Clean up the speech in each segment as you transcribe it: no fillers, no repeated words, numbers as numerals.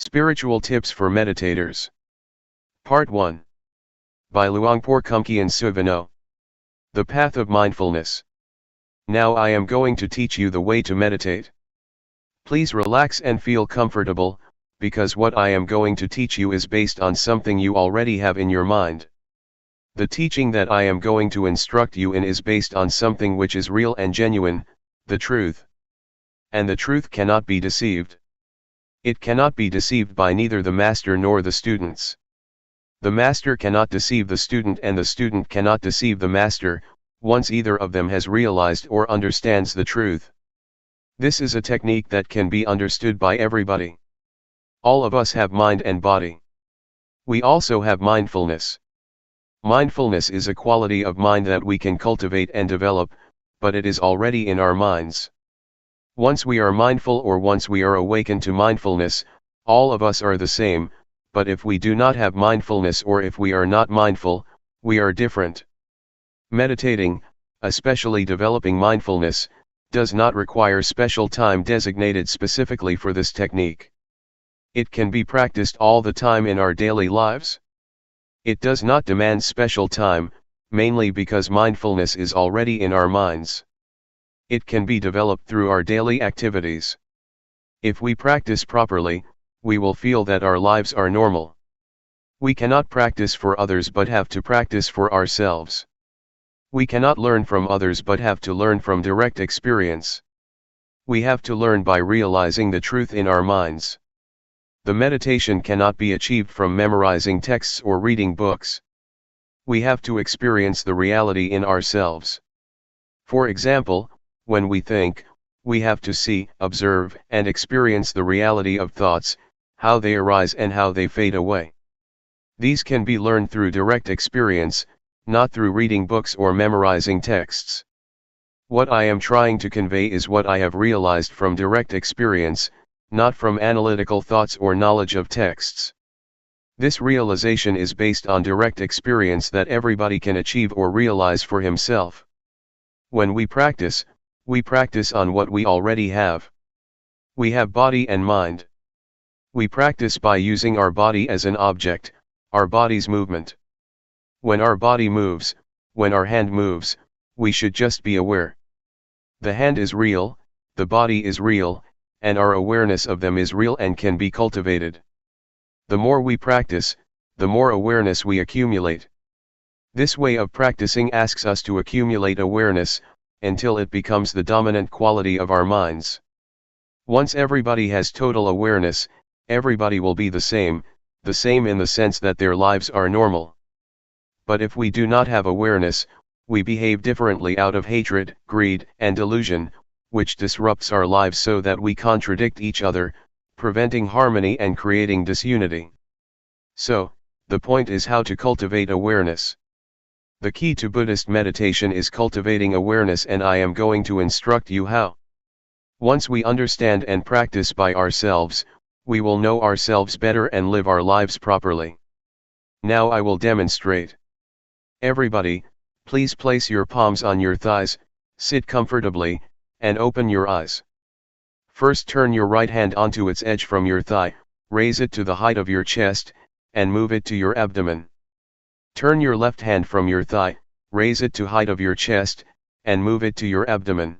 Spiritual Tips for Meditators. Part 1. By Luangpor Teean. The Path of Mindfulness. Now I am going to teach you the way to meditate. Please relax and feel comfortable, because what I am going to teach you is based on something you already have in your mind. The teaching that I am going to instruct you in is based on something which is real and genuine, the truth. And the truth cannot be deceived. It cannot be deceived by neither the master nor the students. The master cannot deceive the student and the student cannot deceive the master, once either of them has realized or understands the truth. This is a technique that can be understood by everybody. All of us have mind and body. We also have mindfulness. Mindfulness is a quality of mind that we can cultivate and develop, but it is already in our minds. Once we are mindful or once we are awakened to mindfulness, all of us are the same, but if we do not have mindfulness or if we are not mindful, we are different. Meditating, especially developing mindfulness, does not require special time designated specifically for this technique. It can be practiced all the time in our daily lives. It does not demand special time, mainly because mindfulness is already in our minds. It can be developed through our daily activities. If we practice properly, we will feel that our lives are normal. We cannot practice for others but have to practice for ourselves. We cannot learn from others but have to learn from direct experience. We have to learn by realizing the truth in our minds. The meditation cannot be achieved from memorizing texts or reading books. We have to experience the reality in ourselves. For example, when we think, we have to see, observe, and experience the reality of thoughts, how they arise and how they fade away. These can be learned through direct experience, not through reading books or memorizing texts. What I am trying to convey is what I have realized from direct experience, not from analytical thoughts or knowledge of texts. This realization is based on direct experience that everybody can achieve or realize for himself. When we practice on what we already have. We have body and mind. We practice by using our body as an object, our body's movement. When our body moves, when our hand moves, we should just be aware. The hand is real, the body is real, and our awareness of them is real and can be cultivated. The more we practice, the more awareness we accumulate. This way of practicing asks us to accumulate awareness, until it becomes the dominant quality of our minds. Once everybody has total awareness, everybody will be the same in the sense that their lives are normal. But if we do not have awareness, we behave differently out of hatred, greed, and delusion, which disrupts our lives so that we contradict each other, preventing harmony and creating disunity. So, the point is how to cultivate awareness. The key to Buddhist meditation is cultivating awareness, and I am going to instruct you how. Once we understand and practice by ourselves, we will know ourselves better and live our lives properly. Now I will demonstrate. Everybody, please place your palms on your thighs, sit comfortably, and open your eyes. First turn your right hand onto its edge from your thigh, raise it to the height of your chest, and move it to your abdomen. Turn your left hand from your thigh, raise it to height of your chest, and move it to your abdomen.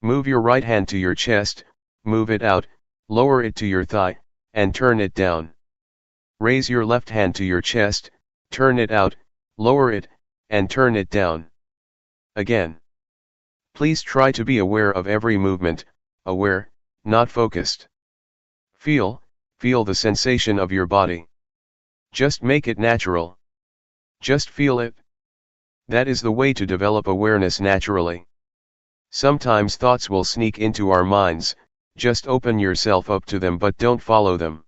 Move your right hand to your chest, move it out, lower it to your thigh, and turn it down. Raise your left hand to your chest, turn it out, lower it, and turn it down. Again. Please try to be aware of every movement, aware, not focused. Feel the sensation of your body. Just make it natural. Just feel it. That is the way to develop awareness naturally. Sometimes thoughts will sneak into our minds, just open yourself up to them but don't follow them.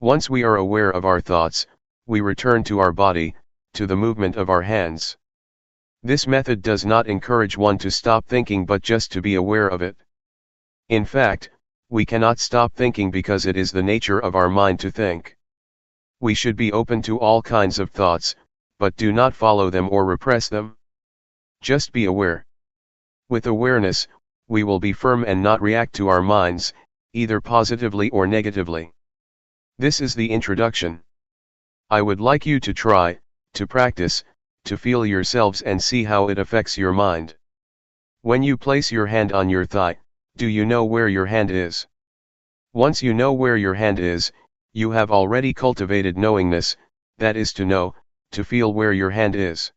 Once we are aware of our thoughts, we return to our body, to the movement of our hands. This method does not encourage one to stop thinking but just to be aware of it. In fact, we cannot stop thinking because it is the nature of our mind to think. We should be open to all kinds of thoughts, but do not follow them or repress them. Just be aware. With awareness, we will be firm and not react to our minds, either positively or negatively. This is the introduction. I would like you to try, to practice, to feel yourselves and see how it affects your mind. When you place your hand on your thigh, do you know where your hand is? Once you know where your hand is, you have already cultivated knowingness, that is to know, to feel where your hand is.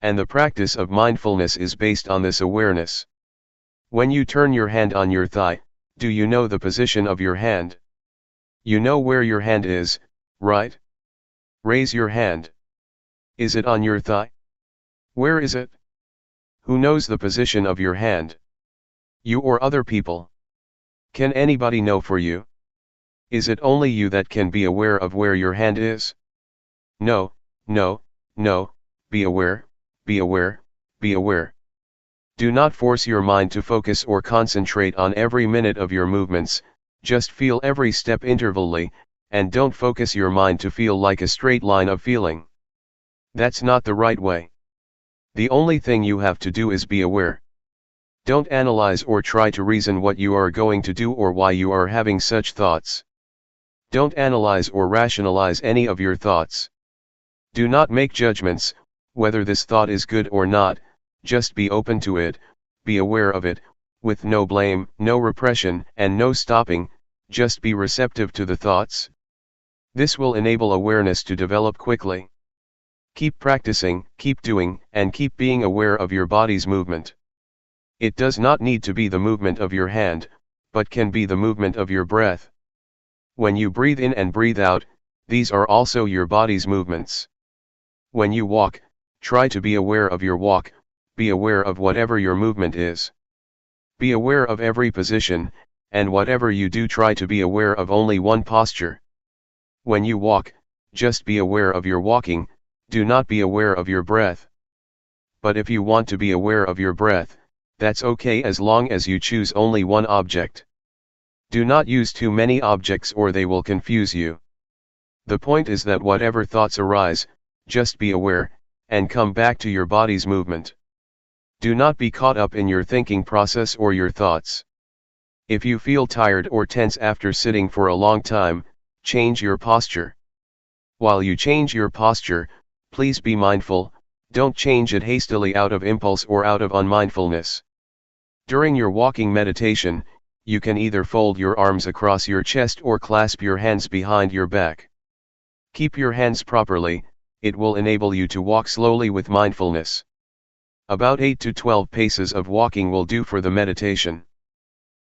And the practice of mindfulness is based on this awareness. When you turn your hand on your thigh, do you know the position of your hand? You know where your hand is, right? Raise your hand. Is it on your thigh? Where is it? Who knows the position of your hand? You or other people? Can anybody know for you? Is it only you that can be aware of where your hand is? No, no, no, be aware, be aware, be aware. Do not force your mind to focus or concentrate on every minute of your movements, just feel every step intervally, and don't focus your mind to feel like a straight line of feeling. That's not the right way. The only thing you have to do is be aware. Don't analyze or try to reason what you are going to do or why you are having such thoughts. Don't analyze or rationalize any of your thoughts. Do not make judgments, whether this thought is good or not, just be open to it, be aware of it, with no blame, no repression, and no stopping, just be receptive to the thoughts. This will enable awareness to develop quickly. Keep practicing, keep doing, and keep being aware of your body's movement. It does not need to be the movement of your hand, but can be the movement of your breath. When you breathe in and breathe out, these are also your body's movements. When you walk, try to be aware of your walk, be aware of whatever your movement is. Be aware of every position, and whatever you do try to be aware of only one posture. When you walk, just be aware of your walking, do not be aware of your breath. But if you want to be aware of your breath, that's okay as long as you choose only one object. Do not use too many objects or they will confuse you. The point is that whatever thoughts arise, just be aware, and come back to your body's movement. Do not be caught up in your thinking process or your thoughts. If you feel tired or tense after sitting for a long time, change your posture. While you change your posture, please be mindful, don't change it hastily out of impulse or out of unmindfulness. During your walking meditation, you can either fold your arms across your chest or clasp your hands behind your back. Keep your hands properly, it will enable you to walk slowly with mindfulness. About 8 to 12 paces of walking will do for the meditation.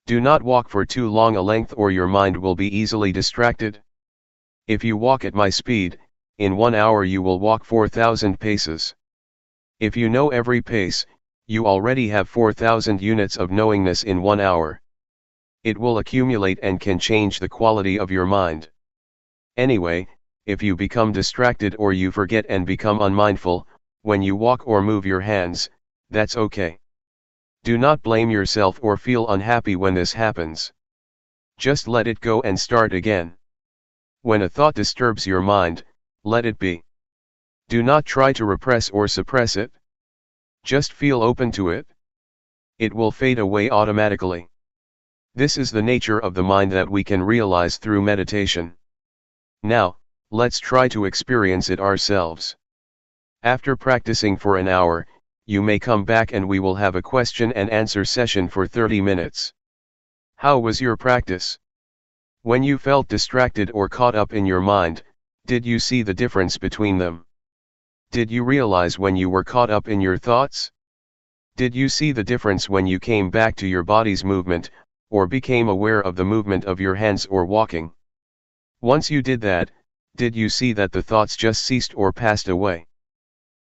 Do not walk for too long a length or your mind will be easily distracted. If you walk at my speed, in 1 hour you will walk 4,000 paces. If you know every pace, you already have 4,000 units of knowingness in 1 hour. It will accumulate and can change the quality of your mind. Anyway, if you become distracted or you forget and become unmindful, when you walk or move your hands, that's okay. Do not blame yourself or feel unhappy when this happens. Just let it go and start again. When a thought disturbs your mind, let it be. Do not try to repress or suppress it. Just feel open to it. It will fade away automatically. This is the nature of the mind that we can realize through meditation. Now, let's try to experience it ourselves. After practicing for an hour, you may come back and we will have a question and answer session for 30 minutes. How was your practice? When you felt distracted or caught up in your mind, did you see the difference between them? Did you realize when you were caught up in your thoughts? Did you see the difference when you came back to your body's movement, or became aware of the movement of your hands or walking? Once you did that, did you see that the thoughts just ceased or passed away?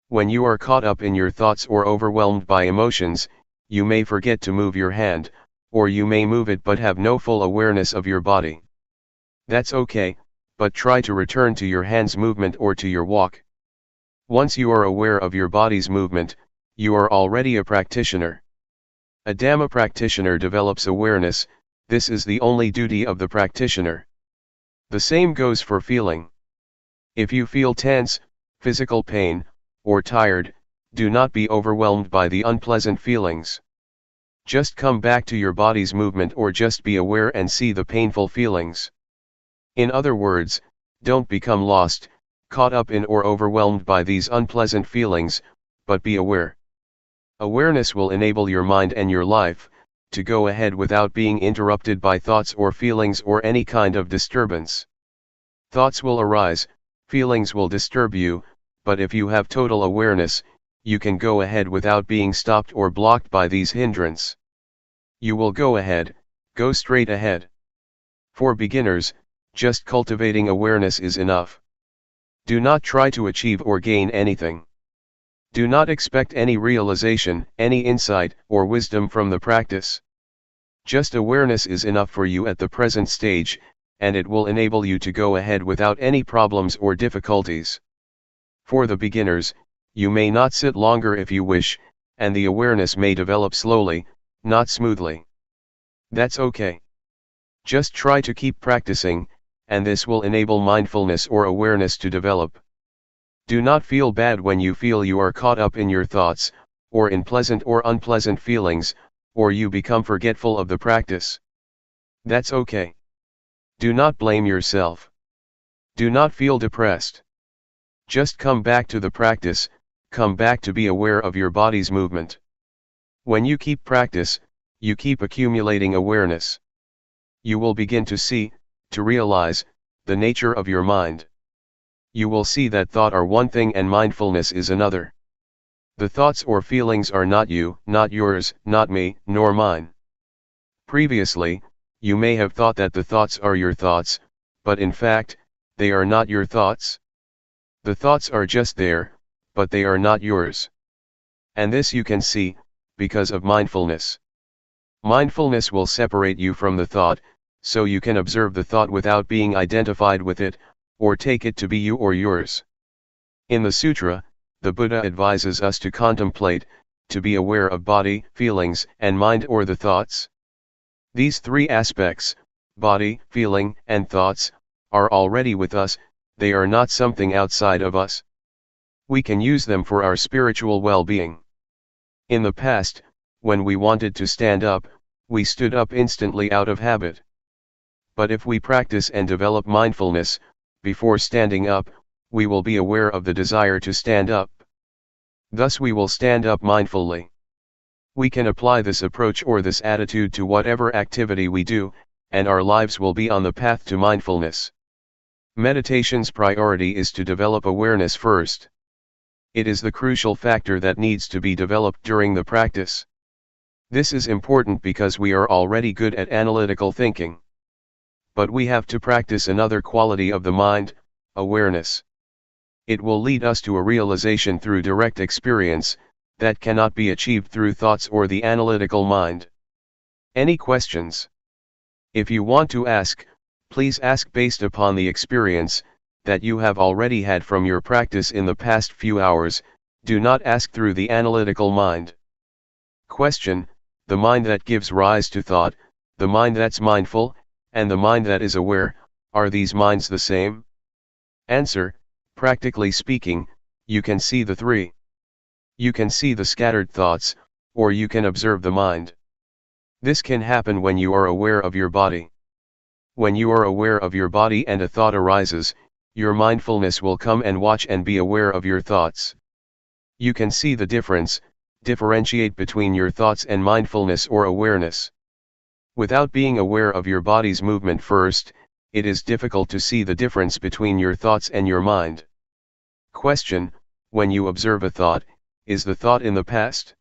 When you are caught up in your thoughts or overwhelmed by emotions, you may forget to move your hand, or you may move it but have no full awareness of your body. That's okay, but try to return to your hand's movement or to your walk. Once you are aware of your body's movement, you are already a practitioner. A Dhamma practitioner develops awareness. This is the only duty of the practitioner. The same goes for feeling. If you feel tense, physical pain, or tired, do not be overwhelmed by the unpleasant feelings. Just come back to your body's movement or just be aware and see the painful feelings. In other words, don't become lost, caught up in or overwhelmed by these unpleasant feelings, but be aware. Awareness will enable your mind and your life to go ahead without being interrupted by thoughts or feelings or any kind of disturbance. Thoughts will arise, feelings will disturb you, but if you have total awareness, you can go ahead without being stopped or blocked by these hindrances. You will go ahead, go straight ahead. For beginners, just cultivating awareness is enough. Do not try to achieve or gain anything. Do not expect any realization, any insight, or wisdom from the practice. Just awareness is enough for you at the present stage, and it will enable you to go ahead without any problems or difficulties. For the beginners, you may not sit longer if you wish, and the awareness may develop slowly, not smoothly. That's okay. Just try to keep practicing, and this will enable mindfulness or awareness to develop. Do not feel bad when you feel you are caught up in your thoughts, or in pleasant or unpleasant feelings, or you become forgetful of the practice. That's okay. Do not blame yourself. Do not feel depressed. Just come back to the practice, come back to be aware of your body's movement. When you keep practice, you keep accumulating awareness. You will begin to see, to realize, the nature of your mind. You will see that thought are one thing and mindfulness is another. The thoughts or feelings are not you, not yours, not me, nor mine. Previously, you may have thought that the thoughts are your thoughts, but in fact, they are not your thoughts. The thoughts are just there, but they are not yours. And this you can see, because of mindfulness. Mindfulness will separate you from the thought, so you can observe the thought without being identified with it, or take it to be you or yours. In the sutra, the Buddha advises us to contemplate, to be aware of body, feelings, and mind or the thoughts. These three aspects, body, feeling, and thoughts, are already with us, they are not something outside of us. We can use them for our spiritual well-being. In the past, when we wanted to stand up, we stood up instantly out of habit. But if we practice and develop mindfulness, before standing up, we will be aware of the desire to stand up. Thus we will stand up mindfully. We can apply this approach or this attitude to whatever activity we do, and our lives will be on the path to mindfulness. Meditation's priority is to develop awareness first. It is the crucial factor that needs to be developed during the practice. This is important because we are already good at analytical thinking. But we have to practice another quality of the mind, awareness. It will lead us to a realization through direct experience, that cannot be achieved through thoughts or the analytical mind. Any questions? If you want to ask, please ask based upon the experience that you have already had from your practice in the past few hours. Do not ask through the analytical mind. Question: the mind that gives rise to thought, the mind that's mindful, and the mind that is aware, are these minds the same? Answer: practically speaking, you can see the three. You can see the scattered thoughts, or you can observe the mind. This can happen when you are aware of your body. When you are aware of your body and a thought arises, your mindfulness will come and watch and be aware of your thoughts. You can see the difference, differentiate between your thoughts and mindfulness or awareness. Without being aware of your body's movement first, it is difficult to see the difference between your thoughts and your mind. Question: when you observe a thought, is the thought in the past?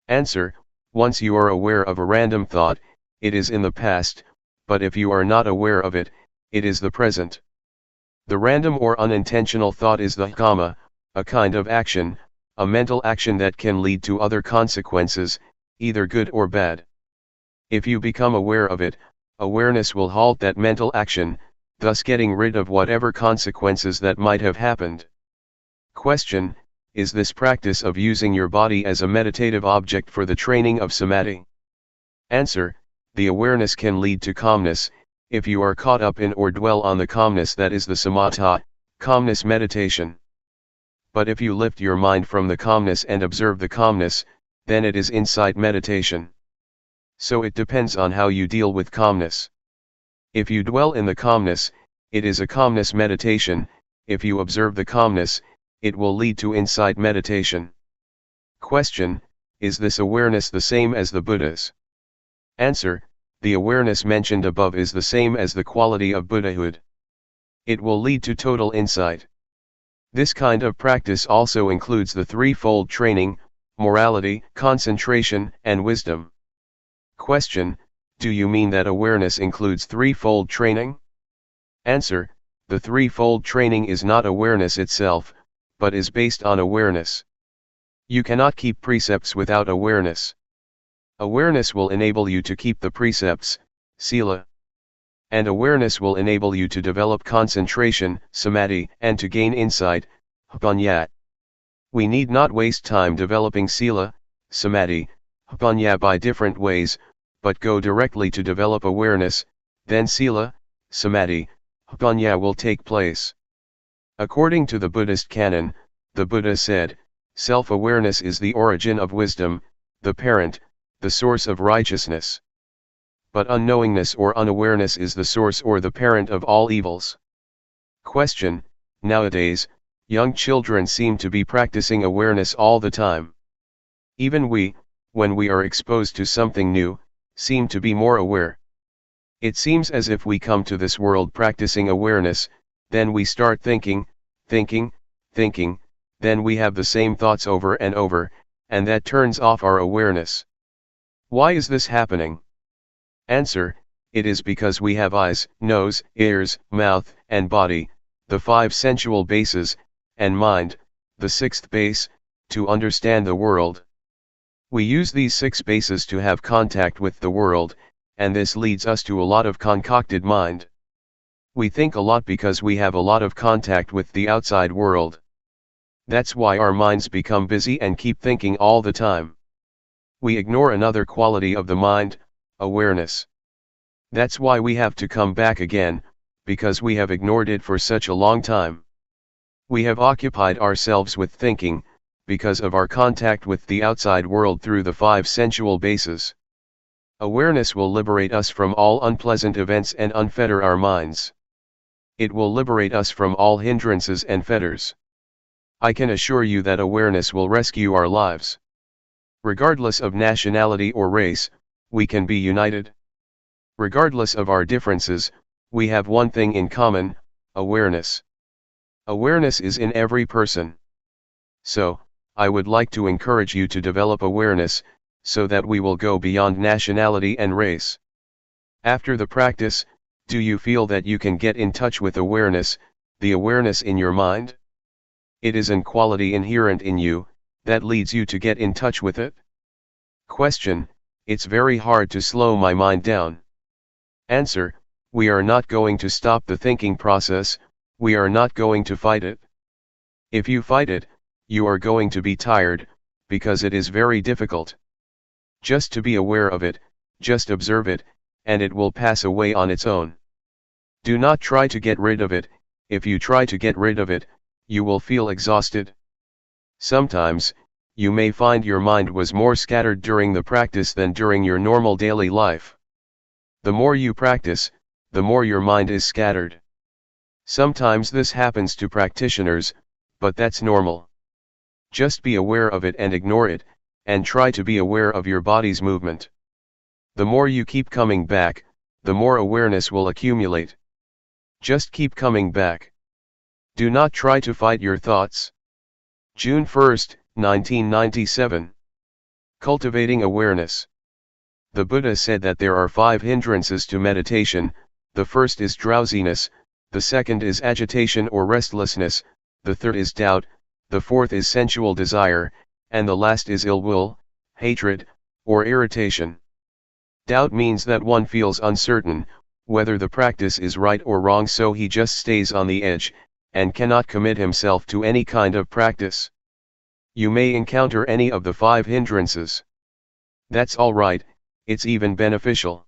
Answer: once you are aware of a random thought, it is in the past, but if you are not aware of it, it is the present. The random or unintentional thought is the kamma, a kind of action, a mental action that can lead to other consequences, either good or bad. If you become aware of it, awareness will halt that mental action, thus getting rid of whatever consequences that might have happened. Question: is this practice of using your body as a meditative object for the training of samadhi? Answer: the awareness can lead to calmness, if you are caught up in or dwell on the calmness that is the samatha, calmness meditation. But if you lift your mind from the calmness and observe the calmness, then it is insight meditation. So it depends on how you deal with calmness. If you dwell in the calmness, it is a calmness meditation. If you observe the calmness, it will lead to insight meditation. Question: is this awareness the same as the Buddha's? Answer: the awareness mentioned above is the same as the quality of Buddhahood. It will lead to total insight. This kind of practice also includes the threefold training: morality, concentration, and wisdom. Question: do you mean that awareness includes threefold training? Answer: the threefold training is not awareness itself, but is based on awareness. You cannot keep precepts without awareness. Awareness will enable you to keep the precepts, sila. And awareness will enable you to develop concentration, samadhi, and to gain insight, panya. We need not waste time developing sila, samadhi, panya by different ways, but go directly to develop awareness, then sila, samadhi, panya will take place. According to the Buddhist canon, the Buddha said, self-awareness is the origin of wisdom, the parent, the source of righteousness. But unknowingness or unawareness is the source or the parent of all evils. Question: nowadays, young children seem to be practicing awareness all the time. Even we, when we are exposed to something new, seem to be more aware. It seems as if we come to this world practicing awareness, then we start thinking, then we have the same thoughts over and over, and that turns off our awareness. Why is this happening? Answer: it is because we have eyes, nose, ears, mouth, and body, the 5 sensual bases, and mind, the 6th base, to understand the world. We use these 6 bases to have contact with the world, and this leads us to a lot of concocted mind. We think a lot because we have a lot of contact with the outside world. That's why our minds become busy and keep thinking all the time. We ignore another quality of the mind, awareness. That's why we have to come back again, because we have ignored it for such a long time. We have occupied ourselves with thinking, because of our contact with the outside world through the 5 sensual bases. Awareness will liberate us from all unpleasant events and unfetter our minds. It will liberate us from all hindrances and fetters. I can assure you that awareness will rescue our lives. Regardless of nationality or race, we can be united. Regardless of our differences, we have one thing in common: awareness. Awareness is in every person. So, I would like to encourage you to develop awareness, so that we will go beyond nationality and race. After the practice, do you feel that you can get in touch with awareness, the awareness in your mind? It is an quality inherent in you, that leads you to get in touch with it. Question: it's very hard to slow my mind down. Answer: we are not going to stop the thinking process, we are not going to fight it. If you fight it, you are going to be tired, because it is very difficult. Just to be aware of it, just observe it, and it will pass away on its own. Do not try to get rid of it. If you try to get rid of it, you will feel exhausted. Sometimes, you may find your mind was more scattered during the practice than during your normal daily life. The more you practice, the more your mind is scattered. Sometimes this happens to practitioners, but that's normal. Just be aware of it and ignore it, and try to be aware of your body's movement. The more you keep coming back, the more awareness will accumulate. Just keep coming back. Do not try to fight your thoughts. June 1, 1997. Cultivating awareness. The Buddha said that there are 5 hindrances to meditation. The first is drowsiness, the second is agitation or restlessness, the third is doubt, the fourth is sensual desire, and the last is ill will, hatred, or irritation. Doubt means that one feels uncertain, whether the practice is right or wrong, so he just stays on the edge, and cannot commit himself to any kind of practice. You may encounter any of the 5 hindrances. That's alright, it's even beneficial.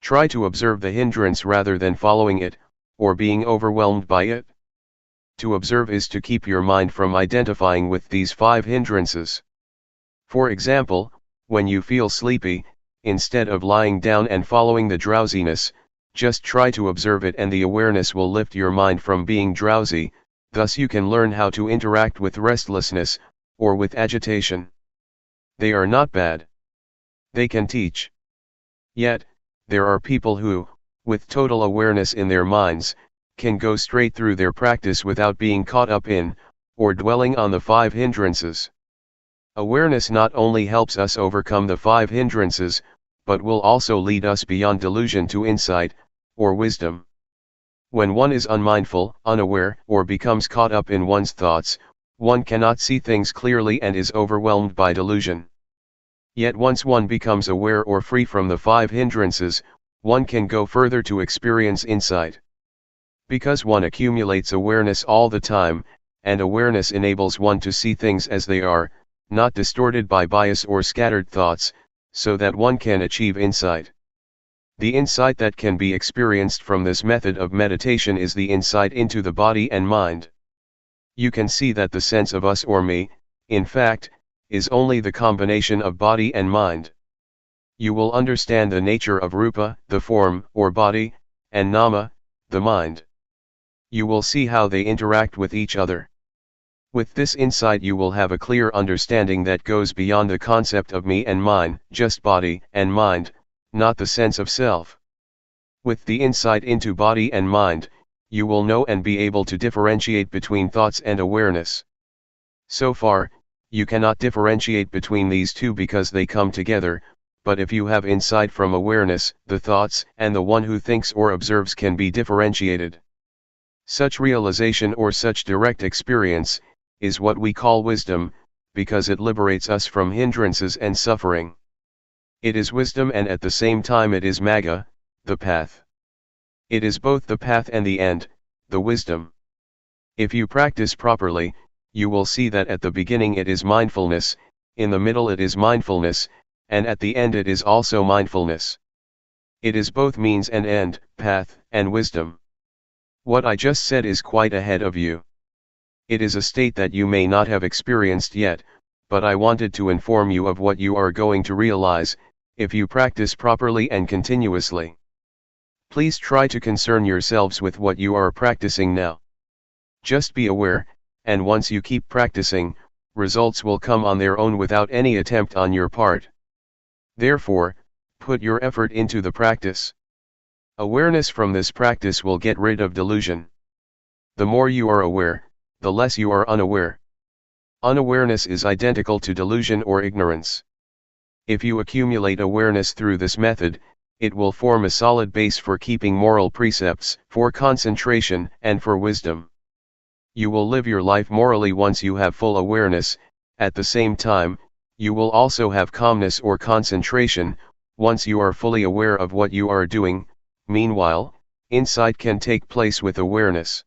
Try to observe the hindrance rather than following it, or being overwhelmed by it. To observe is to keep your mind from identifying with these 5 hindrances. For example, when you feel sleepy, instead of lying down and following the drowsiness, just try to observe it, and the awareness will lift your mind from being drowsy. Thus you can learn how to interact with restlessness, or with agitation. They are not bad. They can teach. Yet, there are people who, with total awareness in their minds, can go straight through their practice without being caught up in, or dwelling on the 5 hindrances. Awareness not only helps us overcome the 5 hindrances, but will also lead us beyond delusion to insight, or wisdom. When one is unmindful, unaware, or becomes caught up in one's thoughts, one cannot see things clearly and is overwhelmed by delusion. Yet once one becomes aware or free from the 5 hindrances, one can go further to experience insight. Because one accumulates awareness all the time, and awareness enables one to see things as they are, not distorted by bias or scattered thoughts, so that one can achieve insight. The insight that can be experienced from this method of meditation is the insight into the body and mind. You can see that the sense of us or me, in fact, is only the combination of body and mind. You will understand the nature of rupa, the form or body, and nama, the mind. You will see how they interact with each other. With this insight you will have a clear understanding that goes beyond the concept of me and mine, just body and mind, not the sense of self. With the insight into body and mind, you will know and be able to differentiate between thoughts and awareness. So far, you cannot differentiate between these two because they come together, but if you have insight from awareness, the thoughts and the one who thinks or observes can be differentiated. Such realization or such direct experience is what we call wisdom, because it liberates us from hindrances and suffering. It is wisdom, and at the same time it is magga, the path. It is both the path and the end, the wisdom. If you practice properly, you will see that at the beginning it is mindfulness, in the middle it is mindfulness, and at the end it is also mindfulness. It is both means and end, path and wisdom. What I just said is quite ahead of you. It is a state that you may not have experienced yet, but I wanted to inform you of what you are going to realize, if you practice properly and continuously. Please try to concern yourselves with what you are practicing now. Just be aware, and once you keep practicing, results will come on their own without any attempt on your part. Therefore, put your effort into the practice. Awareness from this practice will get rid of delusion. The more you are aware, the less you are unaware. Unawareness is identical to delusion or ignorance. If you accumulate awareness through this method, it will form a solid base for keeping moral precepts, for concentration, and for wisdom. You will live your life morally once you have full awareness. At the same time, you will also have calmness or concentration, once you are fully aware of what you are doing. Meanwhile, insight can take place with awareness.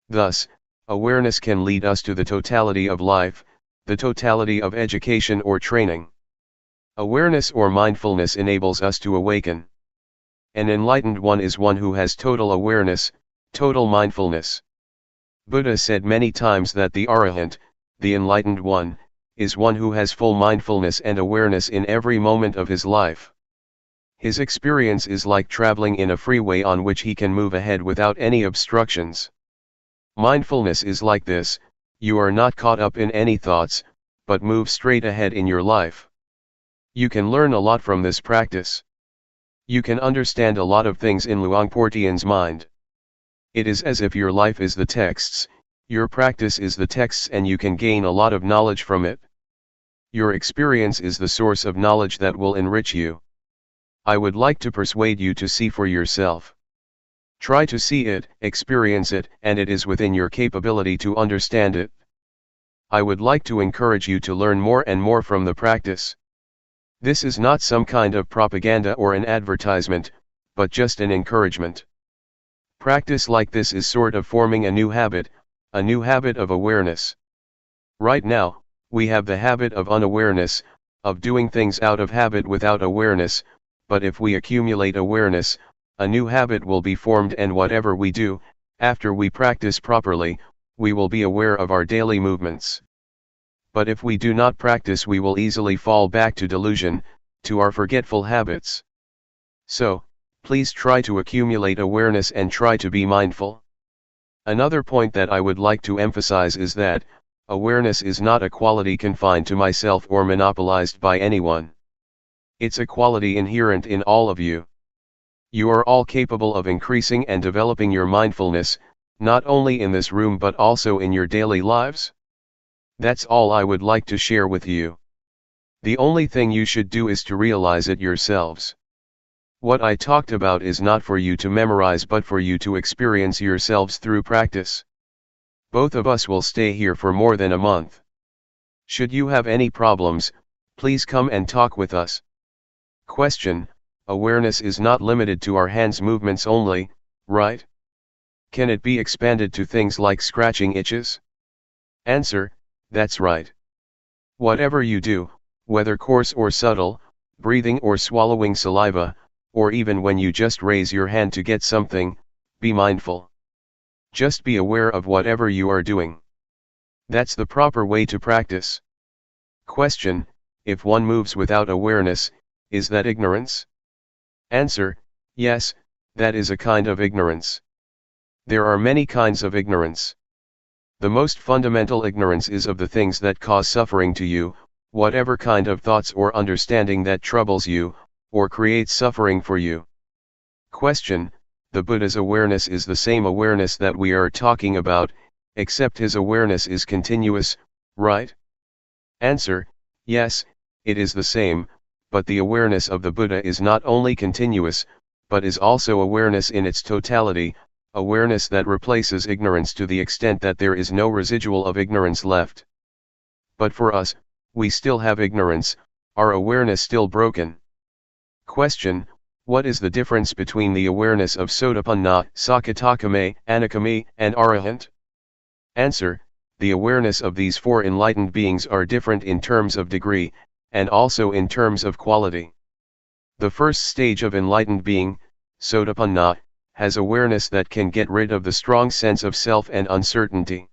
Thus, awareness can lead us to the totality of life, the totality of education or training. Awareness or mindfulness enables us to awaken. An enlightened one is one who has total awareness, total mindfulness. Buddha said many times that the Arahant, the enlightened one, is one who has full mindfulness and awareness in every moment of his life. His experience is like traveling in a freeway on which he can move ahead without any obstructions. Mindfulness is like this: you are not caught up in any thoughts, but move straight ahead in your life. You can learn a lot from this practice. You can understand a lot of things in Luangpor Teean's mind. It is as if your life is the texts, your practice is the texts, and you can gain a lot of knowledge from it. Your experience is the source of knowledge that will enrich you. I would like to persuade you to see for yourself. Try to see it, experience it, and it is within your capability to understand it. I would like to encourage you to learn more and more from the practice. This is not some kind of propaganda or an advertisement, but just an encouragement. Practice like this is sort of forming a new habit of awareness. Right now, we have the habit of unawareness, of doing things out of habit without awareness, but if we accumulate awareness, a new habit will be formed, and whatever we do, after we practice properly, we will be aware of our daily movements. But if we do not practice, we will easily fall back to delusion, to our forgetful habits. So, please try to accumulate awareness and try to be mindful. Another point that I would like to emphasize is that, awareness is not a quality confined to myself or monopolized by anyone. It's a quality inherent in all of you. You are all capable of increasing and developing your mindfulness, not only in this room but also in your daily lives. That's all I would like to share with you. The only thing you should do is to realize it yourselves. What I talked about is not for you to memorize but for you to experience yourselves through practice. Both of us will stay here for more than a month. Should you have any problems, please come and talk with us. Question: awareness is not limited to our hands movements only, right? Can it be expanded to things like scratching itches? Answer: that's right. Whatever you do, whether coarse or subtle, breathing or swallowing saliva, or even when you just raise your hand to get something, be mindful. Just be aware of whatever you are doing. That's the proper way to practice. Question: if one moves without awareness, is that ignorance? Answer: yes, that is a kind of ignorance. There are many kinds of ignorance. The most fundamental ignorance is of the things that cause suffering to you, whatever kind of thoughts or understanding that troubles you, or creates suffering for you. Question: the Buddha's awareness is the same awareness that we are talking about, except his awareness is continuous, right? Answer: yes, it is the same, but the awareness of the Buddha is not only continuous, but is also awareness in its totality, awareness that replaces ignorance to the extent that there is no residual of ignorance left. But for us, we still have ignorance, our awareness still broken. Question: what is the difference between the awareness of Sotapanna, Sakadagami, Anagami, and Arahant? Answer: the awareness of these four enlightened beings are different in terms of degree, and also in terms of quality. The first stage of enlightened being, Sotapanna, has awareness that can get rid of the strong sense of self and uncertainty.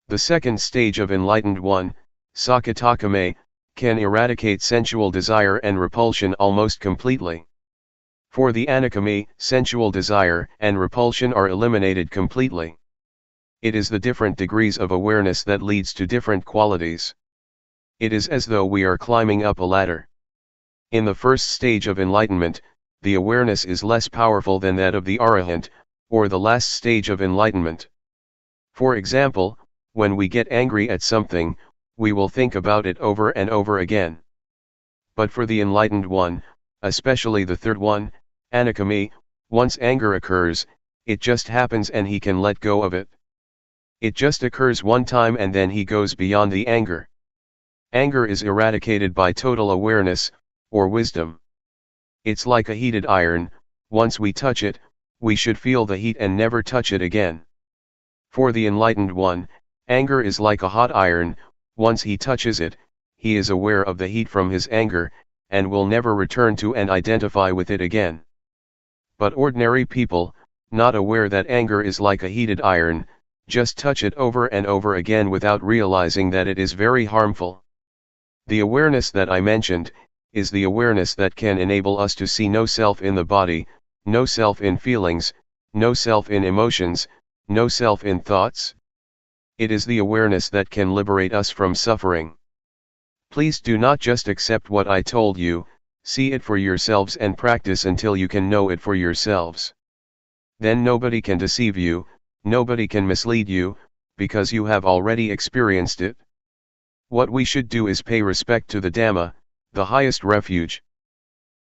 The second stage of enlightened one, Sakadagami, can eradicate sensual desire and repulsion almost completely. For the Anagami, sensual desire and repulsion are eliminated completely. It is the different degrees of awareness that leads to different qualities. It is as though we are climbing up a ladder. In the first stage of enlightenment, the awareness is less powerful than that of the Arahant, or the last stage of enlightenment. For example, when we get angry at something, we will think about it over and over again. But for the enlightened one, especially the third one, Anagami, once anger occurs, it just happens and he can let go of it. It just occurs one time and then he goes beyond the anger. Anger is eradicated by total awareness, or wisdom. It's like a heated iron, once we touch it, we should feel the heat and never touch it again. For the enlightened one, anger is like a hot iron, once he touches it, he is aware of the heat from his anger, and will never return to and identify with it again. But ordinary people, not aware that anger is like a heated iron, just touch it over and over again without realizing that it is very harmful. The awareness that I mentioned, is the awareness that can enable us to see no self in the body, no self in feelings, no self in emotions, no self in thoughts. It is the awareness that can liberate us from suffering. Please do not just accept what I told you, see it for yourselves and practice until you can know it for yourselves. Then nobody can deceive you, nobody can mislead you, because you have already experienced it. What we should do is pay respect to the Dhamma, the highest refuge.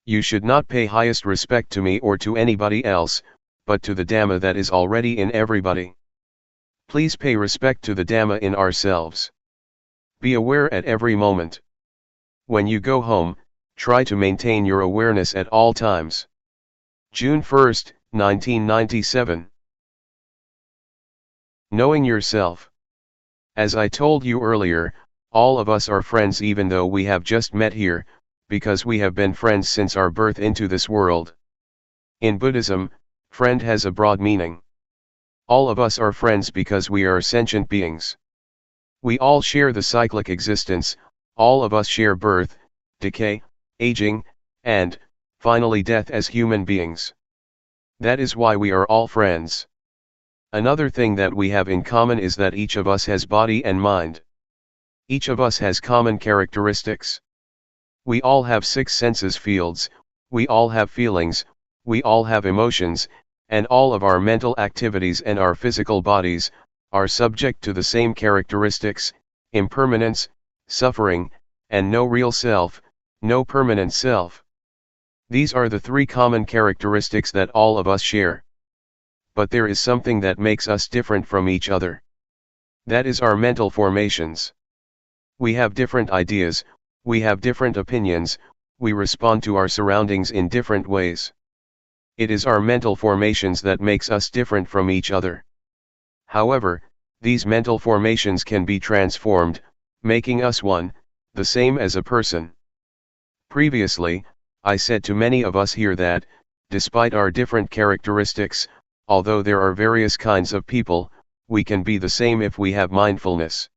You should not pay highest respect to me or to anybody else, but to the Dhamma that is already in everybody. Please pay respect to the Dhamma in ourselves. Be aware at every moment. When you go home, Try to maintain your awareness at all times. June 1, 1997. Knowing yourself. As I told you earlier, all of us are friends even though we have just met here, because we have been friends since our birth into this world. In Buddhism, friend has a broad meaning. All of us are friends because we are sentient beings. We all share the cyclic existence, all of us share birth, decay, aging, and, finally death as human beings. That is why we are all friends. Another thing that we have in common is that each of us has body and mind. Each of us has common characteristics. We all have 6 senses fields, we all have feelings, we all have emotions, and all of our mental activities and our physical bodies are subject to the same characteristics: impermanence, suffering, and no real self, no permanent self. These are the 3 common characteristics that all of us share. But there is something that makes us different from each other. That is our mental formations. We have different ideas, we have different opinions, we respond to our surroundings in different ways. It is our mental formations that makes us different from each other. However, these mental formations can be transformed, making us one, the same as a person. Previously, I said to many of us here that, despite our different characteristics, although there are various kinds of people, we can be the same if we have mindfulness.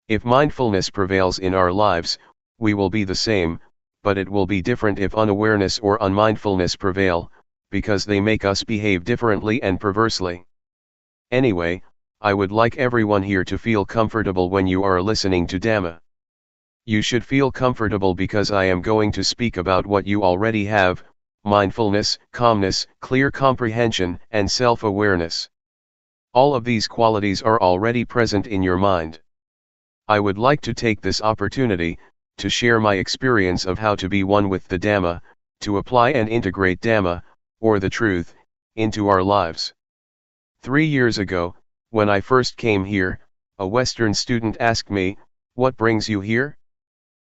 If mindfulness prevails in our lives, we will be the same, but it will be different if unawareness or unmindfulness prevail, because they make us behave differently and perversely. Anyway, I would like everyone here to feel comfortable when you are listening to Dhamma. You should feel comfortable because I am going to speak about what you already have: mindfulness, calmness, clear comprehension, and self-awareness. All of these qualities are already present in your mind. I would like to take this opportunity to share my experience of how to be one with the Dhamma, to apply and integrate Dhamma, or the truth, into our lives. 3 years ago, when I first came here, a Western student asked me, "What brings you here?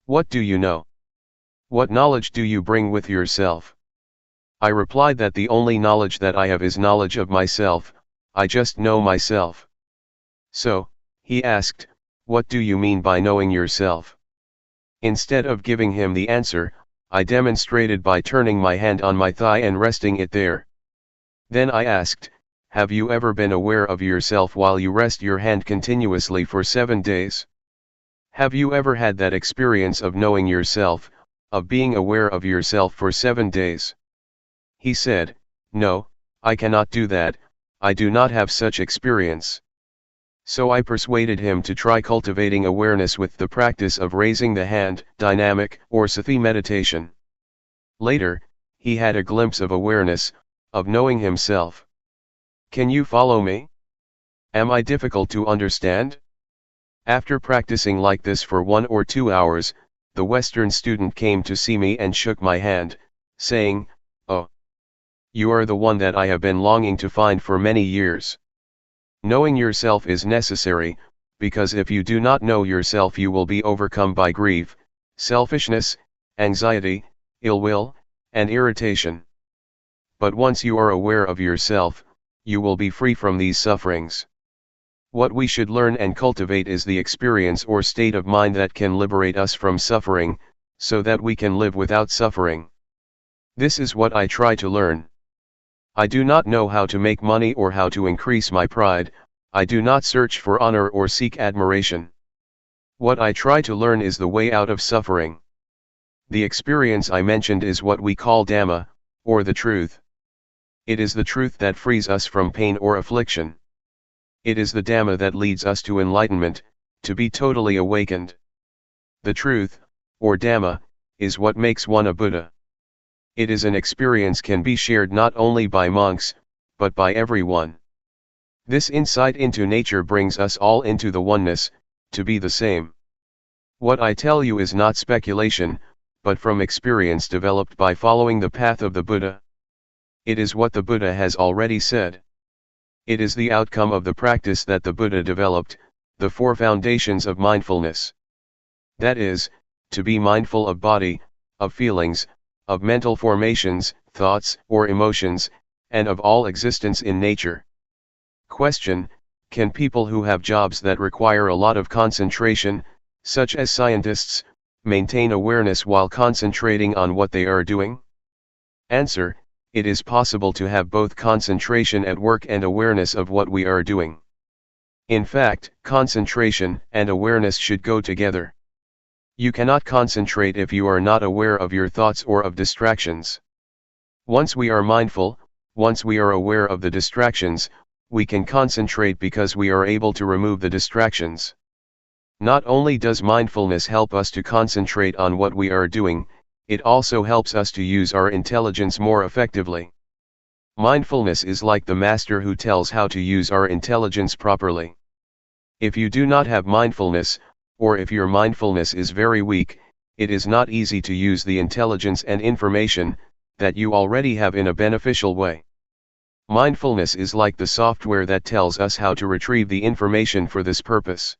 What do you know? What knowledge do you bring with yourself?" I replied that the only knowledge that I have is knowledge of myself. I just know myself. So, he asked, "What do you mean by knowing yourself?" Instead of giving him the answer, I demonstrated by turning my hand on my thigh and resting it there. Then I asked, "Have you ever been aware of yourself while you rest your hand continuously for 7 days? Have you ever had that experience of knowing yourself, of being aware of yourself for 7 days?" He said, "No, I cannot do that, I do not have such experience." So I persuaded him to try cultivating awareness with the practice of raising the hand, dynamic or sati meditation. Later, he had a glimpse of awareness, of knowing himself. Can you follow me? Am I difficult to understand? After practicing like this for 1 or 2 hours, the Western student came to see me and shook my hand, saying, "Oh, you are the one that I have been longing to find for many years." Knowing yourself is necessary, because if you do not know yourself you will be overcome by grief, selfishness, anxiety, ill will, and irritation. But once you are aware of yourself, you will be free from these sufferings. What we should learn and cultivate is the experience or state of mind that can liberate us from suffering, so that we can live without suffering. This is what I try to learn. I do not know how to make money or how to increase my pride, I do not search for honor or seek admiration. What I try to learn is the way out of suffering. The experience I mentioned is what we call Dhamma, or the truth. It is the truth that frees us from pain or affliction. It is the Dhamma that leads us to enlightenment, to be totally awakened. The truth, or Dhamma, is what makes one a Buddha. It is an experience can be shared not only by monks, but by everyone. This insight into nature brings us all into the oneness, to be the same. What I tell you is not speculation, but from experience developed by following the path of the Buddha. It is what the Buddha has already said. It is the outcome of the practice that the Buddha developed, the 4 foundations of mindfulness. That is, to be mindful of body, of feelings, of mental formations, thoughts, or emotions, and of all existence in nature. Question: can people who have jobs that require a lot of concentration, such as scientists, maintain awareness while concentrating on what they are doing? Answer: it is possible to have both concentration at work and awareness of what we are doing. In fact, concentration and awareness should go together. You cannot concentrate if you are not aware of your thoughts or of distractions. Once we are mindful, once we are aware of the distractions, we can concentrate because we are able to remove the distractions. Not only does mindfulness help us to concentrate on what we are doing, it also helps us to use our intelligence more effectively. Mindfulness is like the master who tells how to use our intelligence properly. If you do not have mindfulness, or if your mindfulness is very weak, it is not easy to use the intelligence and information that you already have in a beneficial way. Mindfulness is like the software that tells us how to retrieve the information for this purpose.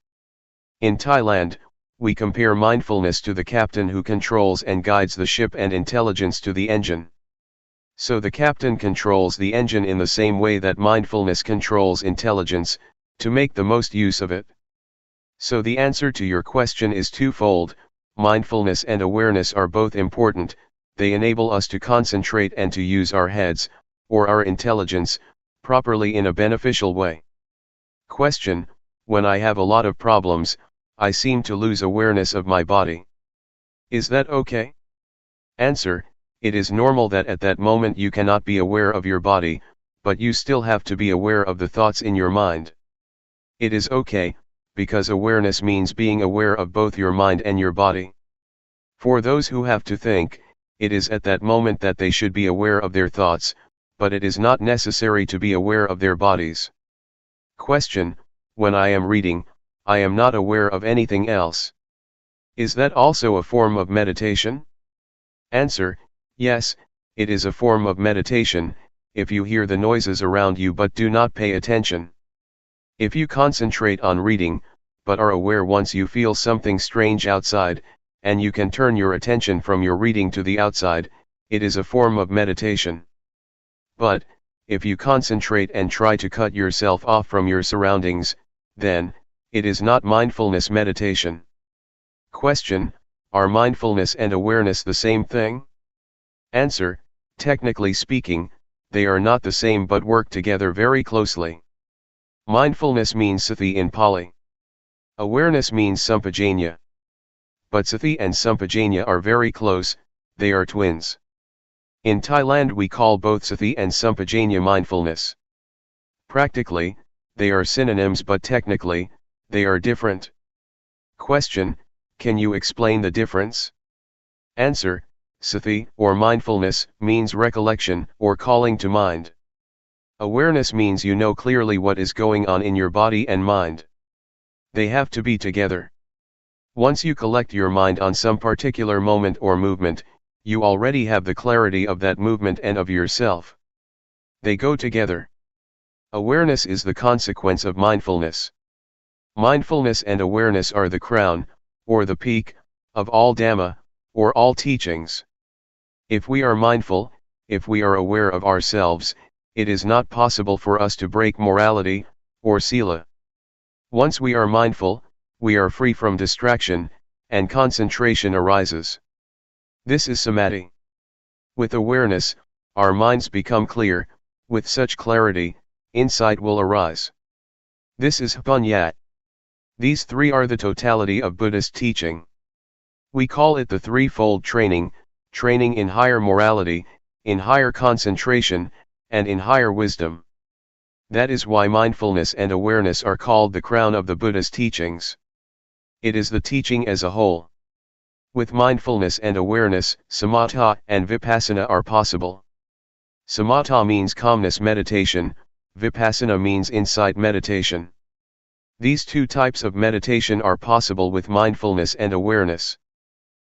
In Thailand, we compare mindfulness to the captain who controls and guides the ship and intelligence to the engine. So the captain controls the engine in the same way that mindfulness controls intelligence, to make the most use of it. So the answer to your question is twofold: mindfulness and awareness are both important. They enable us to concentrate and to use our heads, or our intelligence, properly in a beneficial way. Question: when I have a lot of problems, I seem to lose awareness of my body. Is that okay? Answer: it is normal that at that moment you cannot be aware of your body, but you still have to be aware of the thoughts in your mind. It is okay, because awareness means being aware of both your mind and your body. For those who have to think, it is at that moment that they should be aware of their thoughts, but it is not necessary to be aware of their bodies. Question: when I am reading, I am not aware of anything else. Is that also a form of meditation? Answer: yes, it is a form of meditation, if you hear the noises around you but do not pay attention. If you concentrate on reading, but are aware once you feel something strange outside, and you can turn your attention from your reading to the outside, it is a form of meditation. But, if you concentrate and try to cut yourself off from your surroundings, then, it is not mindfulness meditation. Question: are mindfulness and awareness the same thing? Answer: technically speaking, they are not the same but work together very closely. Mindfulness means sati in Pali. Awareness means sampajanya. But sati and sampajanya are very close, they are twins. In Thailand we call both sati and sampajanya mindfulness. Practically, they are synonyms, but technically, they are different. Question: can you explain the difference? Answer: sati, or mindfulness, means recollection, or calling to mind. Awareness means you know clearly what is going on in your body and mind. They have to be together. Once you collect your mind on some particular moment or movement, you already have the clarity of that movement and of yourself. They go together. Awareness is the consequence of mindfulness. Mindfulness and awareness are the crown, or the peak, of all Dhamma, or all teachings. If we are mindful, if we are aware of ourselves, it is not possible for us to break morality, or sila. Once we are mindful, we are free from distraction, and concentration arises. This is samadhi. With awareness, our minds become clear. With such clarity, insight will arise. This is Hapanyat. These three are the totality of Buddhist teaching. We call it the threefold training: training in higher morality, in higher concentration, and in higher wisdom. That is why mindfulness and awareness are called the crown of the Buddha's teachings. It is the teaching as a whole. With mindfulness and awareness, samatha and vipassana are possible. Samatha means calmness meditation, vipassana means insight meditation. These two types of meditation are possible with mindfulness and awareness.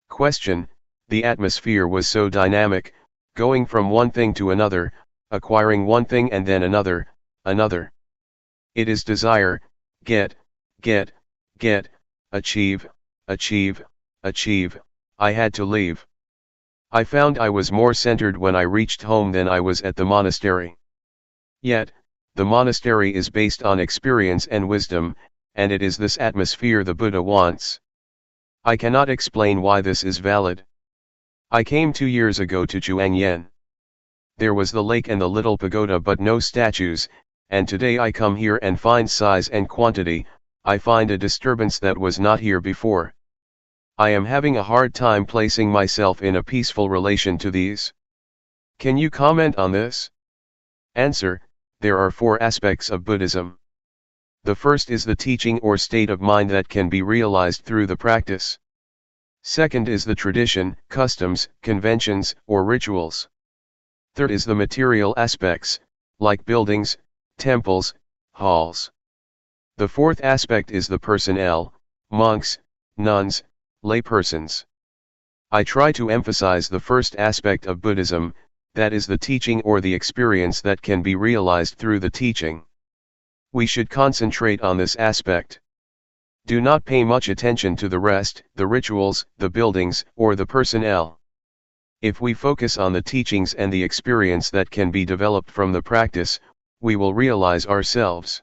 Question: the atmosphere was so dynamic, going from one thing to another, acquiring one thing and then another, another. It is desire, get, achieve, achieve, I had to leave. I found I was more centered when I reached home than I was at the monastery. Yet, the monastery is based on experience and wisdom, and it is this atmosphere the Buddha wants. I cannot explain why this is valid. I came 2 years ago to Chuangyan. There was the lake and the little pagoda but no statues, and today I come here and find size and quantity. I find a disturbance that was not here before. I am having a hard time placing myself in a peaceful relation to these. Can you comment on this? Answer: there are 4 aspects of Buddhism. The first is the teaching or state of mind that can be realized through the practice. Second is the tradition, customs, conventions, or rituals. Third is the material aspects, like buildings, temples, halls. The fourth aspect is the personnel, monks, nuns, laypersons. I try to emphasize the first aspect of Buddhism, that is the teaching or the experience that can be realized through the teaching. We should concentrate on this aspect. Do not pay much attention to the rest, the rituals, the buildings, or the personnel. If we focus on the teachings and the experience that can be developed from the practice, we will realize ourselves.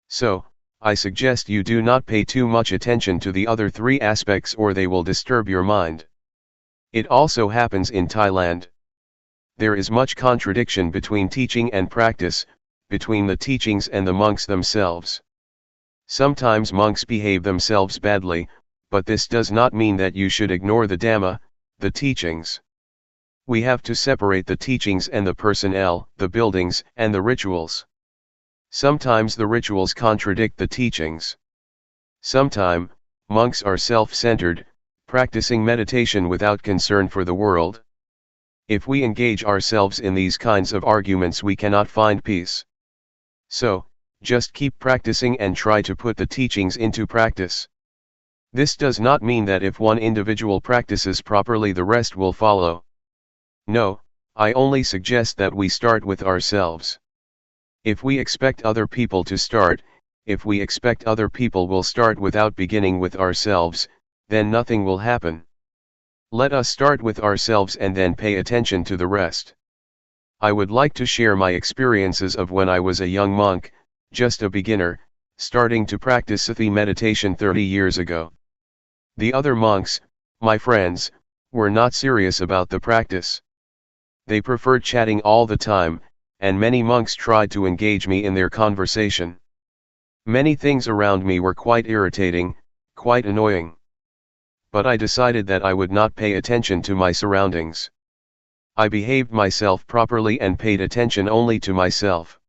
So, I suggest you do not pay too much attention to the other 3 aspects or they will disturb your mind. It also happens in Thailand. There is much contradiction between teaching and practice, between the teachings and the monks themselves. Sometimes monks behave themselves badly, but this does not mean that you should ignore the Dhamma, the teachings. We have to separate the teachings and the personnel, the buildings, and the rituals. Sometimes the rituals contradict the teachings. Sometimes, monks are self-centered, practicing meditation without concern for the world. If we engage ourselves in these kinds of arguments, we cannot find peace. So, just keep practicing and try to put the teachings into practice. This does not mean that if one individual practices properly, the rest will follow. No, I only suggest that we start with ourselves. If we expect other people to start, if we expect other people will start without beginning with ourselves, then nothing will happen. Let us start with ourselves and then pay attention to the rest. I would like to share my experiences of when I was a young monk, just a beginner, starting to practice Sati meditation 30 years ago. The other monks, my friends, were not serious about the practice. They preferred chatting all the time, and many monks tried to engage me in their conversation. Many things around me were quite irritating, quite annoying. But I decided that I would not pay attention to my surroundings. I behaved myself properly and paid attention only to myself.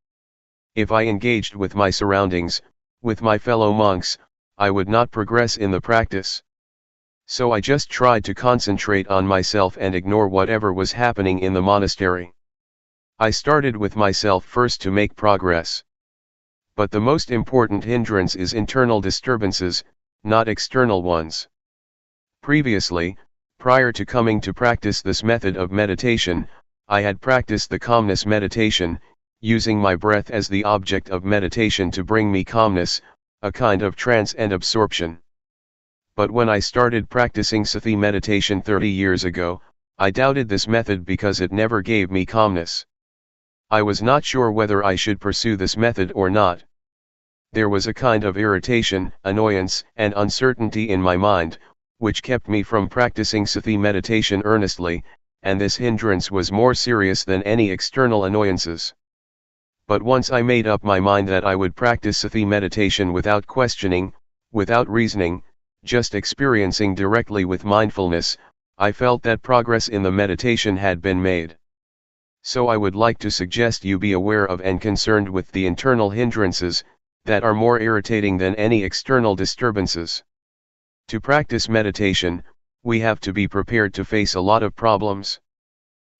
If I engaged with my surroundings, with my fellow monks, I would not progress in the practice. So I just tried to concentrate on myself and ignore whatever was happening in the monastery. I started with myself first to make progress. But the most important hindrance is internal disturbances, not external ones. Previously, prior to coming to practice this method of meditation, I had practiced the calmness meditation, using my breath as the object of meditation to bring me calmness, a kind of trance and absorption. But when I started practicing Sati meditation 30 years ago, I doubted this method because it never gave me calmness. I was not sure whether I should pursue this method or not. There was a kind of irritation, annoyance, and uncertainty in my mind, which kept me from practicing Sati meditation earnestly, and this hindrance was more serious than any external annoyances. But once I made up my mind that I would practice Sati meditation without questioning, without reasoning, just experiencing directly with mindfulness, I felt that progress in the meditation had been made. So I would like to suggest you be aware of and concerned with the internal hindrances, that are more irritating than any external disturbances. To practice meditation, we have to be prepared to face a lot of problems.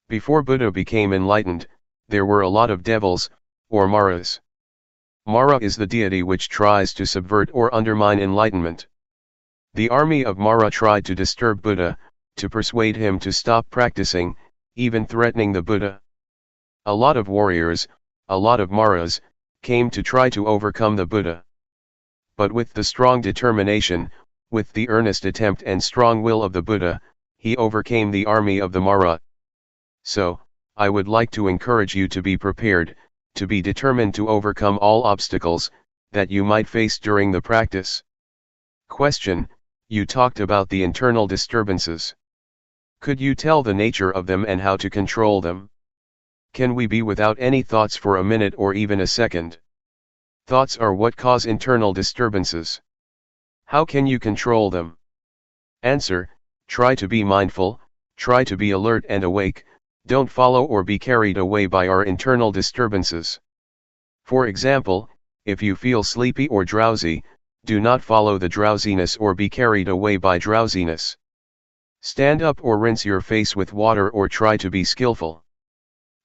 Before Buddha became enlightened, there were a lot of devils, or Maras. Mara is the deity which tries to subvert or undermine enlightenment. The army of Mara tried to disturb Buddha, to persuade him to stop practicing, even threatening the Buddha. A lot of warriors, a lot of Maras, came to try to overcome the Buddha. But with the strong determination, with the earnest attempt and strong will of the Buddha, he overcame the army of the Mara. So, I would like to encourage you to be prepared, to be determined to overcome all obstacles that you might face during the practice. Question: you talked about the internal disturbances. Could you tell the nature of them and how to control them? Can we be without any thoughts for a minute or even a second? Thoughts are what cause internal disturbances. How can you control them? Answer: try to be mindful, try to be alert and awake, don't follow or be carried away by our internal disturbances. For example, if you feel sleepy or drowsy, do not follow the drowsiness or be carried away by drowsiness. Stand up or rinse your face with water or try to be skillful.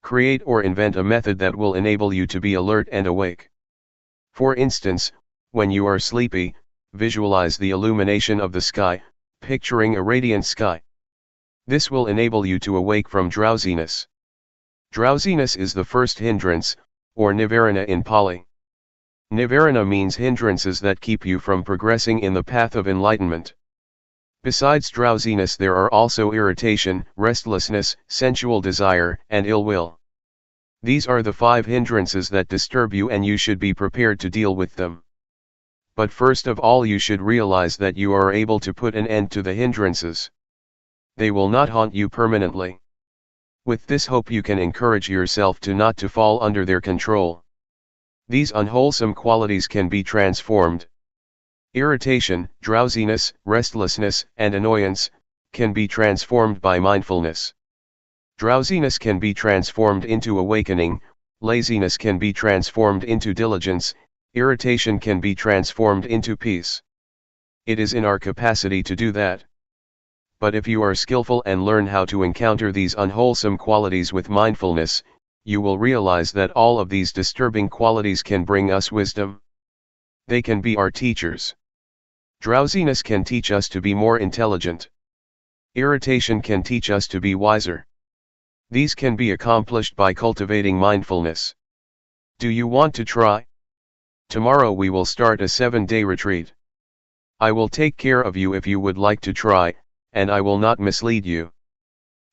Create or invent a method that will enable you to be alert and awake. For instance, when you are sleepy, visualize the illumination of the sky, picturing a radiant sky. This will enable you to awake from drowsiness. Drowsiness is the first hindrance, or nivarana in Pali. Nivarana means hindrances that keep you from progressing in the path of enlightenment. Besides drowsiness, there are also irritation, restlessness, sensual desire, and ill will. These are the 5 hindrances that disturb you, and you should be prepared to deal with them. But first of all, you should realize that you are able to put an end to the hindrances. They will not haunt you permanently. With this hope, you can encourage yourself to not to fall under their control. These unwholesome qualities can be transformed. Irritation, drowsiness, restlessness, and annoyance can be transformed by mindfulness. Drowsiness can be transformed into awakening, laziness can be transformed into diligence, irritation can be transformed into peace. It is in our capacity to do that. But if you are skillful and learn how to encounter these unwholesome qualities with mindfulness, you will realize that all of these disturbing qualities can bring us wisdom. They can be our teachers. Drowsiness can teach us to be more intelligent. Irritation can teach us to be wiser. These can be accomplished by cultivating mindfulness. Do you want to try? Tomorrow we will start a 7-day retreat. I will take care of you if you would like to try, and I will not mislead you.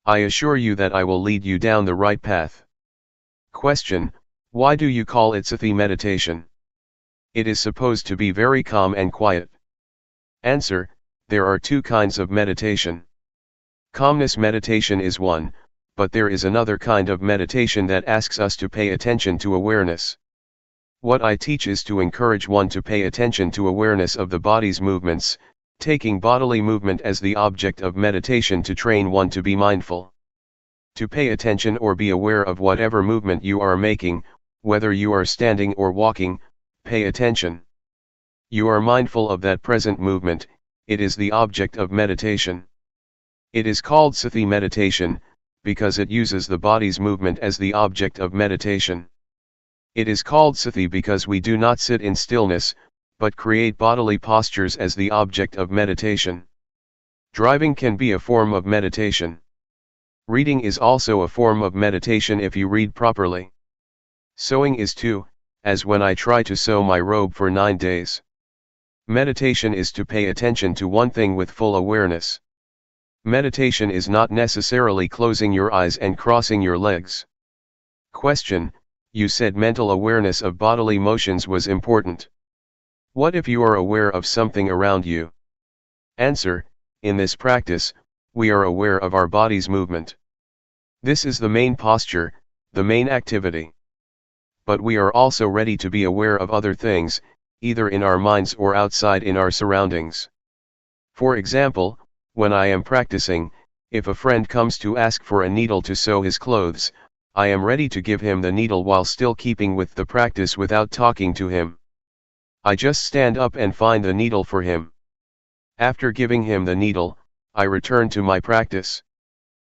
I assure you that I will lead you down the right path. Question: why do you call it Sati meditation? It is supposed to be very calm and quiet. Answer: there are 2 kinds of meditation. Calmness meditation is one, but there is another kind of meditation that asks us to pay attention to awareness. What I teach is to encourage one to pay attention to awareness of the body's movements, taking bodily movement as the object of meditation to train one to be mindful. To pay attention or be aware of whatever movement you are making, whether you are standing or walking, pay attention. You are mindful of that present movement, it is the object of meditation. It is called Sati meditation, because it uses the body's movement as the object of meditation. It is called Sati because we do not sit in stillness, but create bodily postures as the object of meditation. Driving can be a form of meditation. Reading is also a form of meditation if you read properly. Sewing is too, as when I try to sew my robe for 9 days. Meditation is to pay attention to one thing with full awareness. Meditation is not necessarily closing your eyes and crossing your legs. Question: you said mental awareness of bodily motions was important. What if you are aware of something around you? Answer: in this practice, we are aware of our body's movement. This is the main posture, the main activity. But we are also ready to be aware of other things, either in our minds or outside in our surroundings. For example, when I am practicing, if a friend comes to ask for a needle to sew his clothes, I am ready to give him the needle while still keeping with the practice without talking to him. I just stand up and find the needle for him. After giving him the needle, I return to my practice.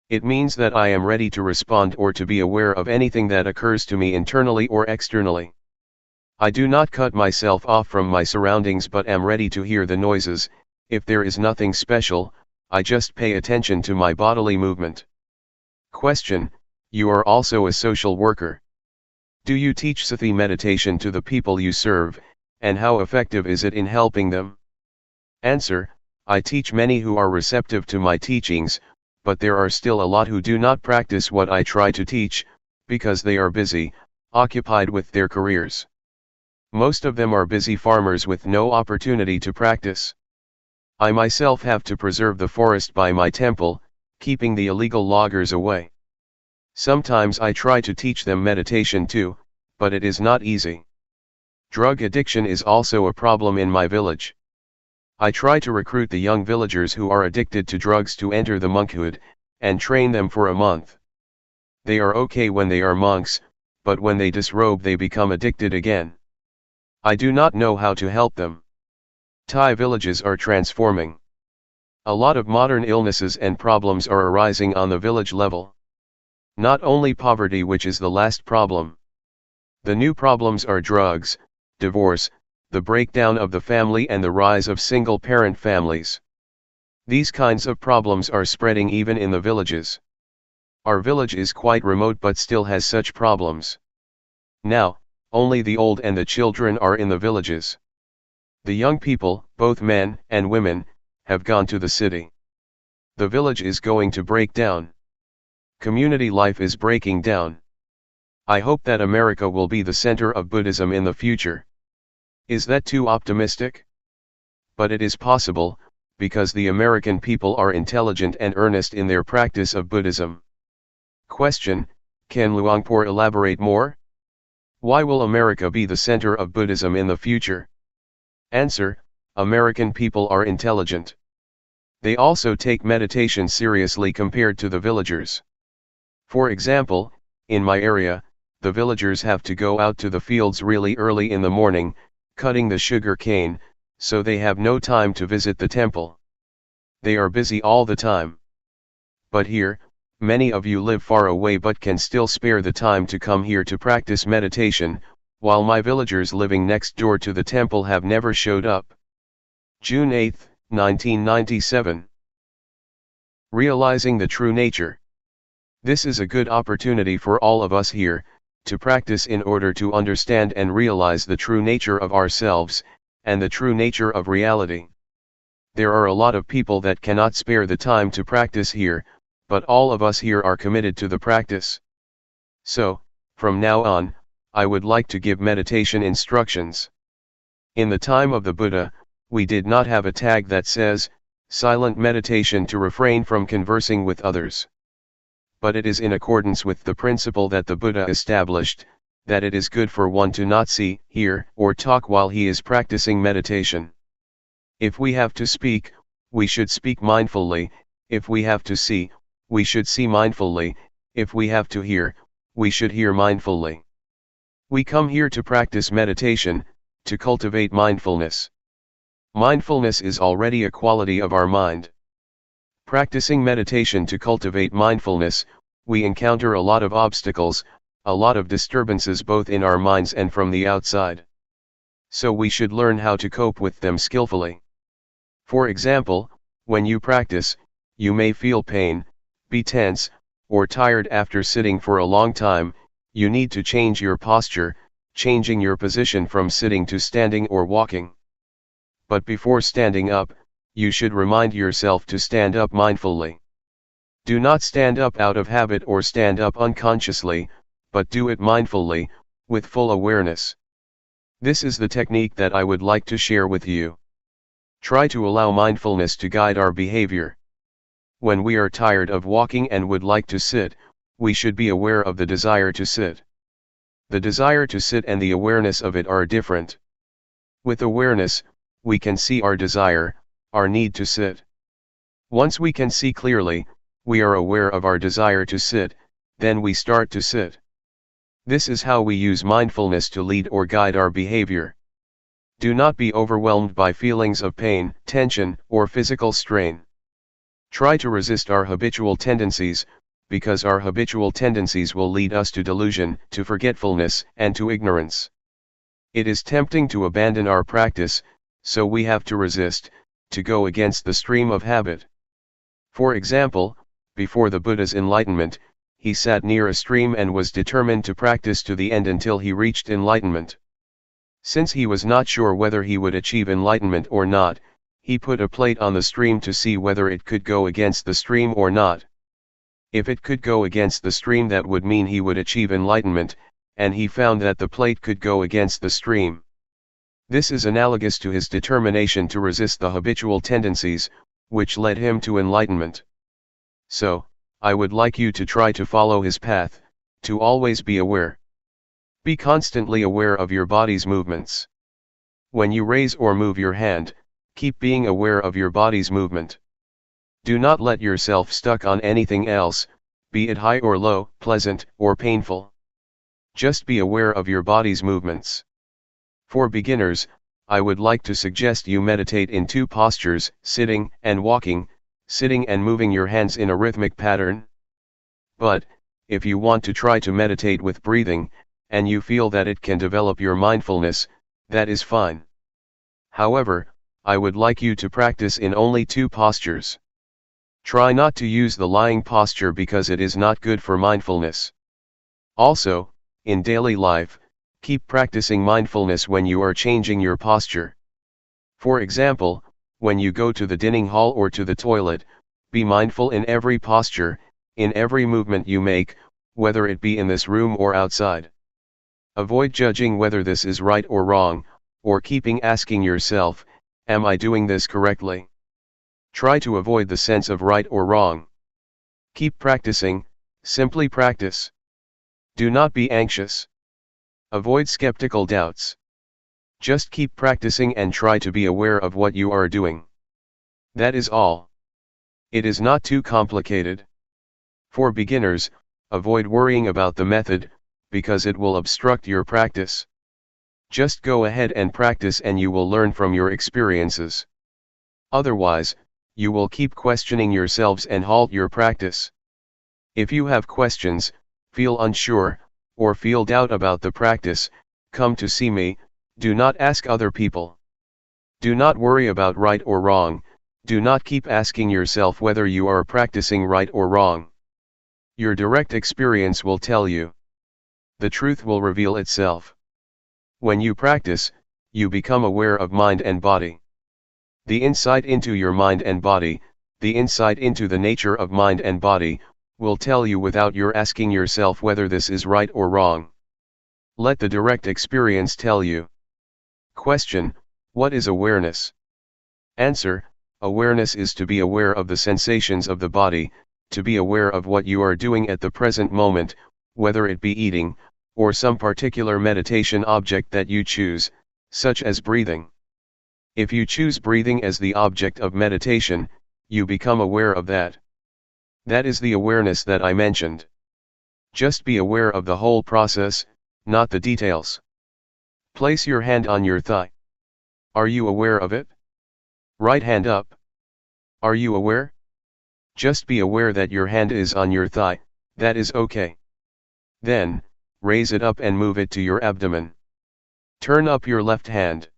It means that I am ready to respond or to be aware of anything that occurs to me internally or externally. I do not cut myself off from my surroundings but am ready to hear the noises. If there is nothing special, I just pay attention to my bodily movement. Question: you are also a social worker. Do you teach Sati meditation to the people you serve, and how effective is it in helping them? Answer: I teach many who are receptive to my teachings, but there are still a lot who do not practice what I try to teach, because they are busy, occupied with their careers. Most of them are busy farmers with no opportunity to practice. I myself have to preserve the forest by my temple, keeping the illegal loggers away. Sometimes I try to teach them meditation too, but it is not easy. Drug addiction is also a problem in my village. I try to recruit the young villagers who are addicted to drugs to enter the monkhood, and train them for a month. They are okay when they are monks, but when they disrobe they become addicted again. I do not know how to help them. Thai villages are transforming. A lot of modern illnesses and problems are arising on the village level. Not only poverty, which is the last problem. The new problems are drugs, divorce, the breakdown of the family and the rise of single-parent families. These kinds of problems are spreading even in the villages. Our village is quite remote but still has such problems. Now, only the old and the children are in the villages. The young people, both men and women, have gone to the city. The village is going to break down. Community life is breaking down. I hope that America will be the center of Buddhism in the future. Is that too optimistic? But it is possible, because the American people are intelligent and earnest in their practice of Buddhism. Question: can Luangpor elaborate more? Why will America be the center of Buddhism in the future? Answer: American people are intelligent. They also take meditation seriously compared to the villagers. For example, in my area, the villagers have to go out to the fields really early in the morning, cutting the sugar cane, so they have no time to visit the temple. They are busy all the time. But here, many of you live far away but can still spare the time to come here to practice meditation, while my villagers living next door to the temple have never showed up. June 8, 1997. Realizing the true nature. This is a good opportunity for all of us here, to practice in order to understand and realize the true nature of ourselves, and the true nature of reality. There are a lot of people that cannot spare the time to practice here, but all of us here are committed to the practice. So, from now on, I would like to give meditation instructions. In the time of the Buddha, we did not have a tag that says, silent meditation to refrain from conversing with others. But it is in accordance with the principle that the Buddha established, that it is good for one to not see, hear, or talk while he is practicing meditation. If we have to speak, we should speak mindfully; if we have to see, we should see mindfully; if we have to hear, we should hear mindfully. We come here to practice meditation, to cultivate mindfulness. Mindfulness is already a quality of our mind. Practicing meditation to cultivate mindfulness, we encounter a lot of obstacles, a lot of disturbances both in our minds and from the outside. So we should learn how to cope with them skillfully. For example, when you practice, you may feel pain, be tense, or tired after sitting for a long time. You need to change your posture, changing your position from sitting to standing or walking. But before standing up, you should remind yourself to stand up mindfully. Do not stand up out of habit or stand up unconsciously, but do it mindfully, with full awareness. This is the technique that I would like to share with you. Try to allow mindfulness to guide our behavior. When we are tired of walking and would like to sit, we should be aware of the desire to sit. The desire to sit and the awareness of it are different. With awareness, we can see our desire, our need to sit. Once we can see clearly, we are aware of our desire to sit, then we start to sit. This is how we use mindfulness to lead or guide our behavior. Do not be overwhelmed by feelings of pain, tension, or physical strain. Try to resist our habitual tendencies, because our habitual tendencies will lead us to delusion, to forgetfulness, and to ignorance. It is tempting to abandon our practice, so we have to resist, to go against the stream of habit. For example, before the Buddha's enlightenment, he sat near a stream and was determined to practice to the end until he reached enlightenment. Since he was not sure whether he would achieve enlightenment or not, he put a plate on the stream to see whether it could go against the stream or not. If it could go against the stream, that would mean he would achieve enlightenment, and he found that the plate could go against the stream. This is analogous to his determination to resist the habitual tendencies, which led him to enlightenment. So, I would like you to try to follow his path, to always be aware. Be constantly aware of your body's movements. When you raise or move your hand, keep being aware of your body's movement. Do not let yourself stuck on anything else, be it high or low, pleasant or painful. Just be aware of your body's movements. For beginners, I would like to suggest you meditate in two postures, sitting and walking, sitting and moving your hands in a rhythmic pattern. But, if you want to try to meditate with breathing, and you feel that it can develop your mindfulness, that is fine. However, I would like you to practice in only two postures. Try not to use the lying posture because it is not good for mindfulness. Also, in daily life, keep practicing mindfulness when you are changing your posture. For example, when you go to the dining hall or to the toilet, be mindful in every posture, in every movement you make, whether it be in this room or outside. Avoid judging whether this is right or wrong, or keeping asking yourself, am I doing this correctly? Try to avoid the sense of right or wrong. Keep practicing, simply practice. Do not be anxious. Avoid skeptical doubts. Just keep practicing and try to be aware of what you are doing. That is all. It is not too complicated. For beginners, avoid worrying about the method, because it will obstruct your practice. Just go ahead and practice and you will learn from your experiences. Otherwise, you will keep questioning yourselves and halt your practice. If you have questions, feel unsure, or feel doubt about the practice, come to see me. Do not ask other people. Do not worry about right or wrong, do not keep asking yourself whether you are practicing right or wrong. Your direct experience will tell you. The truth will reveal itself. When you practice, you become aware of mind and body. The insight into your mind and body, the insight into the nature of mind and body, will tell you without your asking yourself whether this is right or wrong. Let the direct experience tell you. Question: what is awareness? Answer: awareness is to be aware of the sensations of the body, to be aware of what you are doing at the present moment, whether it be eating, or some particular meditation object that you choose, such as breathing. If you choose breathing as the object of meditation, you become aware of that. That is the awareness that I mentioned. Just be aware of the whole process, not the details. Place your hand on your thigh. Are you aware of it? Right hand up. Are you aware? Just be aware that your hand is on your thigh, that is okay. Then, raise it up and move it to your abdomen. Turn up your left hand.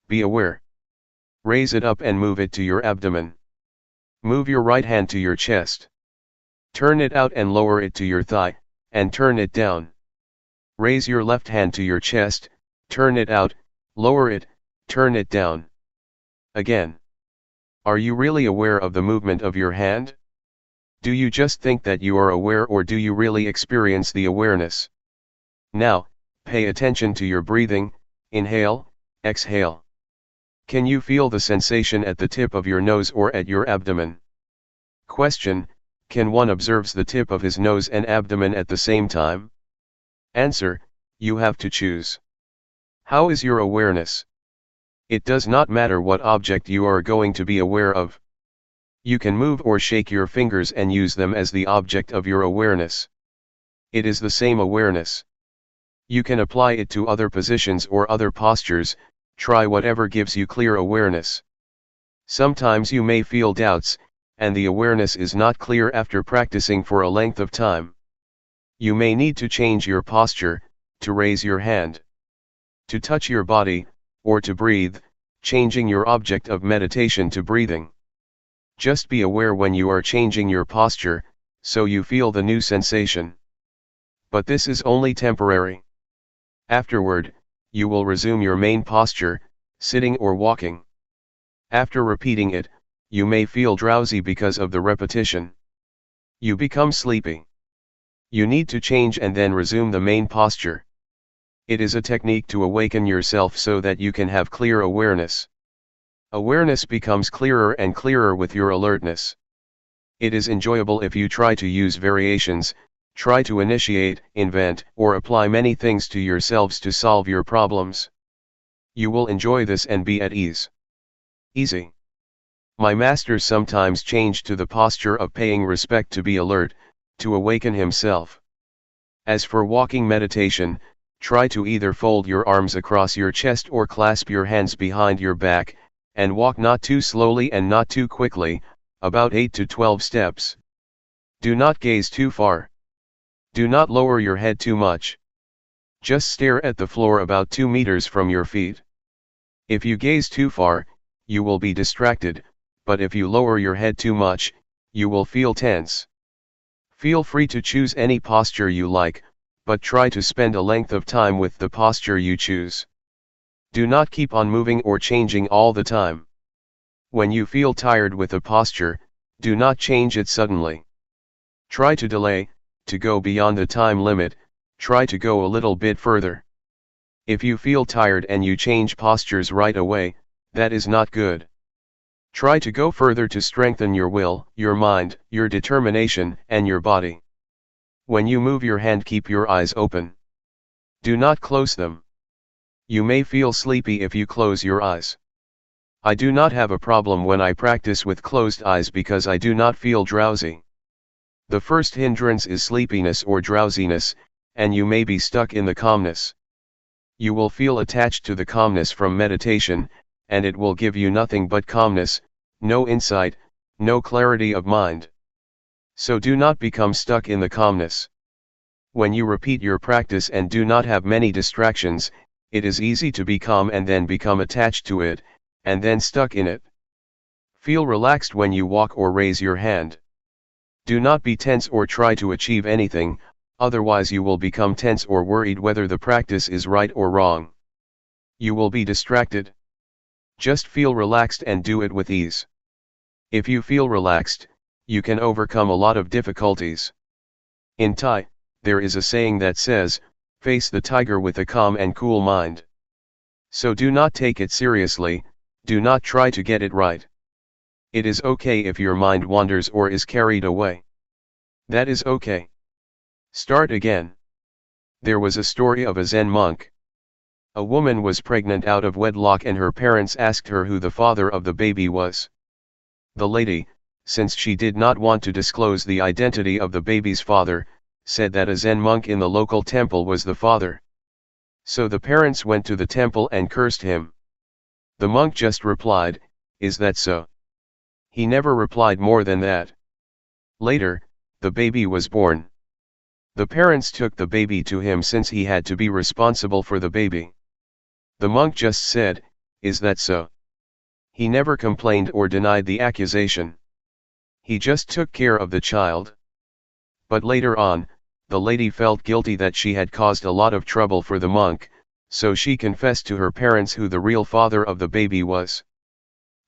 Be aware. Raise it up and move it to your abdomen. Move your right hand to your chest. Turn it out and lower it to your thigh, and turn it down. Raise your left hand to your chest, turn it out, lower it, turn it down. Again. Are you really aware of the movement of your hand? Do you just think that you are aware, or do you really experience the awareness? Now, pay attention to your breathing, inhale, exhale. Can you feel the sensation at the tip of your nose or at your abdomen? Question: can one observe the tip of his nose and abdomen at the same time? Answer: you have to choose. How is your awareness? It does not matter what object you are going to be aware of. You can move or shake your fingers and use them as the object of your awareness. It is the same awareness. You can apply it to other positions or other postures, try whatever gives you clear awareness. Sometimes you may feel doubts, and the awareness is not clear after practicing for a length of time. You may need to change your posture, to raise your hand, to touch your body, or to breathe, changing your object of meditation to breathing. Just be aware when you are changing your posture, so you feel the new sensation. But this is only temporary. Afterward, you will resume your main posture, sitting or walking. After repeating it, you may feel drowsy because of the repetition. You become sleepy. You need to change and then resume the main posture. It is a technique to awaken yourself so that you can have clear awareness. Awareness becomes clearer and clearer with your alertness. It is enjoyable if you try to use variations, try to initiate, invent, or apply many things to yourselves to solve your problems. You will enjoy this and be at ease. Easy. My master sometimes changed to the posture of paying respect to be alert, to awaken himself. As for walking meditation, try to either fold your arms across your chest or clasp your hands behind your back, and walk not too slowly and not too quickly, about 8 to 12 steps. Do not gaze too far. Do not lower your head too much. Just stare at the floor about 2 meters from your feet. If you gaze too far, you will be distracted, but if you lower your head too much, you will feel tense. Feel free to choose any posture you like, but try to spend a length of time with the posture you choose. Do not keep on moving or changing all the time. When you feel tired with a posture, do not change it suddenly. Try to delay, to go beyond the time limit, try to go a little bit further. If you feel tired and you change postures right away, that is not good. Try to go further to strengthen your will, your mind, your determination, and your body. When you move your hand, keep your eyes open. Do not close them. You may feel sleepy if you close your eyes. I do not have a problem when I practice with closed eyes because I do not feel drowsy. The first hindrance is sleepiness or drowsiness, and you may be stuck in the calmness. You will feel attached to the calmness from meditation, and it will give you nothing but calmness, no insight, no clarity of mind. So do not become stuck in the calmness. When you repeat your practice and do not have many distractions, it is easy to be calm and then become attached to it, and then stuck in it. Feel relaxed when you walk or raise your hand. Do not be tense or try to achieve anything, otherwise you will become tense or worried whether the practice is right or wrong. You will be distracted. Just feel relaxed and do it with ease. If you feel relaxed, you can overcome a lot of difficulties. In Thai, there is a saying that says, "Face the tiger with a calm and cool mind." So do not take it seriously, do not try to get it right. It is okay if your mind wanders or is carried away. That is okay. Start again. There was a story of a Zen monk. A woman was pregnant out of wedlock and her parents asked her who the father of the baby was. The lady, since she did not want to disclose the identity of the baby's father, said that a Zen monk in the local temple was the father. So the parents went to the temple and cursed him. The monk just replied, "Is that so?" He never replied more than that. Later, the baby was born. The parents took the baby to him since he had to be responsible for the baby. The monk just said, "Is that so?" He never complained or denied the accusation. He just took care of the child. But later on, the lady felt guilty that she had caused a lot of trouble for the monk, so she confessed to her parents who the real father of the baby was.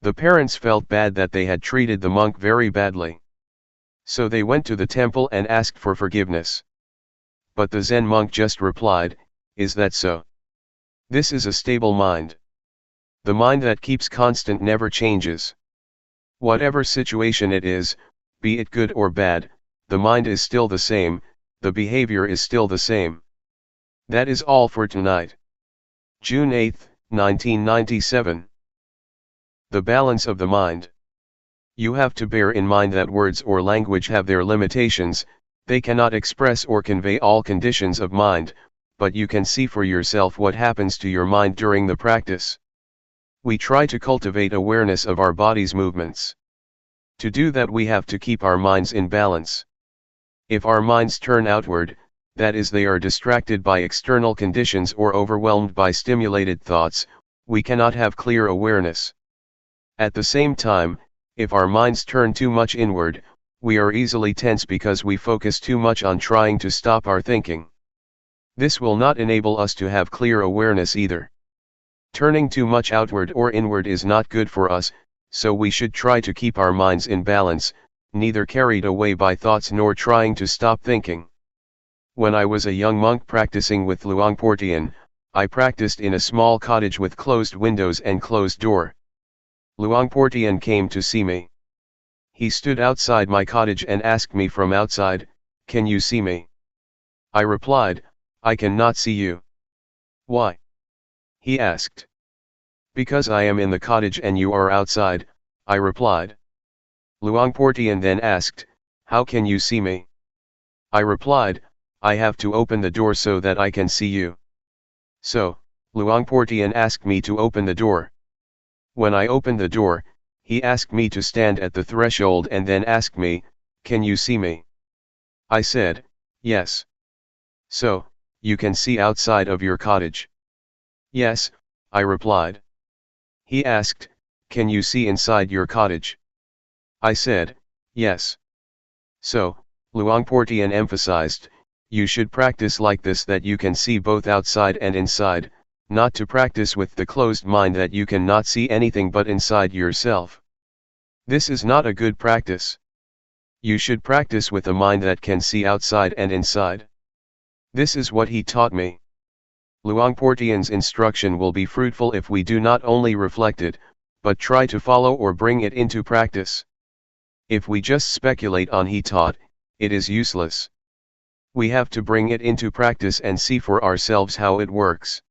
The parents felt bad that they had treated the monk very badly. So they went to the temple and asked for forgiveness. But the Zen monk just replied, "Is that so?" This is a stable mind. The mind that keeps constant never changes. Whatever situation it is, be it good or bad, the mind is still the same, the behavior is still the same. That is all for tonight. June 8, 1997. The balance of the mind. You have to bear in mind that words or language have their limitations, they cannot express or convey all conditions of mind, but you can see for yourself what happens to your mind during the practice. We try to cultivate awareness of our body's movements. To do that we have to keep our minds in balance. If our minds turn outward, that is they are distracted by external conditions or overwhelmed by stimulated thoughts, we cannot have clear awareness. At the same time, if our minds turn too much inward, we are easily tense because we focus too much on trying to stop our thinking. This will not enable us to have clear awareness either. Turning too much outward or inward is not good for us, so we should try to keep our minds in balance, neither carried away by thoughts nor trying to stop thinking. When I was a young monk practicing with Luangpor Teean, I practiced in a small cottage with closed windows and closed door. Luangpor Teean came to see me. He stood outside my cottage and asked me from outside, "Can you see me?" I replied, "I cannot see you." "Why?" he asked. "Because I am in the cottage and you are outside," I replied. Luangpor Teean then asked, "How can you see me?" I replied, "I have to open the door so that I can see you." So, Luangpor Teean asked me to open the door. When I opened the door, he asked me to stand at the threshold and then asked me, "Can you see me?" I said, "Yes." "So, you can see outside of your cottage?" "Yes," I replied. He asked, "Can you see inside your cottage?" I said, "Yes." So, Luangpor Teean emphasized, you should practice like this, that you can see both outside and inside, not to practice with the closed mind that you cannot see anything but inside yourself. This is not a good practice. You should practice with a mind that can see outside and inside. This is what he taught me. Luangpor Teean's instruction will be fruitful if we do not only reflect it, but try to follow or bring it into practice. If we just speculate on he taught, it is useless. We have to bring it into practice and see for ourselves how it works.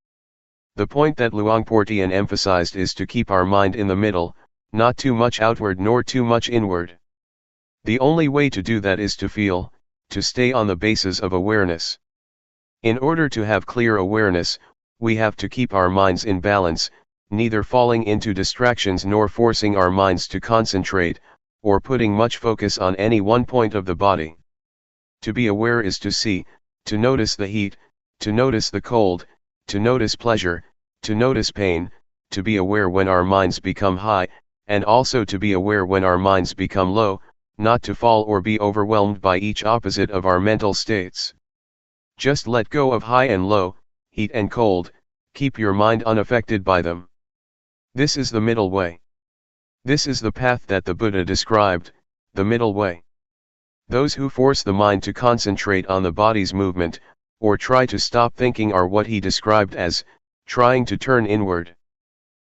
The point that Luangpor Teean emphasized is to keep our mind in the middle, not too much outward nor too much inward. The only way to do that is to feel, to stay on the basis of awareness. In order to have clear awareness, we have to keep our minds in balance, neither falling into distractions nor forcing our minds to concentrate, or putting much focus on any one point of the body. To be aware is to see, to notice the heat, to notice the cold, to notice pleasure, to notice pain, to be aware when our minds become high, and also to be aware when our minds become low, not to fall or be overwhelmed by each opposite of our mental states. Just let go of high and low, heat and cold, keep your mind unaffected by them. This is the middle way. This is the path that the Buddha described, the middle way. Those who force the mind to concentrate on the body's movement, or try to stop thinking, are what he described as trying to turn inward.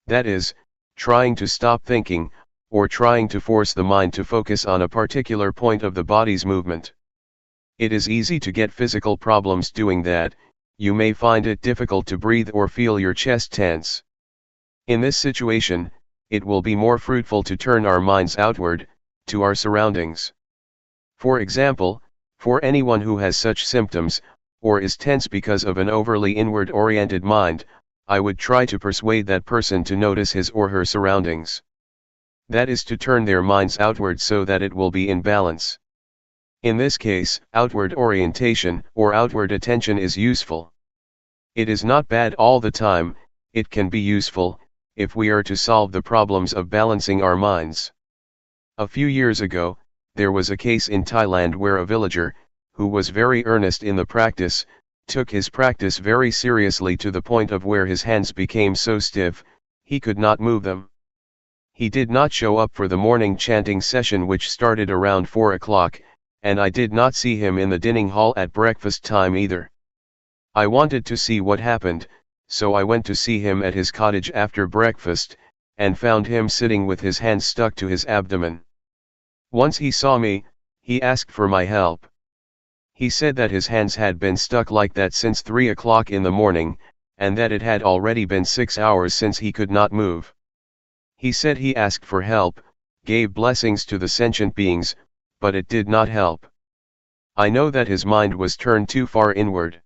That is, trying to stop thinking, or trying to force the mind to focus on a particular point of the body's movement. It is easy to get physical problems doing that. You may find it difficult to breathe or feel your chest tense. In this situation, it will be more fruitful to turn our minds outward, to our surroundings. For example, for anyone who has such symptoms, or is tense because of an overly inward-oriented mind, I would try to persuade that person to notice his or her surroundings. That is to turn their minds outward so that it will be in balance. In this case, outward orientation or outward attention is useful. It is not bad all the time. It can be useful, if we are to solve the problems of balancing our minds. A few years ago, there was a case in Thailand where a villager, who was very earnest in the practice, took his practice very seriously to the point of where his hands became so stiff, he could not move them. He did not show up for the morning chanting session, which started around 4 o'clock, and I did not see him in the dining hall at breakfast time either. I wanted to see what happened, so I went to see him at his cottage after breakfast, and found him sitting with his hands stuck to his abdomen. Once he saw me, he asked for my help. He said that his hands had been stuck like that since 3 o'clock in the morning, and that it had already been 6 hours since he could not move. He said he asked for help, gave blessings to the sentient beings, but it did not help. I know that his mind was turned too far inward.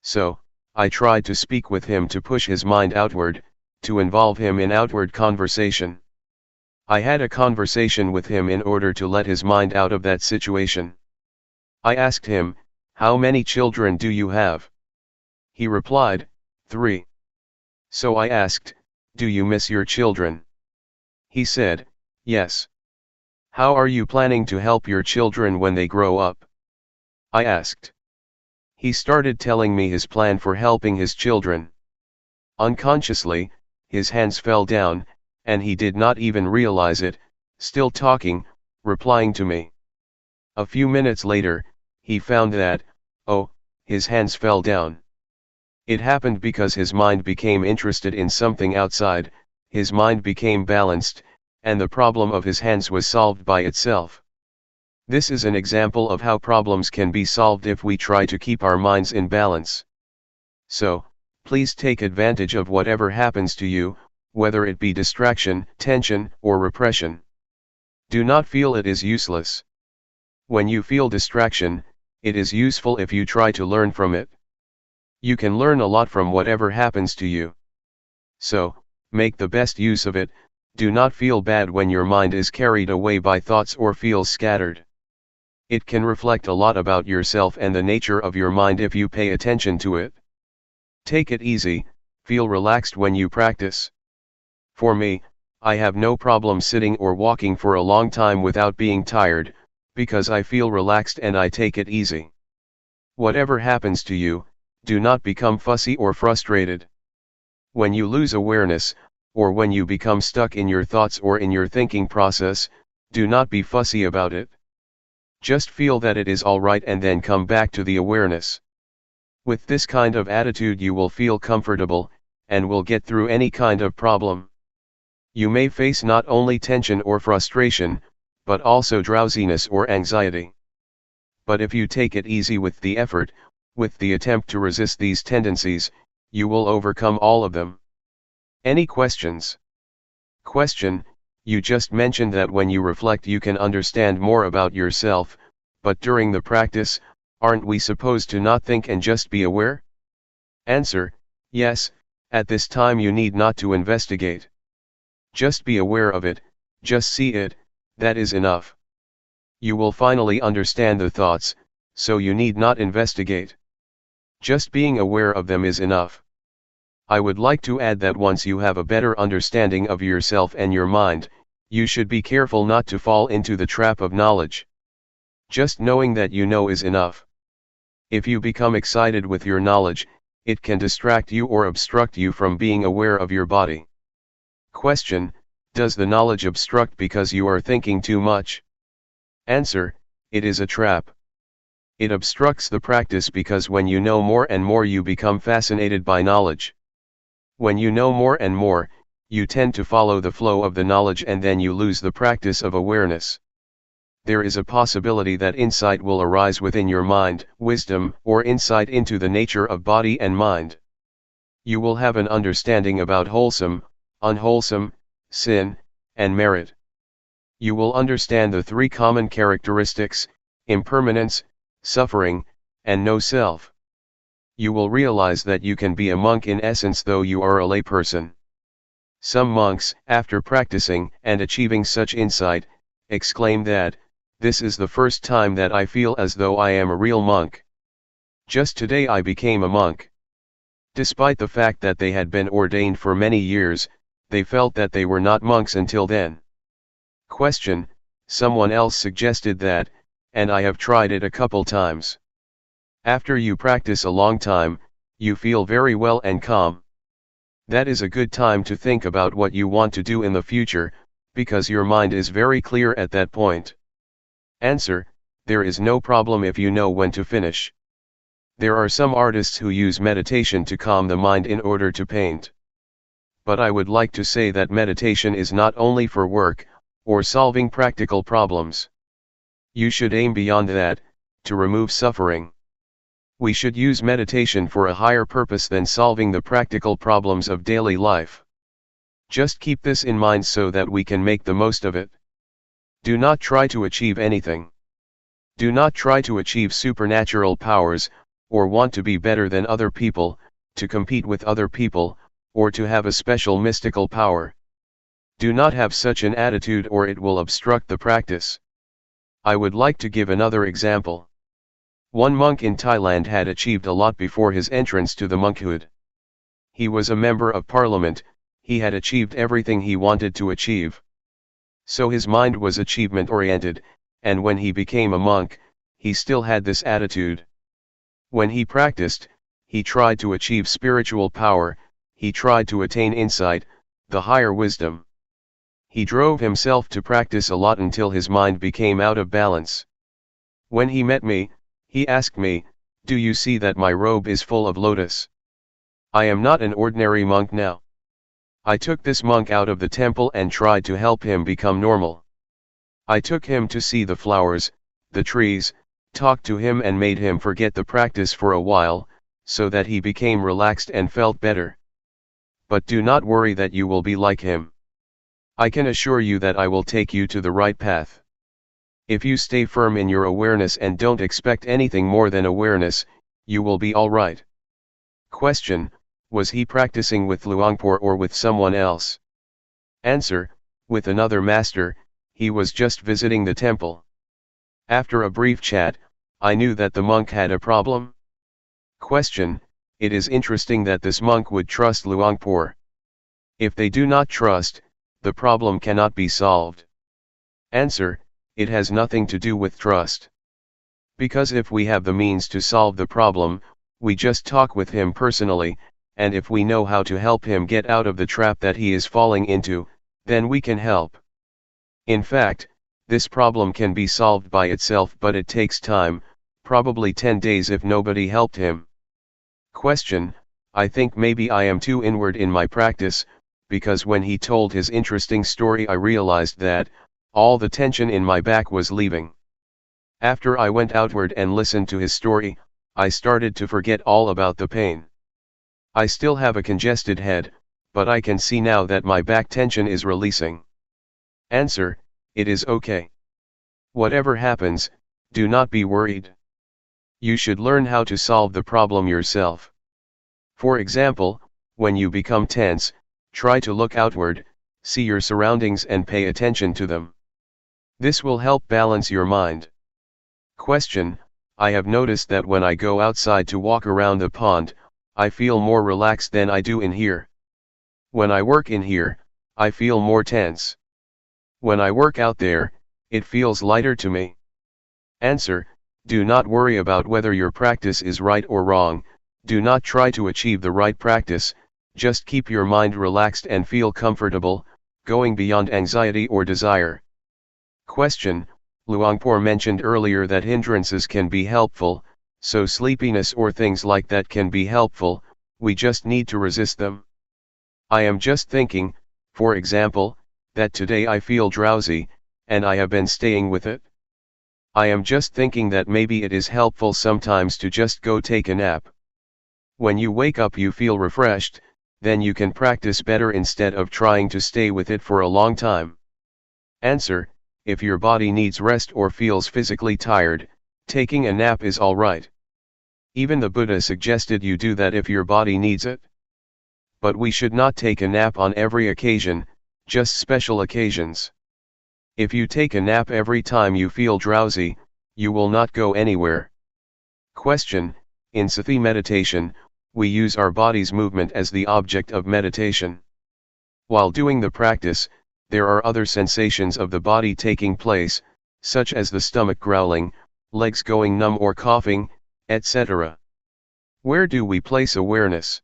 So, I tried to speak with him to push his mind outward, to involve him in outward conversation. I had a conversation with him in order to let his mind out of that situation. I asked him, "How many children do you have?" He replied, 3. So I asked, "Do you miss your children?" He said, "Yes." "How are you planning to help your children when they grow up?" I asked. He started telling me his plan for helping his children. Unconsciously, his hands fell down, and he did not even realize it, still talking, replying to me. A few minutes later, he found that, oh, his hands fell down. It happened because his mind became interested in something outside, his mind became balanced, and the problem of his hands was solved by itself. This is an example of how problems can be solved if we try to keep our minds in balance. So, please take advantage of whatever happens to you, whether it be distraction, tension, or repression. Do not feel it is useless. When you feel distraction, it is useful if you try to learn from it. You can learn a lot from whatever happens to you. So, make the best use of it. Do not feel bad when your mind is carried away by thoughts or feels scattered. It can reflect a lot about yourself and the nature of your mind if you pay attention to it. Take it easy, feel relaxed when you practice. For me, I have no problem sitting or walking for a long time without being tired, because I feel relaxed and I take it easy. Whatever happens to you, do not become fussy or frustrated. When you lose awareness, or when you become stuck in your thoughts or in your thinking process, do not be fussy about it. Just feel that it is all right and then come back to the awareness. With this kind of attitude you will feel comfortable, and will get through any kind of problem. You may face not only tension or frustration, but also drowsiness or anxiety. But if you take it easy with the effort, with the attempt to resist these tendencies, you will overcome all of them. Any questions? Question: you just mentioned that when you reflect you can understand more about yourself, but during the practice, aren't we supposed to not think and just be aware? Answer: yes, at this time you need not to investigate. Just be aware of it, just see it, that is enough. You will finally understand the thoughts, so you need not investigate. Just being aware of them is enough. I would like to add that once you have a better understanding of yourself and your mind, you should be careful not to fall into the trap of knowledge. Just knowing that you know is enough. If you become excited with your knowledge, it can distract you or obstruct you from being aware of your body. Question: does the knowledge obstruct because you are thinking too much? Answer: it is a trap. It obstructs the practice because when you know more and more you become fascinated by knowledge. When you know more and more, you tend to follow the flow of the knowledge and then you lose the practice of awareness. There is a possibility that insight will arise within your mind, wisdom, or insight into the nature of body and mind. You will have an understanding about wholesome, unwholesome, sin, and merit. You will understand the three common characteristics: impermanence, suffering, and no self. You will realize that you can be a monk in essence though you are a layperson. Some monks, after practicing and achieving such insight, exclaim that, "This is the first time that I feel as though I am a real monk. Just today I became a monk." Despite the fact that they had been ordained for many years, they felt that they were not monks until then. Question: someone else suggested that, and I have tried it a couple times. After you practice a long time, you feel very well and calm. That is a good time to think about what you want to do in the future, because your mind is very clear at that point. Answer: there is no problem if you know when to finish. There are some artists who use meditation to calm the mind in order to paint. But I would like to say that meditation is not only for work, or solving practical problems. You should aim beyond that, to remove suffering. We should use meditation for a higher purpose than solving the practical problems of daily life. Just keep this in mind so that we can make the most of it. Do not try to achieve anything. Do not try to achieve supernatural powers, or want to be better than other people, to compete with other people, or to have a special mystical power. Do not have such an attitude or it will obstruct the practice. I would like to give another example. One monk in Thailand had achieved a lot before his entrance to the monkhood. He was a member of parliament, he had achieved everything he wanted to achieve. So his mind was achievement-oriented, and when he became a monk, he still had this attitude. When he practiced, he tried to achieve spiritual power, he tried to attain insight, the higher wisdom. He drove himself to practice a lot until his mind became out of balance. When he met me, he asked me, "Do you see that my robe is full of lotus? I am not an ordinary monk now." I took this monk out of the temple and tried to help him become normal. I took him to see the flowers, the trees, talked to him and made him forget the practice for a while, so that he became relaxed and felt better. But do not worry that you will be like him. I can assure you that I will take you to the right path. If you stay firm in your awareness and don't expect anything more than awareness, you will be all right. Question: was he practicing with Luangpor or with someone else? Answer: with another master. He was just visiting the temple. After a brief chat, I knew that the monk had a problem. Question: it is interesting that this monk would trust Luangpor. If they do not trust, the problem cannot be solved. Answer: it has nothing to do with trust. Because if we have the means to solve the problem, we just talk with him personally, and if we know how to help him get out of the trap that he is falling into, then we can help. In fact, this problem can be solved by itself, but it takes time, probably 10 days if nobody helped him. Question: I think maybe I am too inward in my practice, because when he told his interesting story I realized that all the tension in my back was leaving. After I went outward and listened to his story, I started to forget all about the pain. I still have a congested head, but I can see now that my back tension is releasing. Answer: it is okay. Whatever happens, do not be worried. You should learn how to solve the problem yourself. For example, when you become tense, try to look outward, see your surroundings and pay attention to them. This will help balance your mind. Question: I have noticed that when I go outside to walk around the pond, I feel more relaxed than I do in here. When I work in here, I feel more tense. When I work out there, it feels lighter to me. Answer: do not worry about whether your practice is right or wrong, do not try to achieve the right practice, just keep your mind relaxed and feel comfortable, going beyond anxiety or desire. Question: Luangpor mentioned earlier that hindrances can be helpful, so sleepiness or things like that can be helpful, we just need to resist them. I am just thinking, for example, that today I feel drowsy, and I have been staying with it. I am just thinking that maybe it is helpful sometimes to just go take a nap. When you wake up you feel refreshed, then you can practice better instead of trying to stay with it for a long time. Answer: if your body needs rest or feels physically tired, taking a nap is alright. Even the Buddha suggested you do that if your body needs it. But we should not take a nap on every occasion, just special occasions. If you take a nap every time you feel drowsy, you will not go anywhere. Question: in Sati meditation, we use our body's movement as the object of meditation. While doing the practice, there are other sensations of the body taking place, such as the stomach growling, legs going numb or coughing, etc. Where do we place awareness?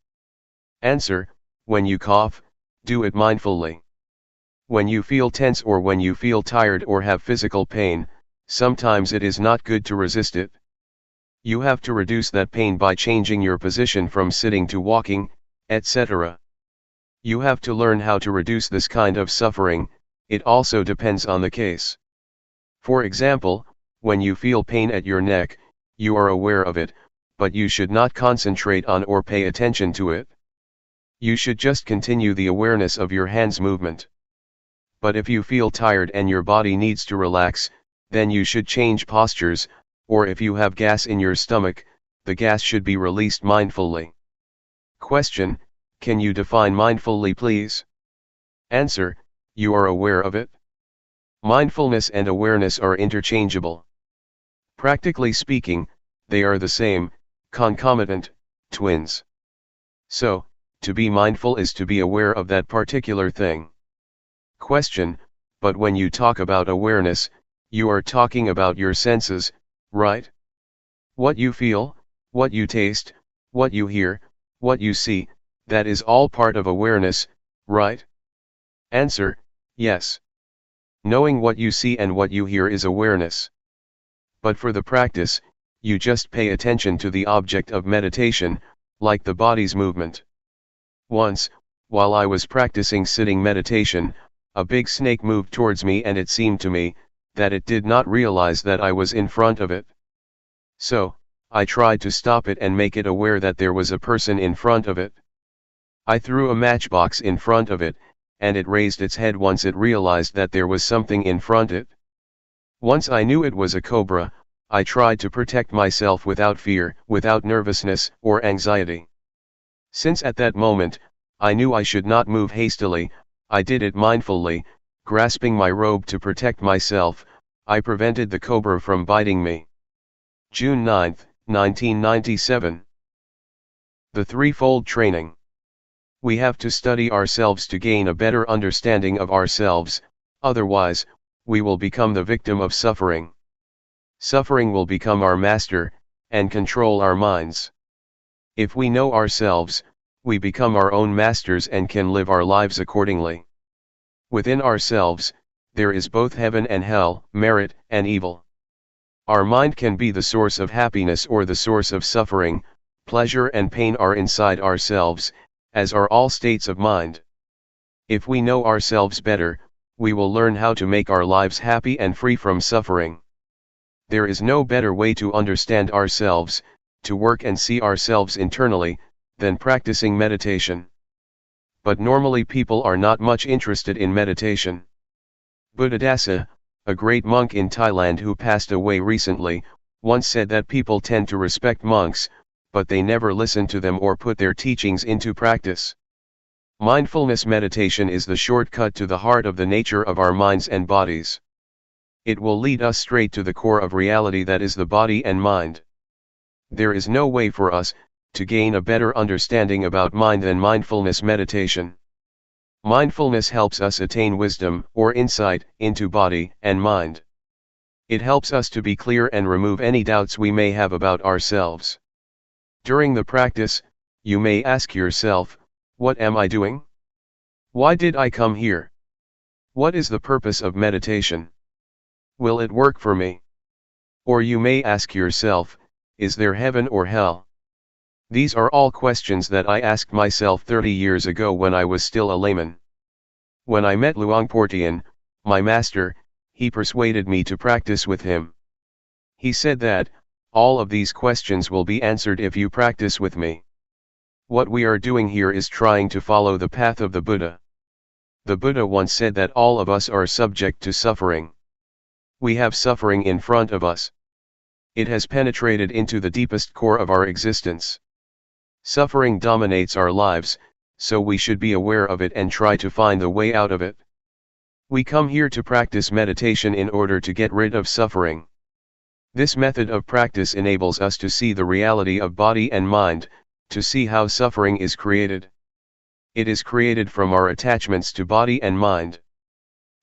Answer: when you cough, do it mindfully. When you feel tense or when you feel tired or have physical pain, sometimes it is not good to resist it. You have to reduce that pain by changing your position from sitting to walking, etc. You have to learn how to reduce this kind of suffering. It also depends on the case. For example, when you feel pain at your neck, you are aware of it, but you should not concentrate on or pay attention to it. You should just continue the awareness of your hands movement. But if you feel tired and your body needs to relax, then you should change postures, or if you have gas in your stomach, the gas should be released mindfully. Question: can you define mindfully, please? Answer: you are aware of it. Mindfulness and awareness are interchangeable. Practically speaking, they are the same, concomitant, twins. So, to be mindful is to be aware of that particular thing. Question: but when you talk about awareness, you are talking about your senses, right? What you feel, what you taste, what you hear, what you see, that is all part of awareness, right? Answer: Yes. Knowing what you see and what you hear is awareness. But for the practice, you just pay attention to the object of meditation, like the body's movement. Once, while I was practicing sitting meditation, a big snake moved towards me and it seemed to me that it did not realize that I was in front of it. So, I tried to stop it and make it aware that there was a person in front of it. I threw a matchbox in front of it, and it raised its head once it realized that there was something in front of it. Once I knew it was a cobra, I tried to protect myself without fear, without nervousness or anxiety. Since at that moment, I knew I should not move hastily, I did it mindfully, grasping my robe to protect myself. I prevented the cobra from biting me. June 9, 1997. The Threefold Training. We have to study ourselves to gain a better understanding of ourselves, otherwise, we will become the victim of suffering. Suffering will become our master, and control our minds. If we know ourselves, we become our own masters and can live our lives accordingly. Within ourselves, there is both heaven and hell, merit and evil. Our mind can be the source of happiness or the source of suffering. Pleasure and pain are inside ourselves, as are all states of mind. If we know ourselves better, we will learn how to make our lives happy and free from suffering. There is no better way to understand ourselves, to work and see ourselves internally, than practicing meditation. But normally people are not much interested in meditation. Buddhadasa, a great monk in Thailand who passed away recently, once said that people tend to respect monks, but they never listen to them or put their teachings into practice. Mindfulness meditation is the shortcut to the heart of the nature of our minds and bodies. It will lead us straight to the core of reality that is the body and mind. There is no way for us to gain a better understanding about mind than mindfulness meditation. Mindfulness helps us attain wisdom or insight into body and mind. It helps us to be clear and remove any doubts we may have about ourselves. During the practice, you may ask yourself, what am I doing? Why did I come here? What is the purpose of meditation? Will it work for me? Or you may ask yourself, is there heaven or hell? These are all questions that I asked myself 30 years ago when I was still a layman. When I met Luangpor Teean, my master, he persuaded me to practice with him. He said that, all of these questions will be answered if you practice with me. What we are doing here is trying to follow the path of the Buddha. The Buddha once said that all of us are subject to suffering. We have suffering in front of us. It has penetrated into the deepest core of our existence. Suffering dominates our lives, so we should be aware of it and try to find the way out of it. We come here to practice meditation in order to get rid of suffering. This method of practice enables us to see the reality of body and mind, to see how suffering is created. It is created from our attachments to body and mind.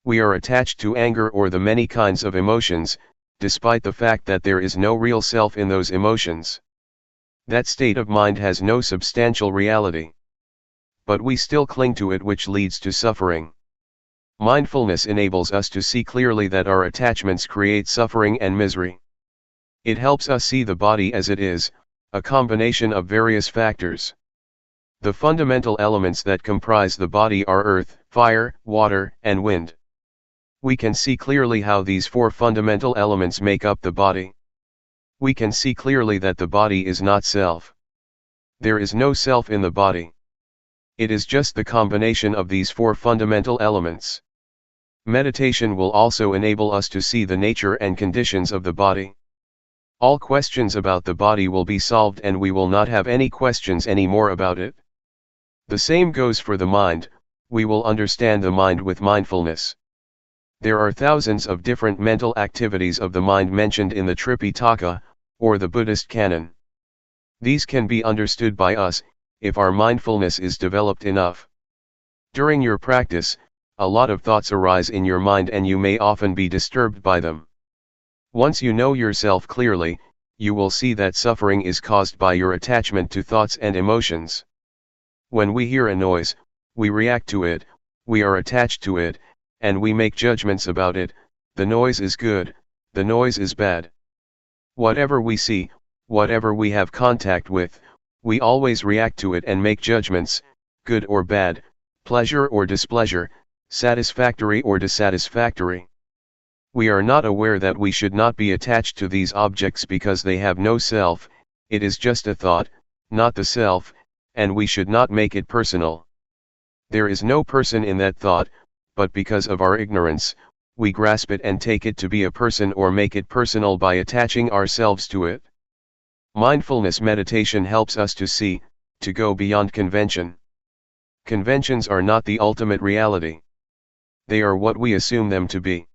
We are attached to anger or the many kinds of emotions, despite the fact that there is no real self in those emotions. That state of mind has no substantial reality. But we still cling to it, which leads to suffering. Mindfulness enables us to see clearly that our attachments create suffering and misery. It helps us see the body as it is, a combination of various factors. The fundamental elements that comprise the body are earth, fire, water, and wind. We can see clearly how these four fundamental elements make up the body. We can see clearly that the body is not self. There is no self in the body. It is just the combination of these four fundamental elements. Meditation will also enable us to see the nature and conditions of the body. All questions about the body will be solved and we will not have any questions anymore about it. The same goes for the mind, we will understand the mind with mindfulness. There are thousands of different mental activities of the mind mentioned in the Tripitaka, or the Buddhist canon. These can be understood by us, if our mindfulness is developed enough. During your practice, a lot of thoughts arise in your mind and you may often be disturbed by them. Once you know yourself clearly, you will see that suffering is caused by your attachment to thoughts and emotions. When we hear a noise, we react to it, we are attached to it, and we make judgments about it. The noise is good, the noise is bad. Whatever we see, whatever we have contact with, we always react to it and make judgments, good or bad, pleasure or displeasure, satisfactory or dissatisfactory. We are not aware that we should not be attached to these objects because they have no self, it is just a thought, not the self, and we should not make it personal. There is no person in that thought, but because of our ignorance, we grasp it and take it to be a person or make it personal by attaching ourselves to it. Mindfulness meditation helps us to see, to go beyond convention. Conventions are not the ultimate reality. They are what we assume them to be.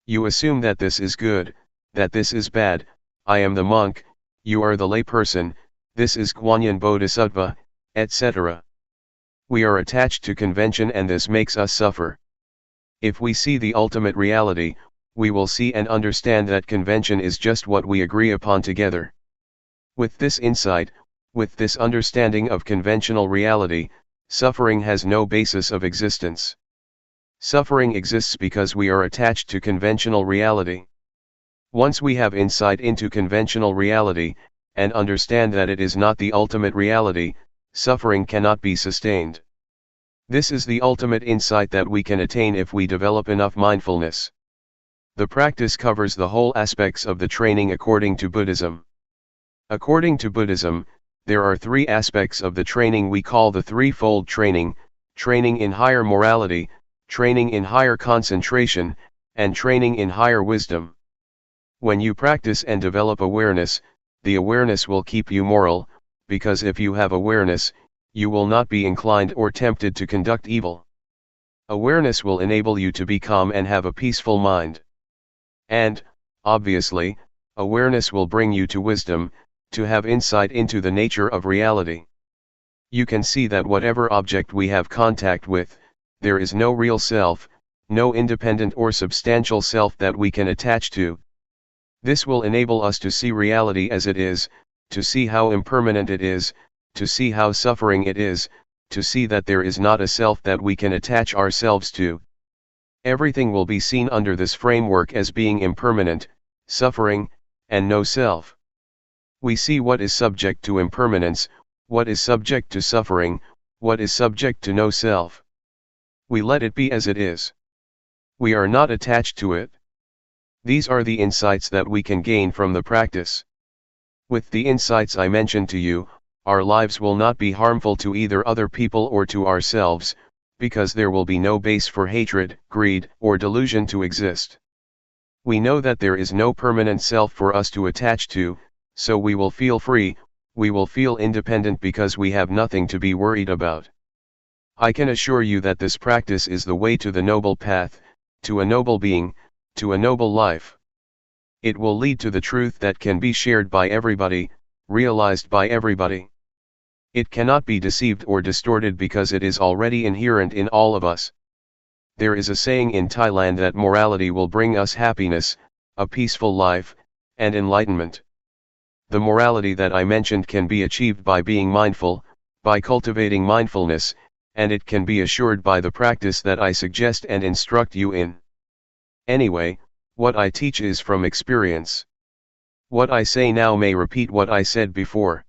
You assume that this is good, that this is bad, I am the monk, you are the layperson, this is Guanyin Bodhisattva, etc. We are attached to convention and this makes us suffer. If we see the ultimate reality, we will see and understand that convention is just what we agree upon together. With this insight, with this understanding of conventional reality, suffering has no basis of existence. Suffering exists because we are attached to conventional reality. Once we have insight into conventional reality, and understand that it is not the ultimate reality, suffering cannot be sustained. This is the ultimate insight that we can attain if we develop enough mindfulness. The practice covers the whole aspects of the training according to Buddhism. According to Buddhism, there are three aspects of the training we call the threefold training: training in higher morality, training in higher concentration, and training in higher wisdom. When you practice and develop awareness, the awareness will keep you moral, because if you have awareness, you will not be inclined or tempted to conduct evil. Awareness will enable you to be calm and have a peaceful mind. And, obviously, awareness will bring you to wisdom, to have insight into the nature of reality. You can see that whatever object we have contact with, there is no real self, no independent or substantial self that we can attach to. This will enable us to see reality as it is, to see how impermanent it is, to see how suffering it is, to see that there is not a self that we can attach ourselves to. Everything will be seen under this framework as being impermanent, suffering, and no self. We see what is subject to impermanence, what is subject to suffering, what is subject to no self. We let it be as it is. We are not attached to it. These are the insights that we can gain from the practice. With the insights I mentioned to you, our lives will not be harmful to either other people or to ourselves, because there will be no base for hatred, greed, or delusion to exist. We know that there is no permanent self for us to attach to, so we will feel free, we will feel independent because we have nothing to be worried about. I can assure you that this practice is the way to the noble path, to a noble being, to a noble life. It will lead to the truth that can be shared by everybody, realized by everybody. It cannot be deceived or distorted because it is already inherent in all of us. There is a saying in Thailand that morality will bring us happiness, a peaceful life, and enlightenment. The morality that I mentioned can be achieved by being mindful, by cultivating mindfulness, and it can be assured by the practice that I suggest and instruct you in. Anyway, what I teach is from experience. What I say now may repeat what I said before.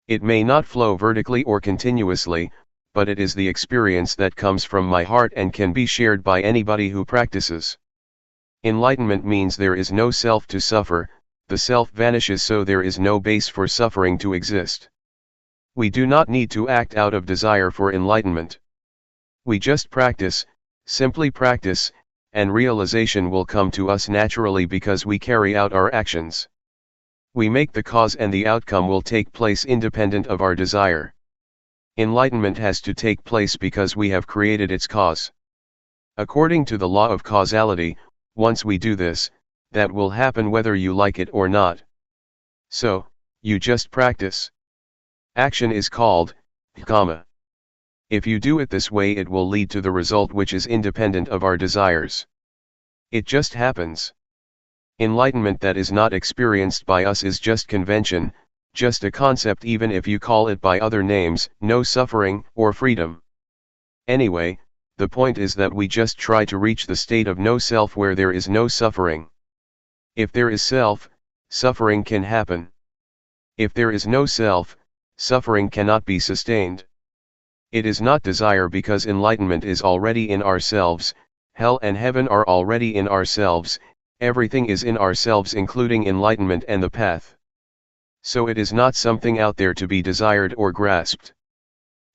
It may not flow vertically or continuously, but it is the experience that comes from my heart and can be shared by anybody who practices. Enlightenment means there is no self to suffer, the self vanishes, so there is no base for suffering to exist. We do not need to act out of desire for enlightenment. We just practice, simply practice, and realization will come to us naturally because we carry out our actions. We make the cause and the outcome will take place independent of our desire. Enlightenment has to take place because we have created its cause. According to the law of causality, once we do this, that will happen whether you like it or not. So, you just practice. Action is called karma. If you do it this way, it will lead to the result which is independent of our desires. It just happens. Enlightenment that is not experienced by us is just convention, just a concept, even if you call it by other names, no suffering or freedom. Anyway, the point is that we just try to reach the state of no self where there is no suffering. If there is self, suffering can happen. If there is no self, suffering cannot be sustained. It is not desire because enlightenment is already in ourselves, hell and heaven are already in ourselves, everything is in ourselves including enlightenment and the path. So it is not something out there to be desired or grasped.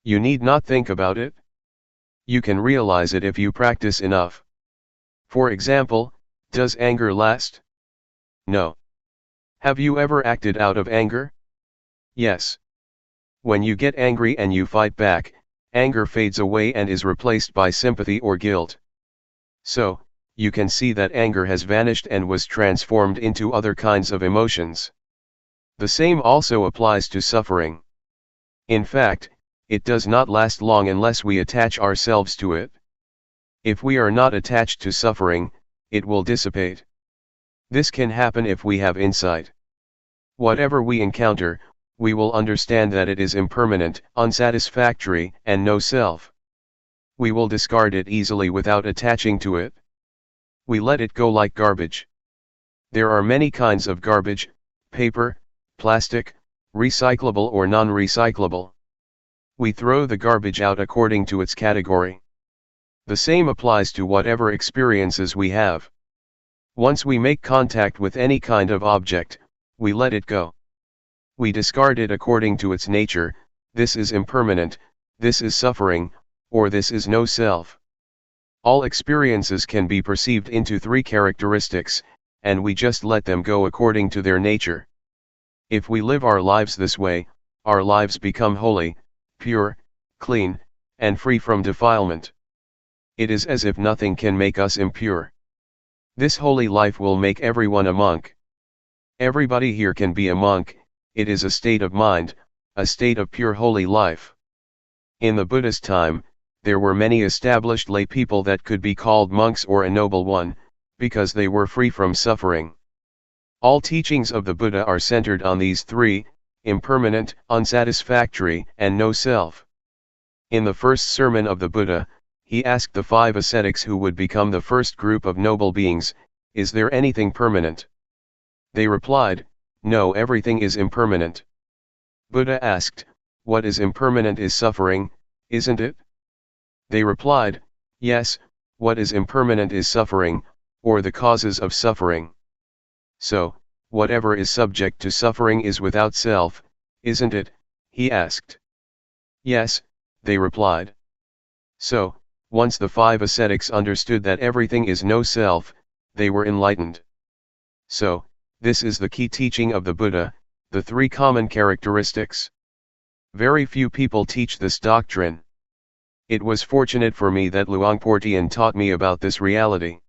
You need not think about it. You can realize it if you practice enough. For example, does anger last? No. Have you ever acted out of anger? Yes. When you get angry and you fight back, anger fades away and is replaced by sympathy or guilt. So, you can see that anger has vanished and was transformed into other kinds of emotions. The same also applies to suffering. In fact, it does not last long unless we attach ourselves to it. If we are not attached to suffering, it will dissipate. This can happen if we have insight. Whatever we encounter, we will understand that it is impermanent, unsatisfactory, and no self. We will discard it easily without attaching to it. We let it go like garbage. There are many kinds of garbage: paper, plastic, recyclable or non-recyclable. We throw the garbage out according to its category. The same applies to whatever experiences we have. Once we make contact with any kind of object, we let it go. We discard it according to its nature: this is impermanent, this is suffering, or this is no self. All experiences can be perceived into three characteristics, and we just let them go according to their nature. If we live our lives this way, our lives become holy, pure, clean, and free from defilement. It is as if nothing can make us impure. This holy life will make everyone a monk. Everybody here can be a monk. It is a state of mind, a state of pure holy life. In the Buddha's time, there were many established lay people that could be called monks or a noble one, because they were free from suffering. All teachings of the Buddha are centered on these three: impermanent, unsatisfactory, and no self. In the first sermon of the Buddha, he asked the 5 ascetics who would become the first group of noble beings, "Is there anything permanent?" They replied, "No, everything is impermanent." Buddha asked, "What is impermanent is suffering, isn't it?" They replied, "Yes, what is impermanent is suffering, or the causes of suffering." "So, whatever is subject to suffering is without self, isn't it?" he asked. "Yes," they replied. So, once the 5 ascetics understood that everything is no self, they were enlightened. So, this is the key teaching of the Buddha, the 3 common characteristics. Very few people teach this doctrine. It was fortunate for me that Luangpor Teean taught me about this reality.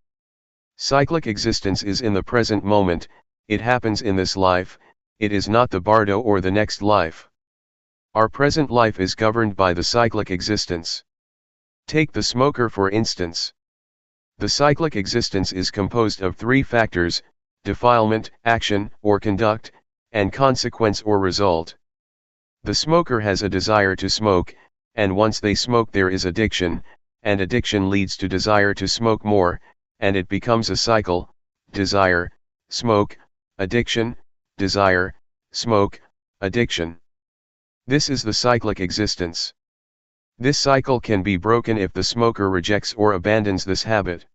Cyclic existence is in the present moment, it happens in this life, it is not the bardo or the next life. Our present life is governed by the cyclic existence. Take the smoker for instance. The cyclic existence is composed of 3 factors: defilement, action or conduct, and consequence or result. The smoker has a desire to smoke, and once they smoke there is addiction, and addiction leads to desire to smoke more, and it becomes a cycle: desire, smoke, addiction, desire, smoke, addiction. This is the cyclic existence. This cycle can be broken if the smoker rejects or abandons this habit.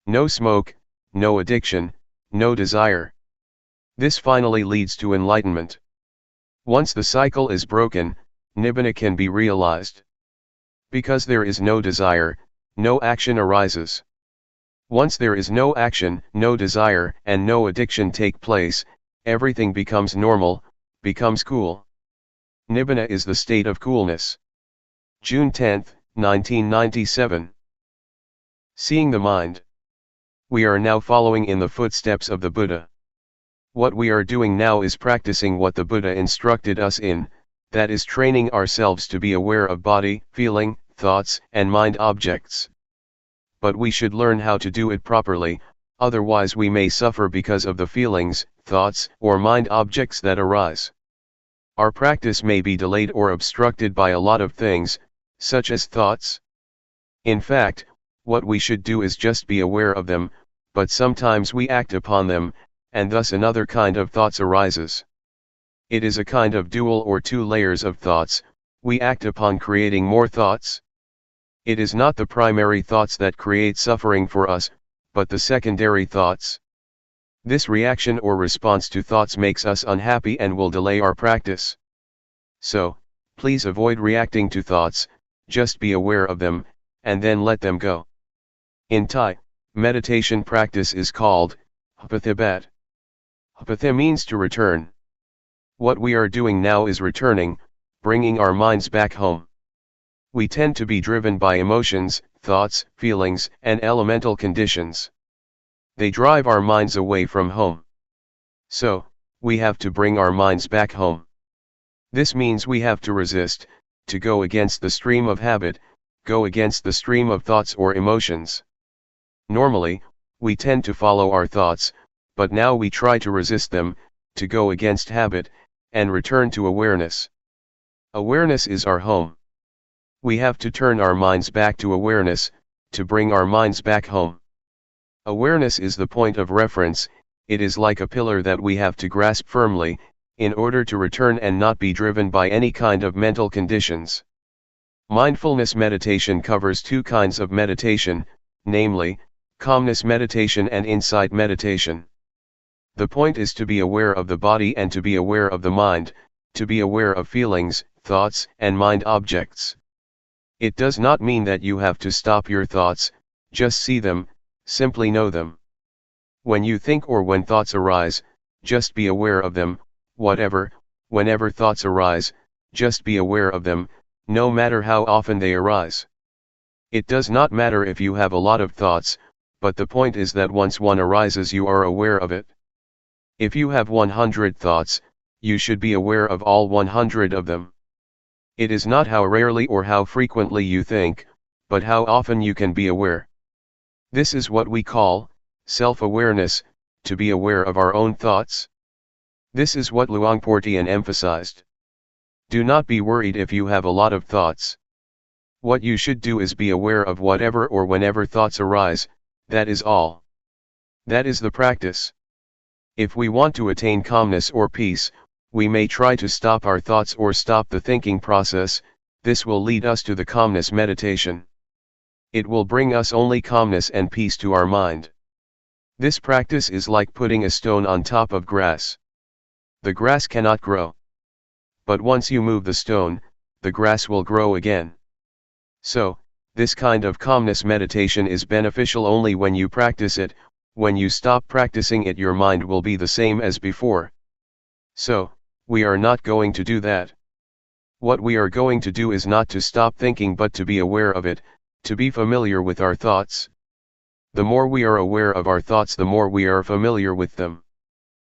No smoke, no addiction, no desire. This finally leads to enlightenment. Once the cycle is broken, nibbana can be realized. Because there is no desire, no action arises. Once there is no action, no desire, and no addiction take place, everything becomes normal, becomes cool. Nibbana is the state of coolness. June 10, 1997. Seeing the mind. We are now following in the footsteps of the Buddha. What we are doing now is practicing what the Buddha instructed us in, that is training ourselves to be aware of body, feeling, thoughts, and mind objects. But we should learn how to do it properly, otherwise we may suffer because of the feelings, thoughts, or mind objects that arise. Our practice may be delayed or obstructed by a lot of things, such as thoughts. In fact, what we should do is just be aware of them, but sometimes we act upon them, and thus another kind of thoughts arises. It is a kind of dual or two layers of thoughts, we act upon creating more thoughts. It is not the primary thoughts that create suffering for us, but the secondary thoughts. This reaction or response to thoughts makes us unhappy and will delay our practice. So, please avoid reacting to thoughts, just be aware of them, and then let them go. In Thai, meditation practice is called Hapathibat. Hapatha means to return. What we are doing now is returning, bringing our minds back home. We tend to be driven by emotions, thoughts, feelings, and elemental conditions. They drive our minds away from home. So, we have to bring our minds back home. This means we have to resist, to go against the stream of habit, go against the stream of thoughts or emotions. Normally, we tend to follow our thoughts, but now we try to resist them, to go against habit, and return to awareness. Awareness is our home. We have to turn our minds back to awareness, to bring our minds back home. Awareness is the point of reference, it is like a pillar that we have to grasp firmly, in order to return and not be driven by any kind of mental conditions. Mindfulness meditation covers two kinds of meditation, namely, calmness meditation and insight meditation. The point is to be aware of the body and to be aware of the mind, to be aware of feelings, thoughts, and mind objects. It does not mean that you have to stop your thoughts, just see them, simply know them. When you think or when thoughts arise, just be aware of them, whenever thoughts arise, just be aware of them, no matter how often they arise. It does not matter if you have a lot of thoughts, but the point is that once one arises you are aware of it. If you have 100 thoughts, you should be aware of all 100 of them. It is not how rarely or how frequently you think, but how often you can be aware. This is what we call self-awareness, to be aware of our own thoughts. This is what Luangpor Teean emphasized. Do not be worried if you have a lot of thoughts. What you should do is be aware of whatever or whenever thoughts arise, that is all. That is the practice. If we want to attain calmness or peace, we may try to stop our thoughts or stop the thinking process, this will lead us to the calmness meditation. It will bring us only calmness and peace to our mind. This practice is like putting a stone on top of grass. The grass cannot grow. But once you move the stone, the grass will grow again. So, this kind of calmness meditation is beneficial only when you practice it. When you stop practicing it, your mind will be the same as before. So, we are not going to do that. What we are going to do is not to stop thinking but to be aware of it, to be familiar with our thoughts. The more we are aware of our thoughts, the more we are familiar with them.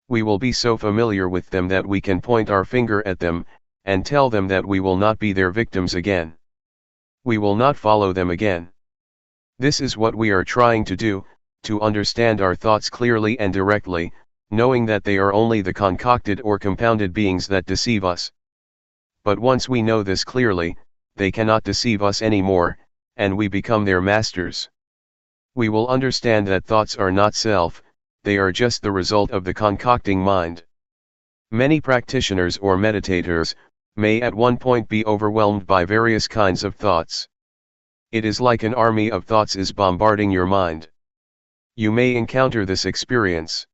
We will be so familiar with them that we can point our finger at them, and tell them that we will not be their victims again. We will not follow them again. This is what we are trying to do, to understand our thoughts clearly and directly, knowing that they are only the concocted or compounded beings that deceive us. But once we know this clearly, they cannot deceive us anymore, and we become their masters. We will understand that thoughts are not self, they are just the result of the concocting mind. Many practitioners or meditators may at one point be overwhelmed by various kinds of thoughts. It is like an army of thoughts is bombarding your mind. You may encounter this experience.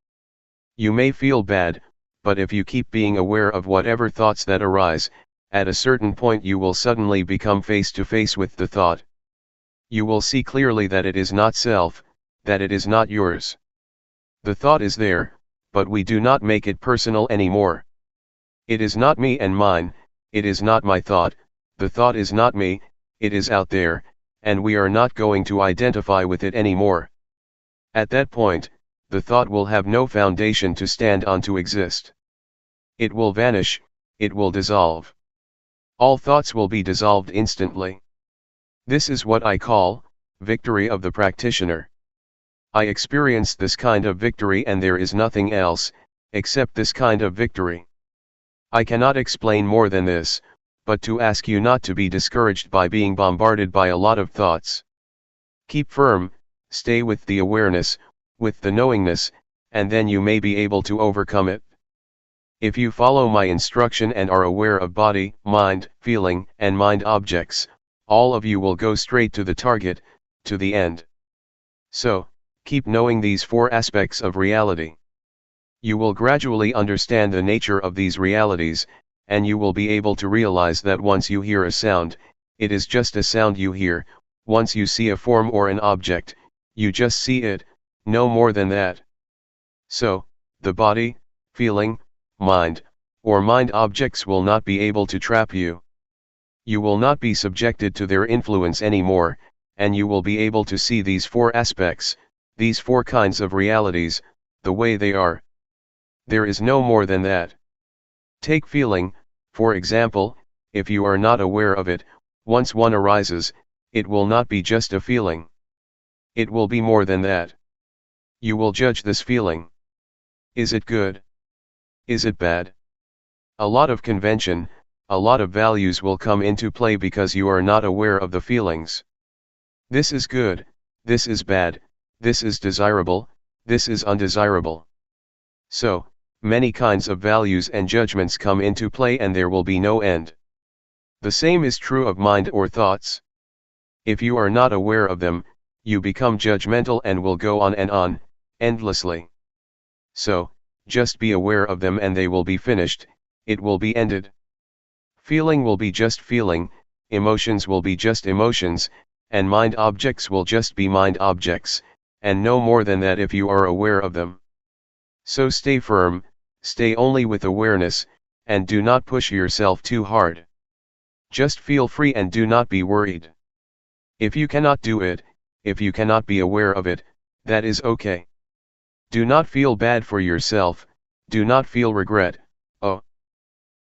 You may feel bad, but if you keep being aware of whatever thoughts that arise, at a certain point you will suddenly become face to face with the thought. You will see clearly that it is not self, that it is not yours. The thought is there, but we do not make it personal anymore. It is not me and mine, it is not my thought, the thought is not me, it is out there, and we are not going to identify with it anymore. At that point, the thought will have no foundation to stand on to exist. It will vanish, it will dissolve. All thoughts will be dissolved instantly. This is what I call victory of the practitioner. I experienced this kind of victory, and there is nothing else except this kind of victory. I cannot explain more than this, but to ask you not to be discouraged by being bombarded by a lot of thoughts. Keep firm, stay with the awareness, with the knowingness, and then you may be able to overcome it. If you follow my instruction and are aware of body, mind, feeling, and mind objects, all of you will go straight to the target, to the end. So, keep knowing these four aspects of reality. You will gradually understand the nature of these realities, and you will be able to realize that once you hear a sound, it is just a sound you hear. Once you see a form or an object, you just see it, no more than that. So, the body, feeling, mind, or mind objects will not be able to trap you. You will not be subjected to their influence anymore, and you will be able to see these four aspects, these four kinds of realities, the way they are. There is no more than that. Take feeling, for example. If you are not aware of it, once one arises, it will not be just a feeling. It will be more than that. You will judge this feeling. Is it good? Is it bad? A lot of convention, a lot of values will come into play because you are not aware of the feelings. This is good, this is bad, this is desirable, this is undesirable. So, many kinds of values and judgments come into play and there will be no end. The same is true of mind or thoughts. If you are not aware of them, you become judgmental and will go on, endlessly. So, just be aware of them and they will be finished, it will be ended. Feeling will be just feeling, emotions will be just emotions, and mind objects will just be mind objects, and no more than that if you are aware of them. So stay firm, stay only with awareness, and do not push yourself too hard. Just feel free and do not be worried. If you cannot do it, if you cannot be aware of it, that is okay. Do not feel bad for yourself, do not feel regret, oh,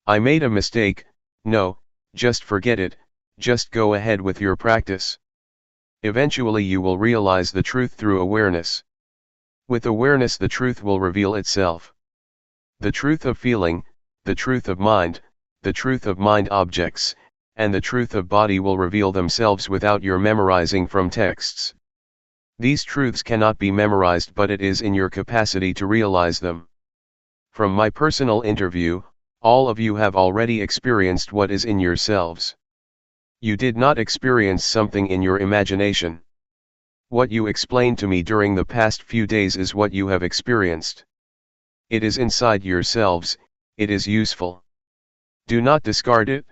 I made a mistake. No, just forget it, just go ahead with your practice. Eventually you will realize the truth through awareness. With awareness the truth will reveal itself. The truth of feeling, the truth of mind, the truth of mind objects, and the truth of body will reveal themselves without your memorizing from texts. These truths cannot be memorized, but it is in your capacity to realize them. From my personal interview, all of you have already experienced what is in yourselves. You did not experience something in your imagination. What you explained to me during the past few days is what you have experienced. It is inside yourselves, it is useful. Do not discard it.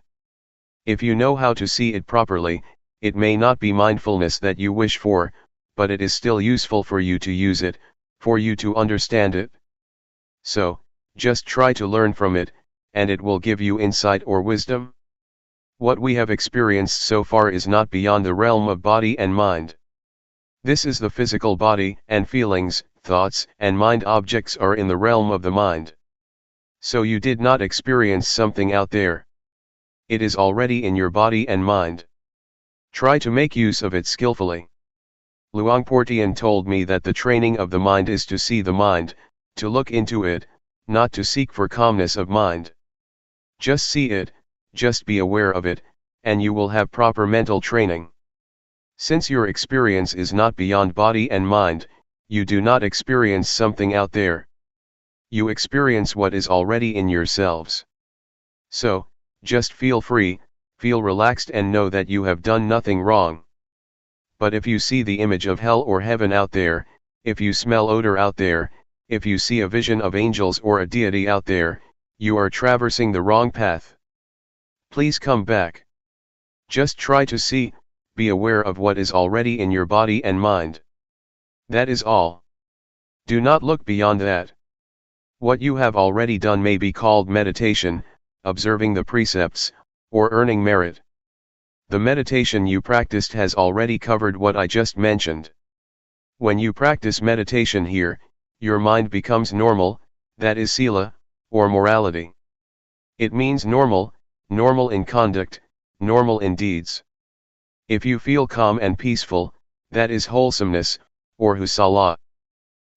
If you know how to see it properly, it may not be mindfulness that you wish for, but it is still useful for you to use it, for you to understand it. So, just try to learn from it, and it will give you insight or wisdom. What we have experienced so far is not beyond the realm of body and mind. This is the physical body, and feelings, thoughts, and mind objects are in the realm of the mind. So you did not experience something out there. It is already in your body and mind. Try to make use of it skillfully. Luangpor Teean told me that the training of the mind is to see the mind, to look into it, not to seek for calmness of mind. Just see it, just be aware of it, and you will have proper mental training. Since your experience is not beyond body and mind, you do not experience something out there. You experience what is already in yourselves. So, just feel free, feel relaxed and know that you have done nothing wrong. But if you see the image of hell or heaven out there, if you smell odor out there, if you see a vision of angels or a deity out there, you are traversing the wrong path. Please come back. Just try to see, be aware of what is already in your body and mind. That is all. Do not look beyond that. What you have already done may be called meditation, observing the precepts, or earning merit. The meditation you practiced has already covered what I just mentioned. When you practice meditation here, your mind becomes normal, that is sila, or morality. It means normal, normal in conduct, normal in deeds. If you feel calm and peaceful, that is wholesomeness, or husala.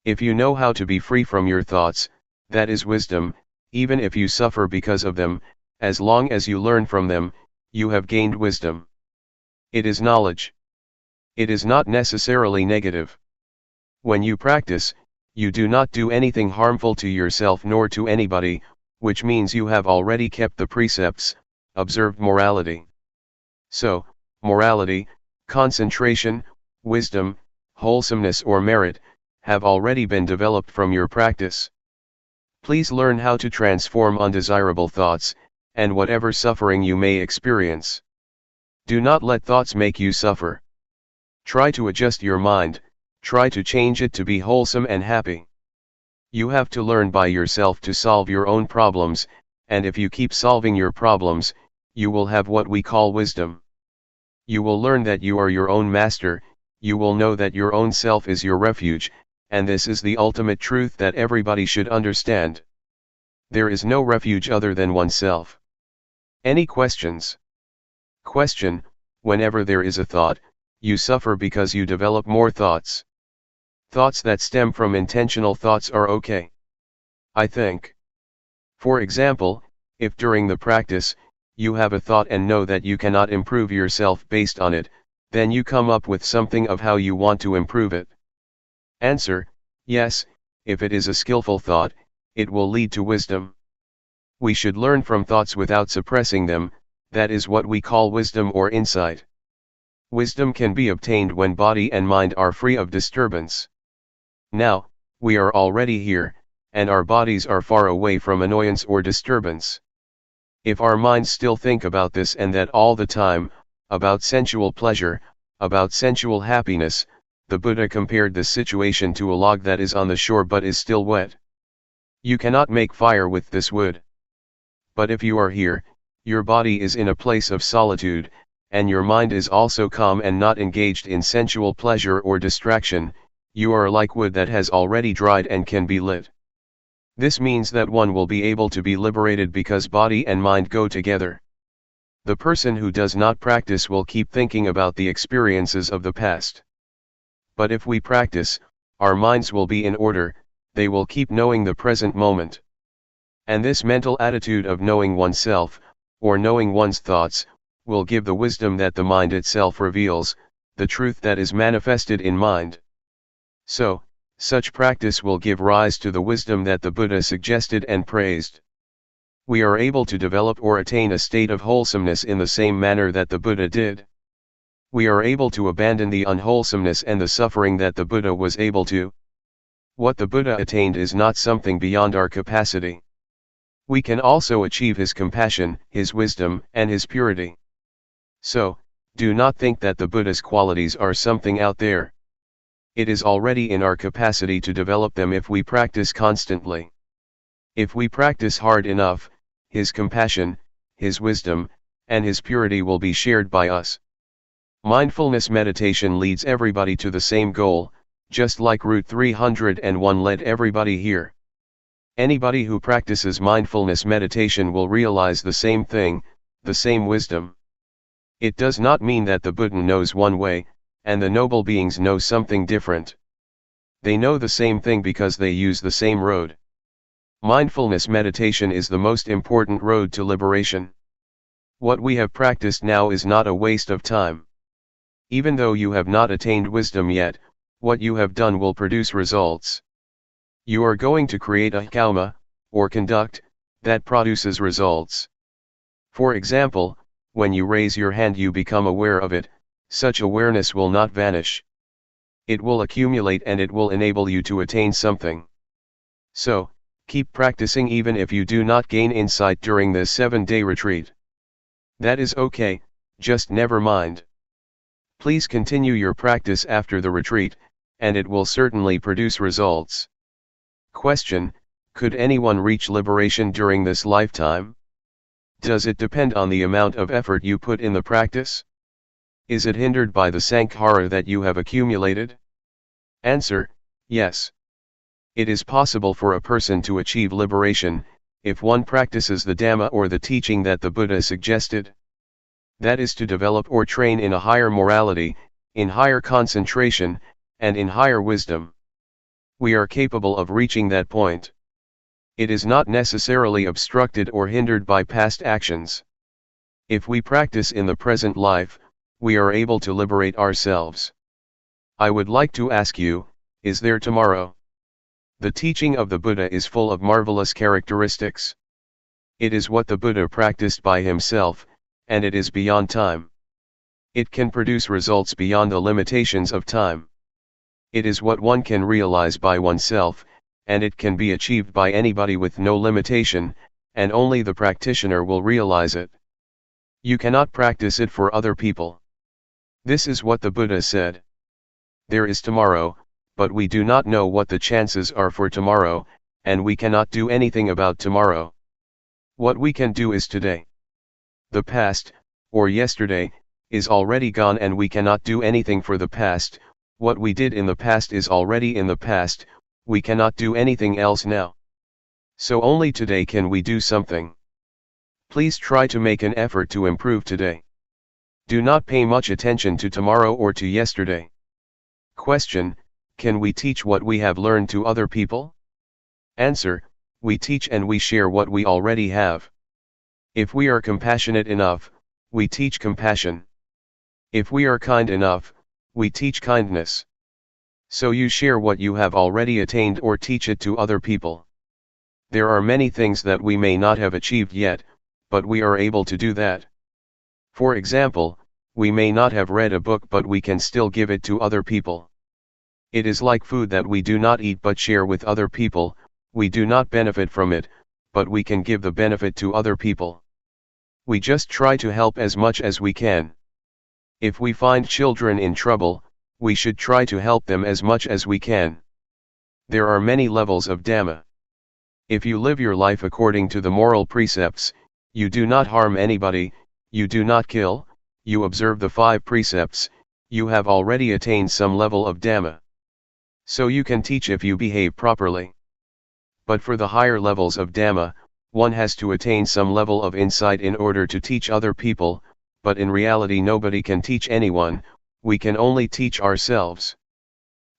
If you know how to be free from your thoughts, that is wisdom. Even if you suffer because of them, as long as you learn from them, you have gained wisdom. It is knowledge. It is not necessarily negative. When you practice, you do not do anything harmful to yourself nor to anybody, which means you have already kept the precepts, observed morality. So, morality, concentration, wisdom, wholesomeness or merit, have already been developed from your practice. Please learn how to transform undesirable thoughts, and whatever suffering you may experience. Do not let thoughts make you suffer. Try to adjust your mind, try to change it to be wholesome and happy. You have to learn by yourself to solve your own problems, and if you keep solving your problems, you will have what we call wisdom. You will learn that you are your own master, you will know that your own self is your refuge, and this is the ultimate truth that everybody should understand. There is no refuge other than oneself. Any questions? Question: whenever there is a thought, you suffer because you develop more thoughts. Thoughts that stem from intentional thoughts are okay, I think. For example, if during the practice, you have a thought and know that you cannot improve yourself based on it, then you come up with something of how you want to improve it. Answer: yes, if it is a skillful thought, it will lead to wisdom. We should learn from thoughts without suppressing them, that is what we call wisdom or insight. Wisdom can be obtained when body and mind are free of disturbance. Now, we are already here, and our bodies are far away from annoyance or disturbance. If our minds still think about this and that all the time, about sensual pleasure, about sensual happiness, the Buddha compared this situation to a log that is on the shore but is still wet. You cannot make fire with this wood. But if you are here, your body is in a place of solitude, and your mind is also calm and not engaged in sensual pleasure or distraction, you are like wood that has already dried and can be lit. This means that one will be able to be liberated because body and mind go together. The person who does not practice will keep thinking about the experiences of the past. But if we practice, our minds will be in order, they will keep knowing the present moment. And this mental attitude of knowing oneself, or knowing one's thoughts, will give the wisdom that the mind itself reveals, the truth that is manifested in mind. So, such practice will give rise to the wisdom that the Buddha suggested and praised. We are able to develop or attain a state of wholesomeness in the same manner that the Buddha did. We are able to abandon the unwholesomeness and the suffering that the Buddha was able to. What the Buddha attained is not something beyond our capacity. We can also achieve his compassion, his wisdom, and his purity. So, do not think that the Buddha's qualities are something out there. It is already in our capacity to develop them if we practice constantly. If we practice hard enough, his compassion, his wisdom, and his purity will be shared by us. Mindfulness meditation leads everybody to the same goal, just like Route 301 led everybody here. Anybody who practices mindfulness meditation will realize the same thing, the same wisdom. It does not mean that the Buddha knows one way, and the noble beings know something different. They know the same thing because they use the same road. Mindfulness meditation is the most important road to liberation. What we have practiced now is not a waste of time. Even though you have not attained wisdom yet, what you have done will produce results. You are going to create a karma, or conduct, that produces results. For example, when you raise your hand you become aware of it, such awareness will not vanish. It will accumulate and it will enable you to attain something. So, keep practicing even if you do not gain insight during this 7-day retreat. That is okay, just never mind. Please continue your practice after the retreat, and it will certainly produce results. Question: could anyone reach liberation during this lifetime? Does it depend on the amount of effort you put in the practice? Is it hindered by the sankhara that you have accumulated? Answer: yes. It is possible for a person to achieve liberation, if one practices the Dhamma or the teaching that the Buddha suggested. That is to develop or train in a higher morality, in higher concentration, and in higher wisdom. We are capable of reaching that point. It is not necessarily obstructed or hindered by past actions. If we practice in the present life, we are able to liberate ourselves. I would like to ask you, is there tomorrow? The teaching of the Buddha is full of marvelous characteristics. It is what the Buddha practiced by himself, and it is beyond time. It can produce results beyond the limitations of time. It is what one can realize by oneself, and it can be achieved by anybody with no limitation, and only the practitioner will realize it. You cannot practice it for other people. This is what the Buddha said. There is tomorrow, but we do not know what the chances are for tomorrow, and we cannot do anything about tomorrow. What we can do is today. The past, or yesterday, is already gone and we cannot do anything for the past. What we did in the past is already in the past, we cannot do anything else now. So only today can we do something. Please try to make an effort to improve today. Do not pay much attention to tomorrow or to yesterday. Question: can we teach what we have learned to other people? Answer: we teach and we share what we already have. If we are compassionate enough, we teach compassion. If we are kind enough, we teach kindness. So you share what you have already attained or teach it to other people. There are many things that we may not have achieved yet, but we are able to do that. For example, we may not have read a book but we can still give it to other people. It is like food that we do not eat but share with other people. We do not benefit from it, but we can give the benefit to other people. We just try to help as much as we can. If we find children in trouble, we should try to help them as much as we can. There are many levels of Dhamma. If you live your life according to the moral precepts, you do not harm anybody, you do not kill, you observe the 5 precepts, you have already attained some level of Dhamma. So you can teach if you behave properly. But for the higher levels of Dhamma, one has to attain some level of insight in order to teach other people, but in reality nobody can teach anyone, we can only teach ourselves.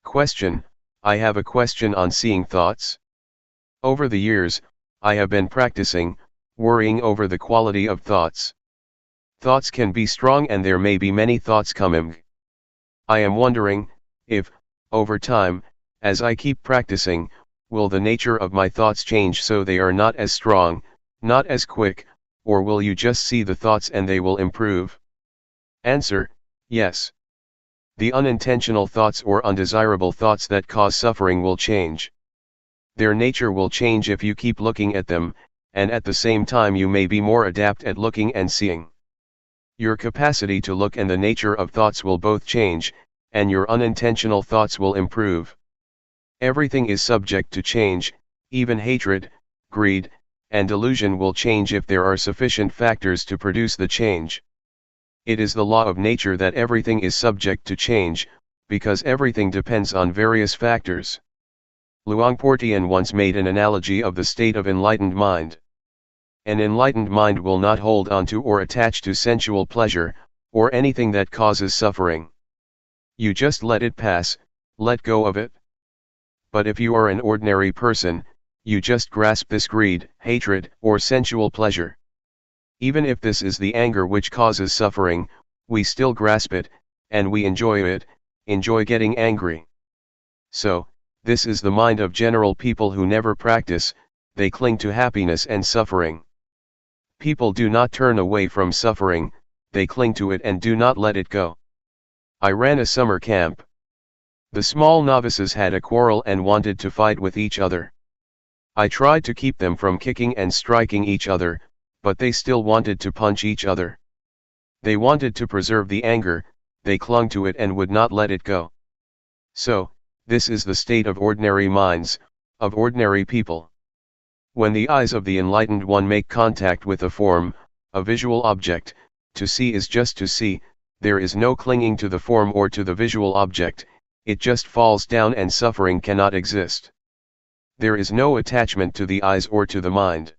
Question: I have a question on seeing thoughts. Over the years, I have been practicing, worrying over the quality of thoughts. Thoughts can be strong and there may be many thoughts coming. I am wondering, if, over time, as I keep practicing, will the nature of my thoughts change so they are not as strong, not as quick, or will you just see the thoughts and they will improve? Answer: yes. The unintentional thoughts or undesirable thoughts that cause suffering will change. Their nature will change if you keep looking at them, and at the same time you may be more adept at looking and seeing. Your capacity to look and the nature of thoughts will both change, and your unintentional thoughts will improve. Everything is subject to change, even hatred, greed, and delusion will change if there are sufficient factors to produce the change. It is the law of nature that everything is subject to change, because everything depends on various factors. Luangpor Teean once made an analogy of the state of enlightened mind. An enlightened mind will not hold on to or attach to sensual pleasure, or anything that causes suffering. You just let it pass, let go of it. But if you are an ordinary person, you just grasp this greed, hatred, or sensual pleasure. Even if this is the anger which causes suffering, we still grasp it, and we enjoy it, enjoy getting angry. So, this is the mind of general people who never practice, they cling to happiness and suffering. People do not turn away from suffering, they cling to it and do not let it go. I ran a summer camp. The small novices had a quarrel and wanted to fight with each other. I tried to keep them from kicking and striking each other, but they still wanted to punch each other. They wanted to preserve the anger, they clung to it and would not let it go. So, this is the state of ordinary minds, of ordinary people. When the eyes of the enlightened one make contact with a form, a visual object, to see is just to see, there is no clinging to the form or to the visual object, it just falls down and suffering cannot exist. There is no attachment to the eyes or to the mind.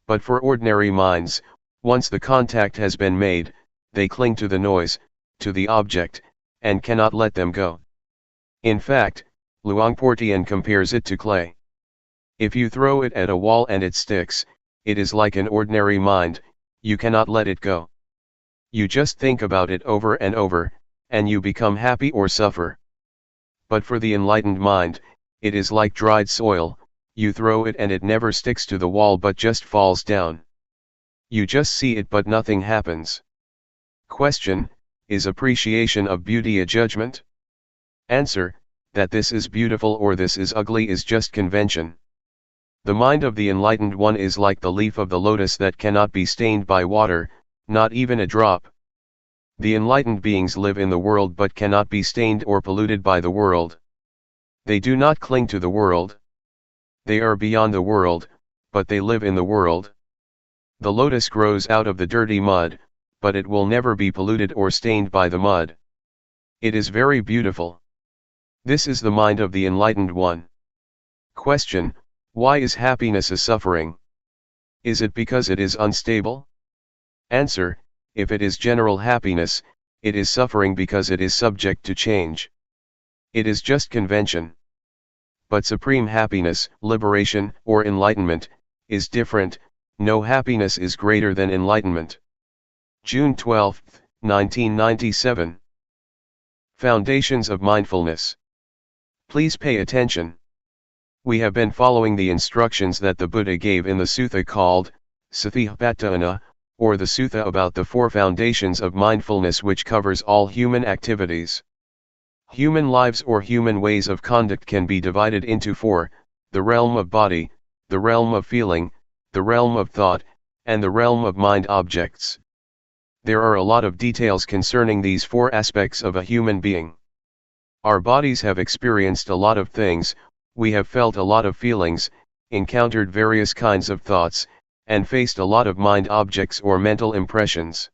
But for ordinary minds, once the contact has been made, they cling to the noise, to the object, and cannot let them go. In fact, Luangpor Teean compares it to clay. If you throw it at a wall and it sticks, it is like an ordinary mind, you cannot let it go. You just think about it over and over, and you become happy or suffer. But for the enlightened mind, it is like dried soil, you throw it and it never sticks to the wall but just falls down. You just see it but nothing happens. Question: is appreciation of beauty a judgment? Answer: that this is beautiful or this is ugly is just convention. The mind of the enlightened one is like the leaf of the lotus that cannot be stained by water, not even a drop. The enlightened beings live in the world but cannot be stained or polluted by the world. They do not cling to the world. They are beyond the world, but they live in the world. The lotus grows out of the dirty mud, but it will never be polluted or stained by the mud. It is very beautiful. This is the mind of the enlightened one. Question: why is happiness a suffering? Is it because it is unstable? Answer: if it is general happiness, it is suffering because it is subject to change. It is just convention. But supreme happiness, liberation, or enlightenment, is different. No happiness is greater than enlightenment. June 12, 1997. Foundations of Mindfulness. Please pay attention. We have been following the instructions that the Buddha gave in the sutta called Satipatthana, or the sutta about the 4 foundations of mindfulness, which covers all human activities. Human lives or human ways of conduct can be divided into 4, the realm of body, the realm of feeling, the realm of thought, and the realm of mind objects. There are a lot of details concerning these 4 aspects of a human being. Our bodies have experienced a lot of things, we have felt a lot of feelings, encountered various kinds of thoughts, and faced a lot of mind objects or mental impressions.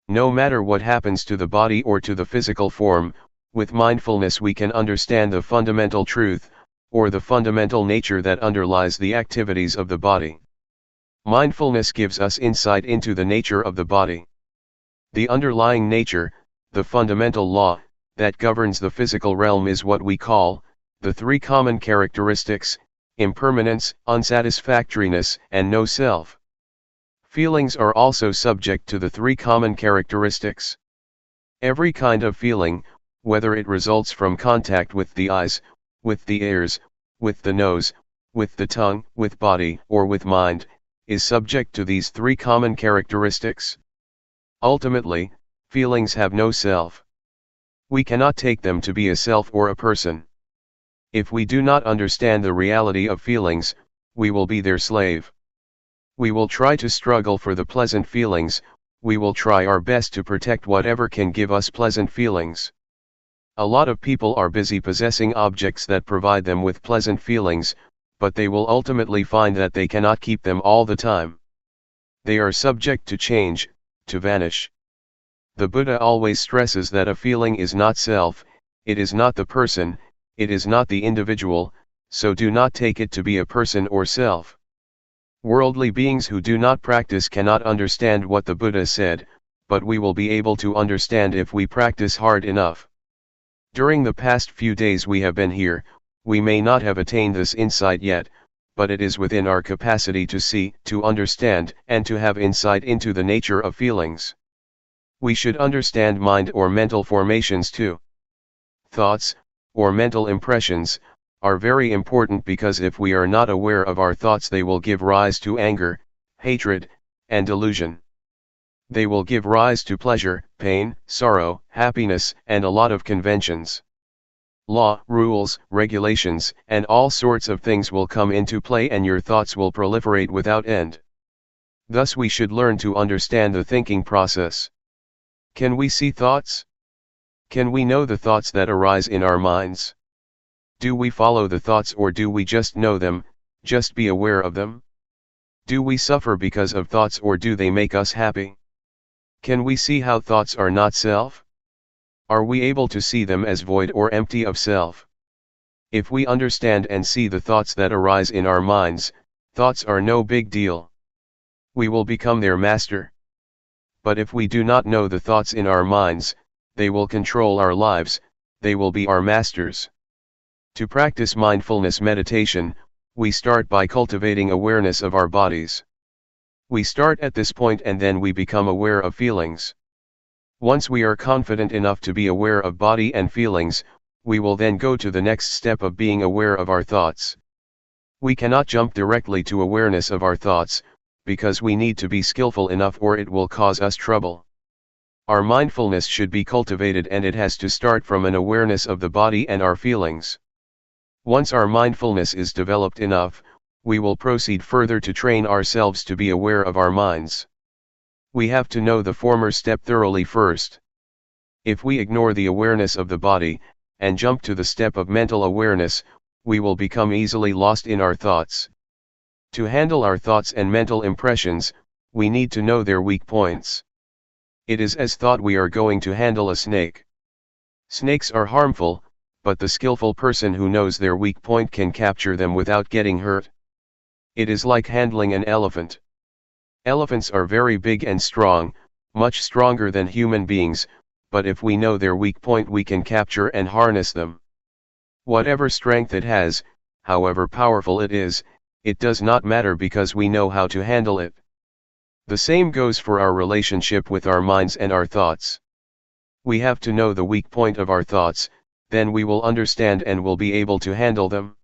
No matter what happens to the body or to the physical form, with mindfulness we can understand the fundamental truth, or the fundamental nature that underlies the activities of the body. Mindfulness gives us insight into the nature of the body. The underlying nature, the fundamental law, that governs the physical realm is what we call the 3 common characteristics: impermanence, unsatisfactoriness, and no self. Feelings are also subject to the 3 common characteristics. Every kind of feeling, whether it results from contact with the eyes, with the ears, with the nose, with the tongue, with body, or with mind, is subject to these 3 common characteristics. Ultimately, feelings have no self. We cannot take them to be a self or a person. If we do not understand the reality of feelings, we will be their slave. We will try to struggle for the pleasant feelings, we will try our best to protect whatever can give us pleasant feelings. A lot of people are busy possessing objects that provide them with pleasant feelings, but they will ultimately find that they cannot keep them all the time. They are subject to change, to vanish. The Buddha always stresses that a feeling is not self, it is not the person, it is not the individual, so do not take it to be a person or self. Worldly beings who do not practice cannot understand what the Buddha said, but we will be able to understand if we practice hard enough. During the past few days we have been here, we may not have attained this insight yet, but it is within our capacity to see, to understand, and to have insight into the nature of feelings. We should understand mind or mental formations too. Thoughts, or mental impressions, are very important because if we are not aware of our thoughts they will give rise to anger, hatred, and delusion. They will give rise to pleasure, pain, sorrow, happiness, and a lot of conventions. Law, rules, regulations, and all sorts of things will come into play and your thoughts will proliferate without end. Thus we should learn to understand the thinking process. Can we see thoughts? Can we know the thoughts that arise in our minds? Do we follow the thoughts or do we just know them, just be aware of them? Do we suffer because of thoughts or do they make us happy? Can we see how thoughts are not self? Are we able to see them as void or empty of self? If we understand and see the thoughts that arise in our minds, thoughts are no big deal. We will become their master. But if we do not know the thoughts in our minds, they will control our lives, they will be our masters. To practice mindfulness meditation, we start by cultivating awareness of our bodies. We start at this point and then we become aware of feelings. Once we are confident enough to be aware of body and feelings, we will then go to the next step of being aware of our thoughts. We cannot jump directly to awareness of our thoughts, because we need to be skillful enough or it will cause us trouble. Our mindfulness should be cultivated and it has to start from an awareness of the body and our feelings. Once our mindfulness is developed enough, we will proceed further to train ourselves to be aware of our minds. We have to know the former step thoroughly first. If we ignore the awareness of the body, and jump to the step of mental awareness, we will become easily lost in our thoughts. To handle our thoughts and mental impressions, we need to know their weak points. It is as thought we are going to handle a snake. Snakes are harmful, but the skillful person who knows their weak point can capture them without getting hurt. It is like handling an elephant. Elephants are very big and strong, much stronger than human beings, but if we know their weak point we can capture and harness them. Whatever strength it has, however powerful it is, it does not matter because we know how to handle it. The same goes for our relationship with our minds and our thoughts. We have to know the weak point of our thoughts, then we will understand and will be able to handle them.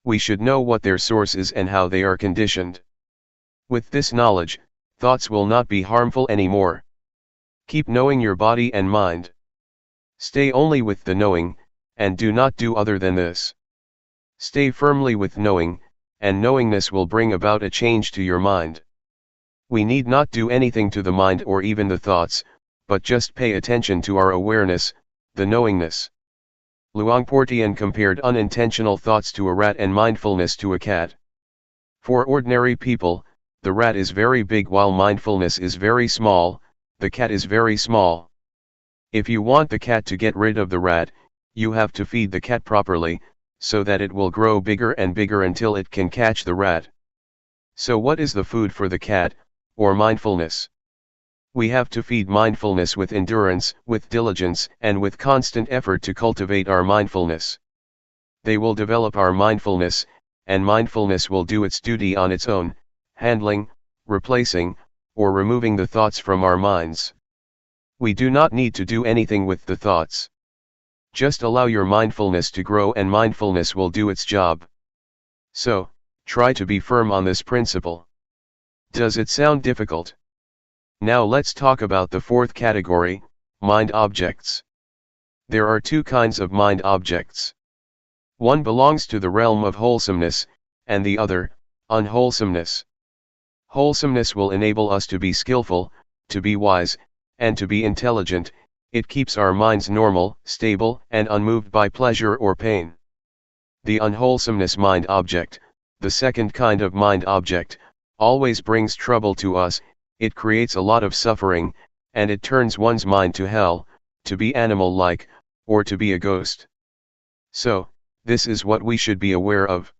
We should know what their source is and how they are conditioned. With this knowledge, thoughts will not be harmful anymore. Keep knowing your body and mind. Stay only with the knowing, and do not do other than this. Stay firmly with knowing, and knowingness will bring about a change to your mind. We need not do anything to the mind or even the thoughts, but just pay attention to our awareness, the knowingness. Luangpor Teean compared unintentional thoughts to a rat and mindfulness to a cat. For ordinary people, the rat is very big while mindfulness is very small, the cat is very small. If you want the cat to get rid of the rat, you have to feed the cat properly, so that it will grow bigger and bigger until it can catch the rat. So what is the food for the cat, or mindfulness? We have to feed mindfulness with endurance, with diligence, and with constant effort to cultivate our mindfulness. They will develop our mindfulness, and mindfulness will do its duty on its own, handling, replacing, or removing the thoughts from our minds. We do not need to do anything with the thoughts. Just allow your mindfulness to grow and mindfulness will do its job. So, try to be firm on this principle. Does it sound difficult? Now let's talk about the fourth category, mind objects. There are two kinds of mind objects. One belongs to the realm of wholesomeness, and the other, unwholesomeness. Wholesomeness will enable us to be skillful, to be wise, and to be intelligent. It keeps our minds normal, stable, and unmoved by pleasure or pain. The unwholesomeness mind object, the second kind of mind object, always brings trouble to us. It creates a lot of suffering, and it turns one's mind to hell, to be animal-like, or to be a ghost. So, this is what we should be aware of.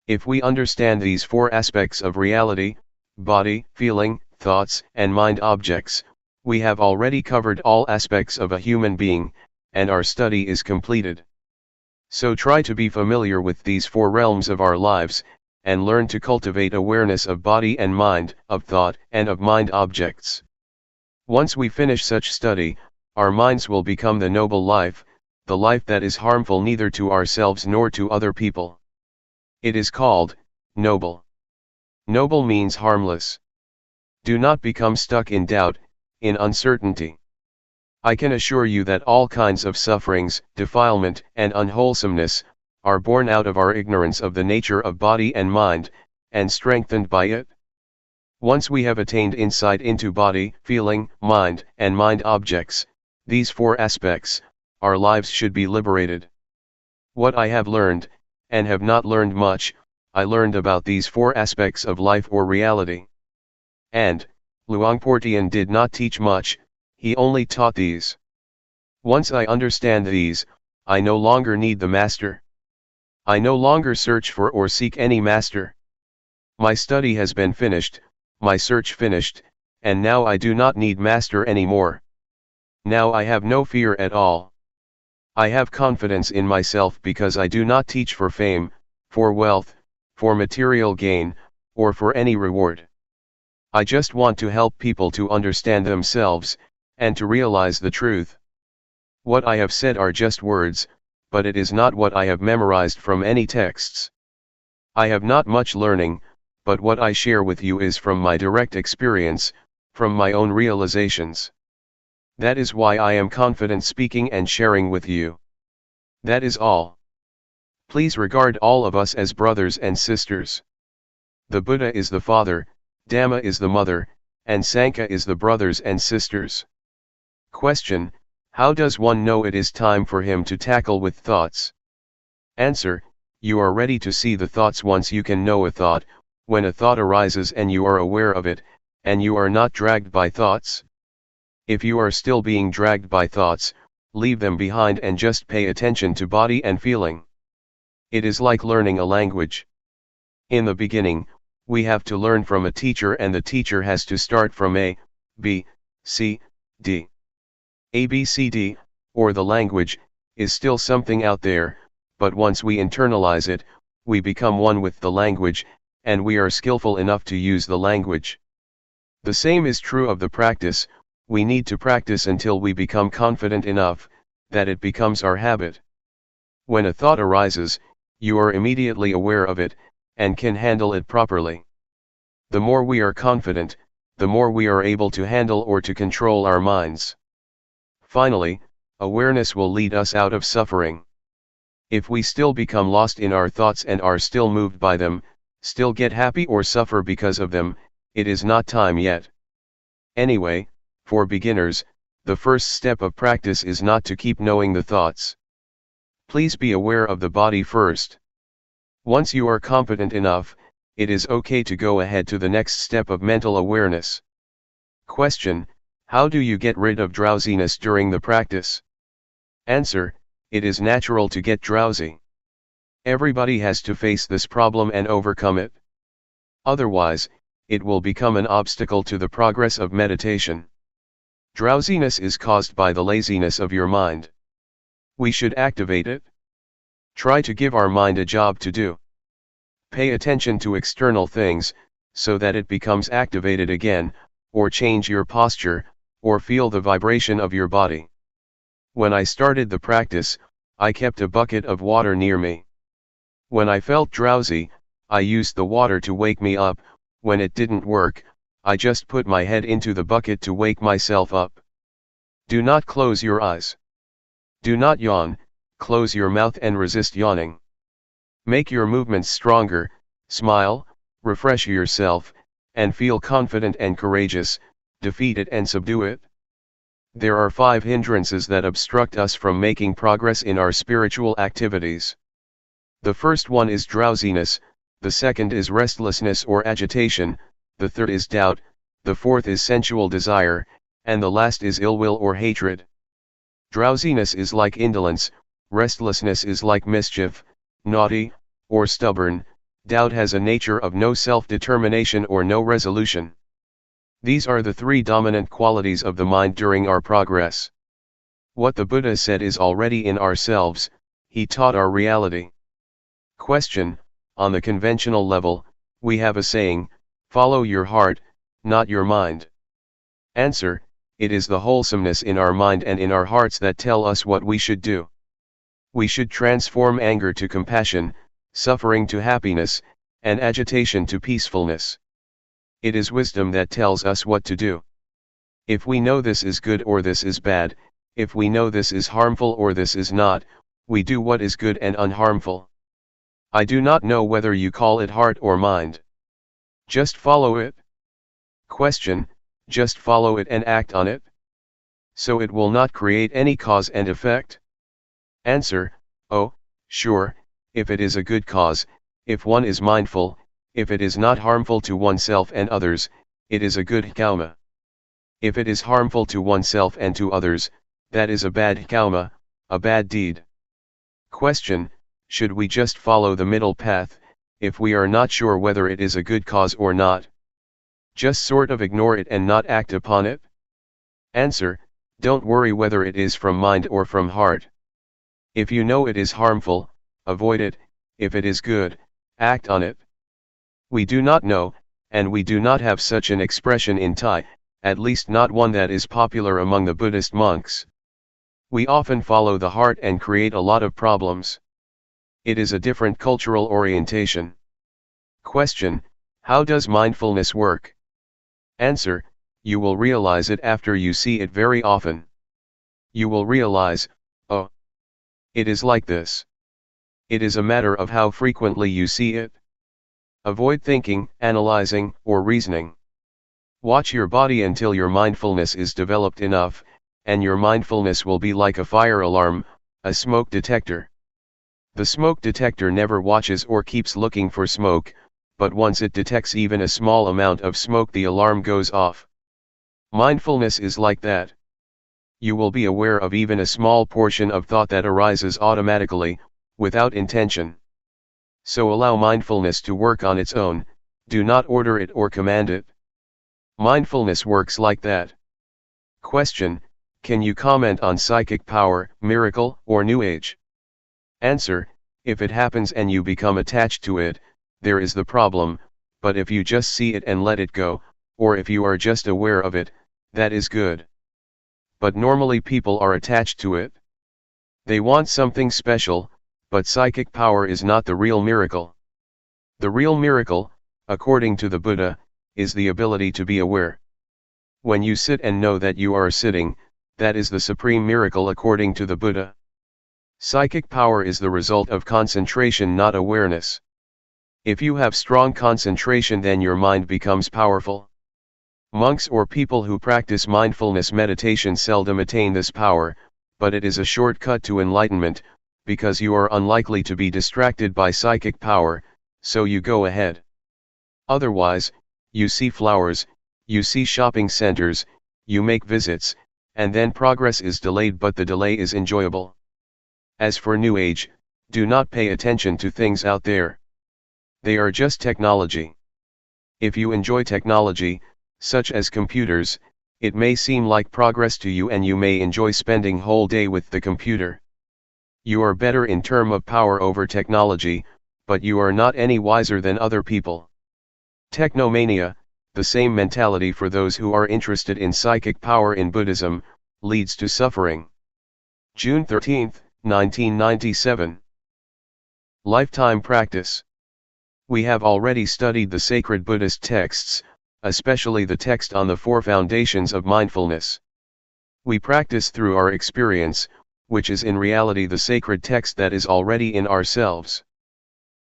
If we understand these four aspects of reality, body, feeling, thoughts, and mind objects, we have already covered all aspects of a human being, and our study is completed. So try to be familiar with these four realms of our lives, and learn to cultivate awareness of body and mind, of thought, and of mind objects. Once we finish such study, our minds will become the noble life, the life that is harmful neither to ourselves nor to other people. It is called noble. Noble means harmless. Do not become stuck in doubt, in uncertainty. I can assure you that all kinds of sufferings, defilement, and unwholesomeness, are born out of our ignorance of the nature of body and mind, and strengthened by it. Once we have attained insight into body, feeling, mind, and mind objects, these four aspects, our lives should be liberated. What I have learned, and have not learned much, I learned about these four aspects of life or reality. And, Luangpor Teean did not teach much, he only taught these. Once I understand these, I no longer need the master. I no longer search for or seek any master. My study has been finished, my search finished, and now I do not need master anymore. Now I have no fear at all. I have confidence in myself because I do not teach for fame, for wealth, for material gain, or for any reward. I just want to help people to understand themselves, and to realize the truth. What I have said are just words, but it is not what I have memorized from any texts. I have not much learning, but what I share with you is from my direct experience, from my own realizations. That is why I am confident speaking and sharing with you. That is all. Please regard all of us as brothers and sisters. The Buddha is the father, Dhamma is the mother, and Sangha is the brothers and sisters. Question: how does one know it is time for him to tackle with thoughts? Answer: you are ready to see the thoughts once you can know a thought, when a thought arises and you are aware of it, and you are not dragged by thoughts. If you are still being dragged by thoughts, leave them behind and just pay attention to body and feeling. It is like learning a language. In the beginning, we have to learn from a teacher, and the teacher has to start from A, B, C, D. A, B, C, D, or the language, is still something out there, but once we internalize it, we become one with the language, and we are skillful enough to use the language. The same is true of the practice. We need to practice until we become confident enough, that it becomes our habit. When a thought arises, you are immediately aware of it, and can handle it properly. The more we are confident, the more we are able to handle or to control our minds. Finally, awareness will lead us out of suffering. If we still become lost in our thoughts and are still moved by them, still get happy or suffer because of them, it is not time yet. Anyway, for beginners, the first step of practice is not to keep knowing the thoughts. Please be aware of the body first. Once you are competent enough, it is okay to go ahead to the next step of mental awareness. Question: how do you get rid of drowsiness during the practice? Answer: it is natural to get drowsy. Everybody has to face this problem and overcome it. Otherwise, it will become an obstacle to the progress of meditation. Drowsiness is caused by the laziness of your mind. We should activate it. Try to give our mind a job to do. Pay attention to external things, so that it becomes activated again, or change your posture, or feel the vibration of your body. When I started the practice, I kept a bucket of water near me. When I felt drowsy, I used the water to wake me up. When it didn't work, I just put my head into the bucket to wake myself up. Do not close your eyes. Do not yawn, close your mouth and resist yawning. Make your movements stronger, smile, refresh yourself, and feel confident and courageous. Defeat it and subdue it. There are 5 hindrances that obstruct us from making progress in our spiritual activities. The first one is drowsiness, the second is restlessness or agitation, the third is doubt, the fourth is sensual desire, and the last is ill will or hatred. Drowsiness is like indolence, restlessness is like mischief, naughty, or stubborn, doubt has a nature of no self-determination or no resolution. These are the 3 dominant qualities of the mind during our progress. What the Buddha said is already in ourselves. He taught our reality. Question: on the conventional level, we have a saying, follow your heart, not your mind. Answer: it is the wholesomeness in our mind and in our hearts that tell us what we should do. We should transform anger to compassion, suffering to happiness, and agitation to peacefulness. It is wisdom that tells us what to do. If we know this is good or this is bad, if we know this is harmful or this is not, we do what is good and unharmful. I do not know whether you call it heart or mind. Just follow it. Question: just follow it and act on it? So it will not create any cause and effect? Answer: oh, sure, if it is a good cause, if one is mindful, if it is not harmful to oneself and others, it is a good karma. If it is harmful to oneself and to others, that is a bad karma, a bad deed. Question: should we just follow the middle path, if we are not sure whether it is a good cause or not? Just sort of ignore it and not act upon it? Answer: don't worry whether it is from mind or from heart. If you know it is harmful, avoid it. If it is good, act on it. We do not know, and we do not have such an expression in Thai, at least not one that is popular among the Buddhist monks. We often follow the heart and create a lot of problems. It is a different cultural orientation. Question: how does mindfulness work? Answer: you will realize it after you see it very often. You will realize, oh, it is like this. It is a matter of how frequently you see it. Avoid thinking, analyzing, or reasoning. Watch your body until your mindfulness is developed enough, and your mindfulness will be like a fire alarm, a smoke detector. The smoke detector never watches or keeps looking for smoke, but once it detects even a small amount of smoke, the alarm goes off. Mindfulness is like that. You will be aware of even a small portion of thought that arises automatically, without intention. So allow mindfulness to work on its own, do not order it or command it. Mindfulness works like that. Question: can you comment on psychic power, miracle, or New Age? Answer: if it happens and you become attached to it, there is the problem, but if you just see it and let it go, or if you are just aware of it, that is good. But normally people are attached to it. They want something special, but psychic power is not the real miracle. The real miracle, according to the Buddha, is the ability to be aware. When you sit and know that you are sitting, that is the supreme miracle according to the Buddha. Psychic power is the result of concentration, not awareness. If you have strong concentration, then your mind becomes powerful. Monks or people who practice mindfulness meditation seldom attain this power, but it is a shortcut to enlightenment, because you are unlikely to be distracted by psychic power, so you go ahead. Otherwise, you see flowers, you see shopping centers, you make visits, and then progress is delayed, but the delay is enjoyable. As for New Age, do not pay attention to things out there. They are just technology. If you enjoy technology, such as computers, it may seem like progress to you and you may enjoy spending whole day with the computer. You are better in terms of power over technology, but you are not any wiser than other people. Technomania, the same mentality for those who are interested in psychic power in Buddhism, leads to suffering. June 13, 1997. Lifetime practice. We have already studied the sacred Buddhist texts, especially the text on the four foundations of mindfulness. We practice through our experience, which is in reality the sacred text that is already in ourselves.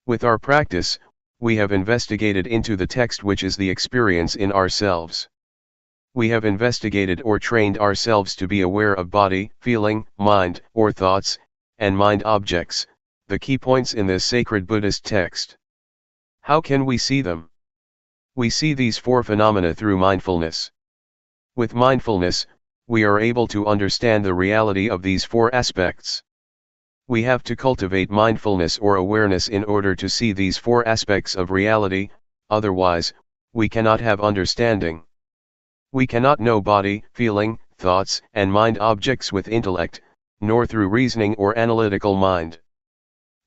With our practice, we have investigated into the text which is the experience in ourselves. We have investigated or trained ourselves to be aware of body, feeling, mind, or thoughts, and mind objects, the key points in this sacred Buddhist text. How can we see them? We see these four phenomena through mindfulness. With mindfulness, we are able to understand the reality of these four aspects. We have to cultivate mindfulness or awareness in order to see these four aspects of reality, otherwise, we cannot have understanding. We cannot know body, feeling, thoughts, and mind objects with intellect, nor through reasoning or analytical mind.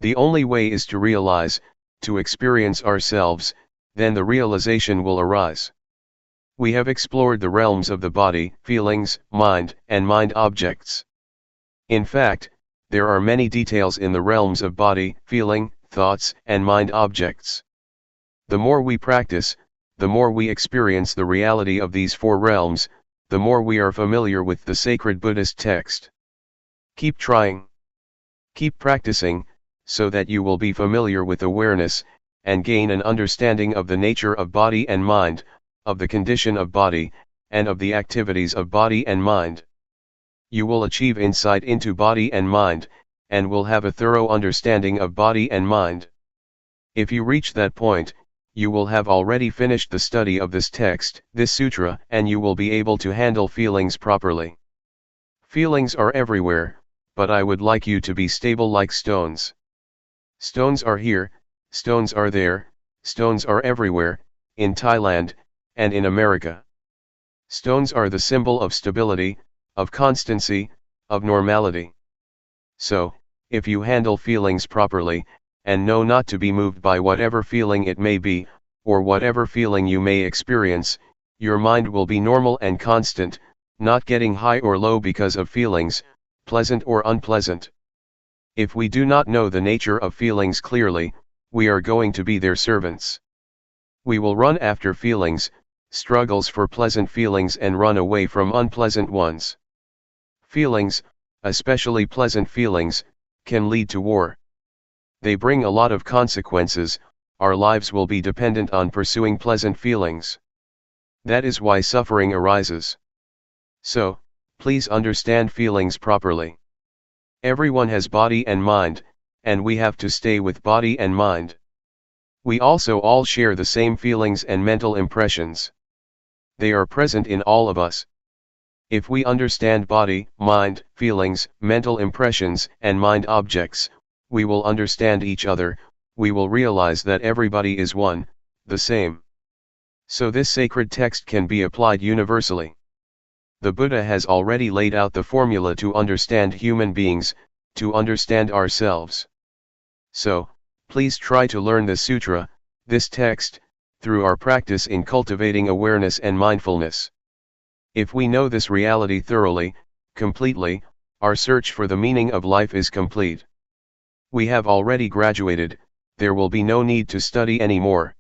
The only way is to realize, to experience ourselves, then the realization will arise. We have explored the realms of the body, feelings, mind, and mind objects. In fact, there are many details in the realms of body, feeling, thoughts, and mind objects. The more we practice, the more we experience the reality of these four realms, the more we are familiar with the sacred Buddhist text. Keep trying. Keep practicing, so that you will be familiar with awareness, and gain an understanding of the nature of body and mind, of the condition of body, and of the activities of body and mind. You will achieve insight into body and mind, and will have a thorough understanding of body and mind. If you reach that point, you will have already finished the study of this text, this sutra, and you will be able to handle feelings properly. Feelings are everywhere, but I would like you to be stable like stones. Stones are here, stones are there, stones are everywhere, in Thailand, and in America. Stones are the symbol of stability, of constancy, of normality. So, if you handle feelings properly, and know not to be moved by whatever feeling it may be, or whatever feeling you may experience, your mind will be normal and constant, not getting high or low because of feelings, pleasant or unpleasant. If we do not know the nature of feelings clearly, we are going to be their servants. We will run after feelings, struggles for pleasant feelings and run away from unpleasant ones. Feelings, especially pleasant feelings, can lead to war. They bring a lot of consequences. Our lives will be dependent on pursuing pleasant feelings. That is why suffering arises. So, please understand feelings properly. Everyone has body and mind, and we have to stay with body and mind. We also all share the same feelings and mental impressions. They are present in all of us. If we understand body, mind, feelings, mental impressions, and mind objects, we will understand each other. We will realize that everybody is one, the same. So this sacred text can be applied universally. The Buddha has already laid out the formula to understand human beings, to understand ourselves. So, please try to learn the sutra, this text, through our practice in cultivating awareness and mindfulness. If we know this reality thoroughly, completely, our search for the meaning of life is complete. We have already graduated. There will be no need to study anymore.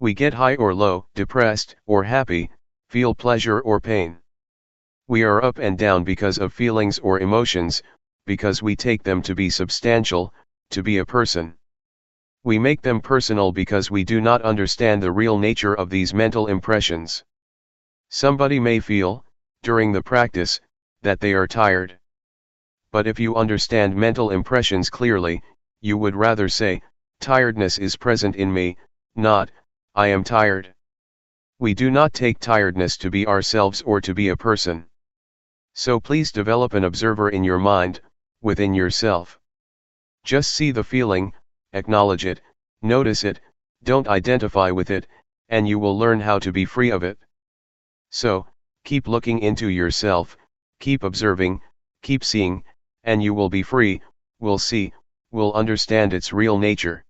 We get high or low, depressed or happy, feel pleasure or pain. We are up and down because of feelings or emotions, because we take them to be substantial, to be a person. We make them personal because we do not understand the real nature of these mental impressions. Somebody may feel, during the practice, that they are tired. But if you understand mental impressions clearly, you would rather say, tiredness is present in me, not, I am tired. We do not take tiredness to be ourselves or to be a person. So please develop an observer in your mind, within yourself. Just see the feeling, acknowledge it, notice it, don't identify with it, and you will learn how to be free of it. So, keep looking into yourself, keep observing, keep seeing, and you will be free, will see, will understand its real nature.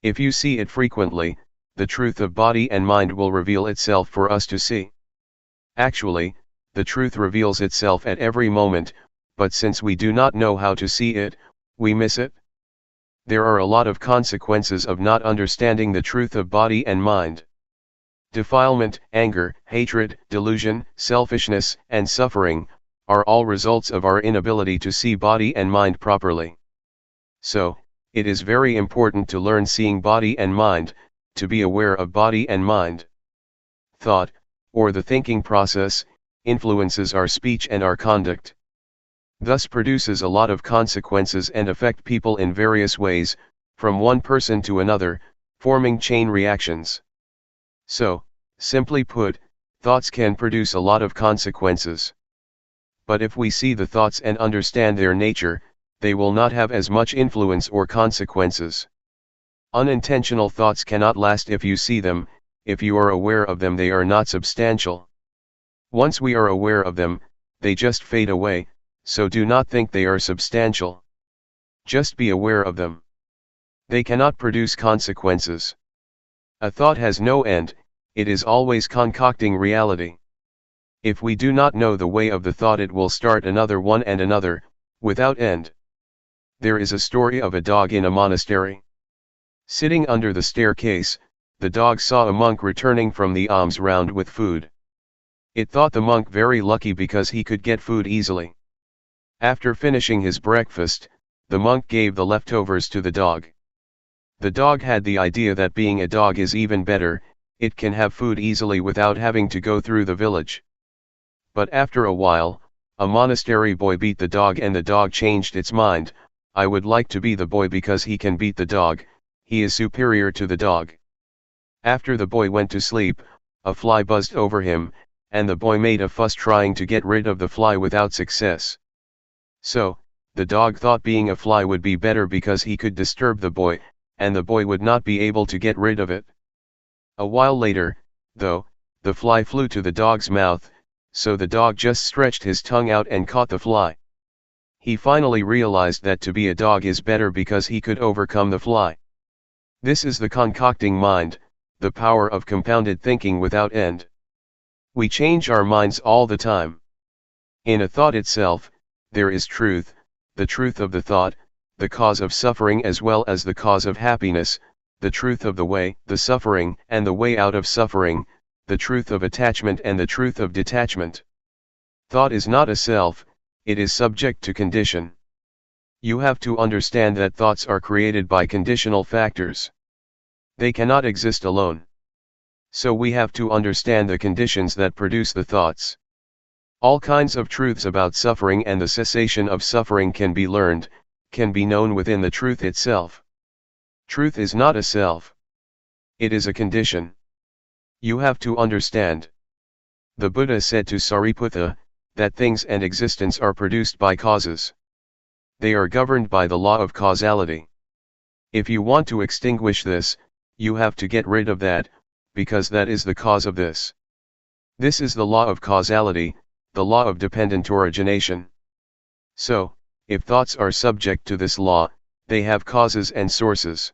If you see it frequently, the truth of body and mind will reveal itself for us to see. Actually, the truth reveals itself at every moment, but since we do not know how to see it, we miss it. There are a lot of consequences of not understanding the truth of body and mind. Defilement, anger, hatred, delusion, selfishness, and suffering, are all results of our inability to see body and mind properly. So, it is very important to learn seeing body and mind, to be aware of body and mind. Thought, or the thinking process, influences our speech and our conduct. Thus produces a lot of consequences and affect people in various ways, from one person to another, forming chain reactions. So, simply put, thoughts can produce a lot of consequences. But if we see the thoughts and understand their nature, they will not have as much influence or consequences. Unintentional thoughts cannot last if you see them. If you are aware of them, they are not substantial. Once we are aware of them, they just fade away, so do not think they are substantial. Just be aware of them. They cannot produce consequences. A thought has no end, it is always concocting reality. If we do not know the way of the thought, it will start another one and another, without end. There is a story of a dog in a monastery. Sitting under the staircase, the dog saw a monk returning from the alms round with food. It thought the monk very lucky because he could get food easily. After finishing his breakfast, the monk gave the leftovers to the dog. The dog had the idea that being a dog is even better, it can have food easily without having to go through the village. But after a while, a monastery boy beat the dog and the dog changed its mind. I would like to be the boy because he can beat the dog, he is superior to the dog. After the boy went to sleep, a fly buzzed over him, and the boy made a fuss trying to get rid of the fly without success. So, the dog thought being a fly would be better because he could disturb the boy, and the boy would not be able to get rid of it. A while later, though, the fly flew to the dog's mouth, so the dog just stretched his tongue out and caught the fly. He finally realized that to be a dog is better because he could overcome the fly. This is the concocting mind, the power of compounded thinking without end. We change our minds all the time. In a thought itself, there is truth, the truth of the thought, the cause of suffering as well as the cause of happiness, the truth of the way, the suffering and the way out of suffering, the truth of attachment and the truth of detachment. Thought is not a self, it is subject to condition. You have to understand that thoughts are created by conditional factors. They cannot exist alone. So we have to understand the conditions that produce the thoughts. All kinds of truths about suffering and the cessation of suffering can be learned, can be known within the truth itself. Truth is not a self. It is a condition. You have to understand. The Buddha said to Sariputta, that things and existence are produced by causes. They are governed by the law of causality. If you want to extinguish this, you have to get rid of that, because that is the cause of this. This is the law of causality, the law of dependent origination. So, if thoughts are subject to this law, they have causes and sources.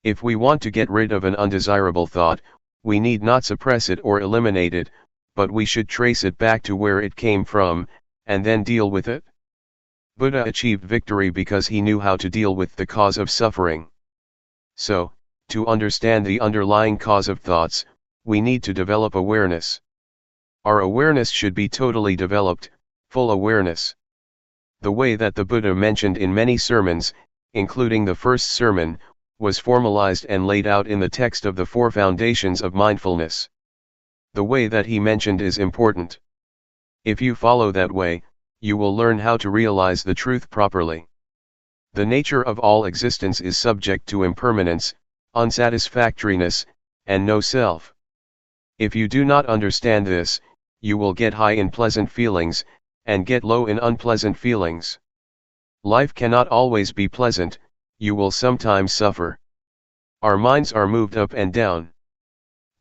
If we want to get rid of an undesirable thought, we need not suppress it or eliminate it, but we should trace it back to where it came from, and then deal with it. Buddha achieved victory because he knew how to deal with the cause of suffering. So, to understand the underlying cause of thoughts, we need to develop awareness. Our awareness should be totally developed, full awareness. The way that the Buddha mentioned in many sermons, including the first sermon, was formalized and laid out in the text of the Four Foundations of Mindfulness. The way that he mentioned is important. If you follow that way, you will learn how to realize the truth properly. The nature of all existence is subject to impermanence, unsatisfactoriness, and no self. If you do not understand this, you will get high in pleasant feelings, and get low in unpleasant feelings. Life cannot always be pleasant, you will sometimes suffer. Our minds are moved up and down.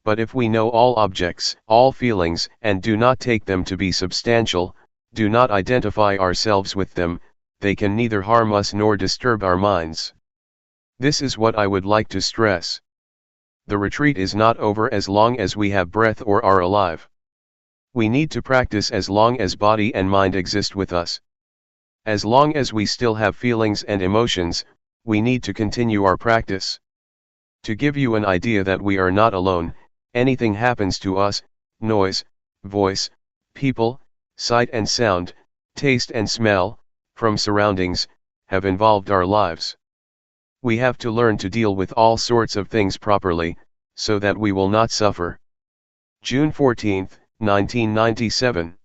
But if we know all objects, all feelings, and do not take them to be substantial, do not identify ourselves with them, they can neither harm us nor disturb our minds. This is what I would like to stress. The retreat is not over as long as we have breath or are alive. We need to practice as long as body and mind exist with us. As long as we still have feelings and emotions, we need to continue our practice. To give you an idea that we are not alone, anything happens to us, noise, voice, people, sight and sound, taste and smell, from surroundings, have involved our lives. We have to learn to deal with all sorts of things properly, so that we will not suffer. June 14, 1997.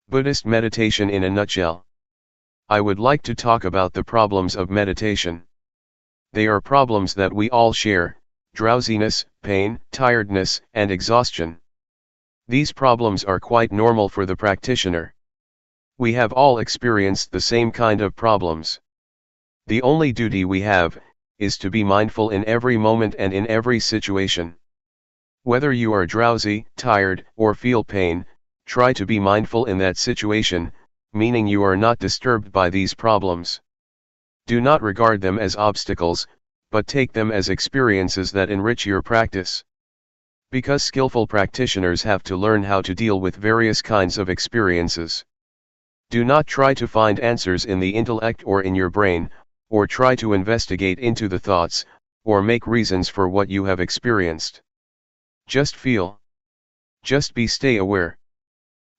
Buddhist meditation in a nutshell. I would like to talk about the problems of meditation. They are problems that we all share: drowsiness, pain, tiredness, and exhaustion. These problems are quite normal for the practitioner. We have all experienced the same kind of problems. The only duty we have is to be mindful in every moment and in every situation. Whether you are drowsy, tired, or feel pain, try to be mindful in that situation, meaning you are not disturbed by these problems. Do not regard them as obstacles, but take them as experiences that enrich your practice. Because skillful practitioners have to learn how to deal with various kinds of experiences. Do not try to find answers in the intellect or in your brain, or try to investigate into the thoughts, or make reasons for what you have experienced. Just feel. Just stay aware.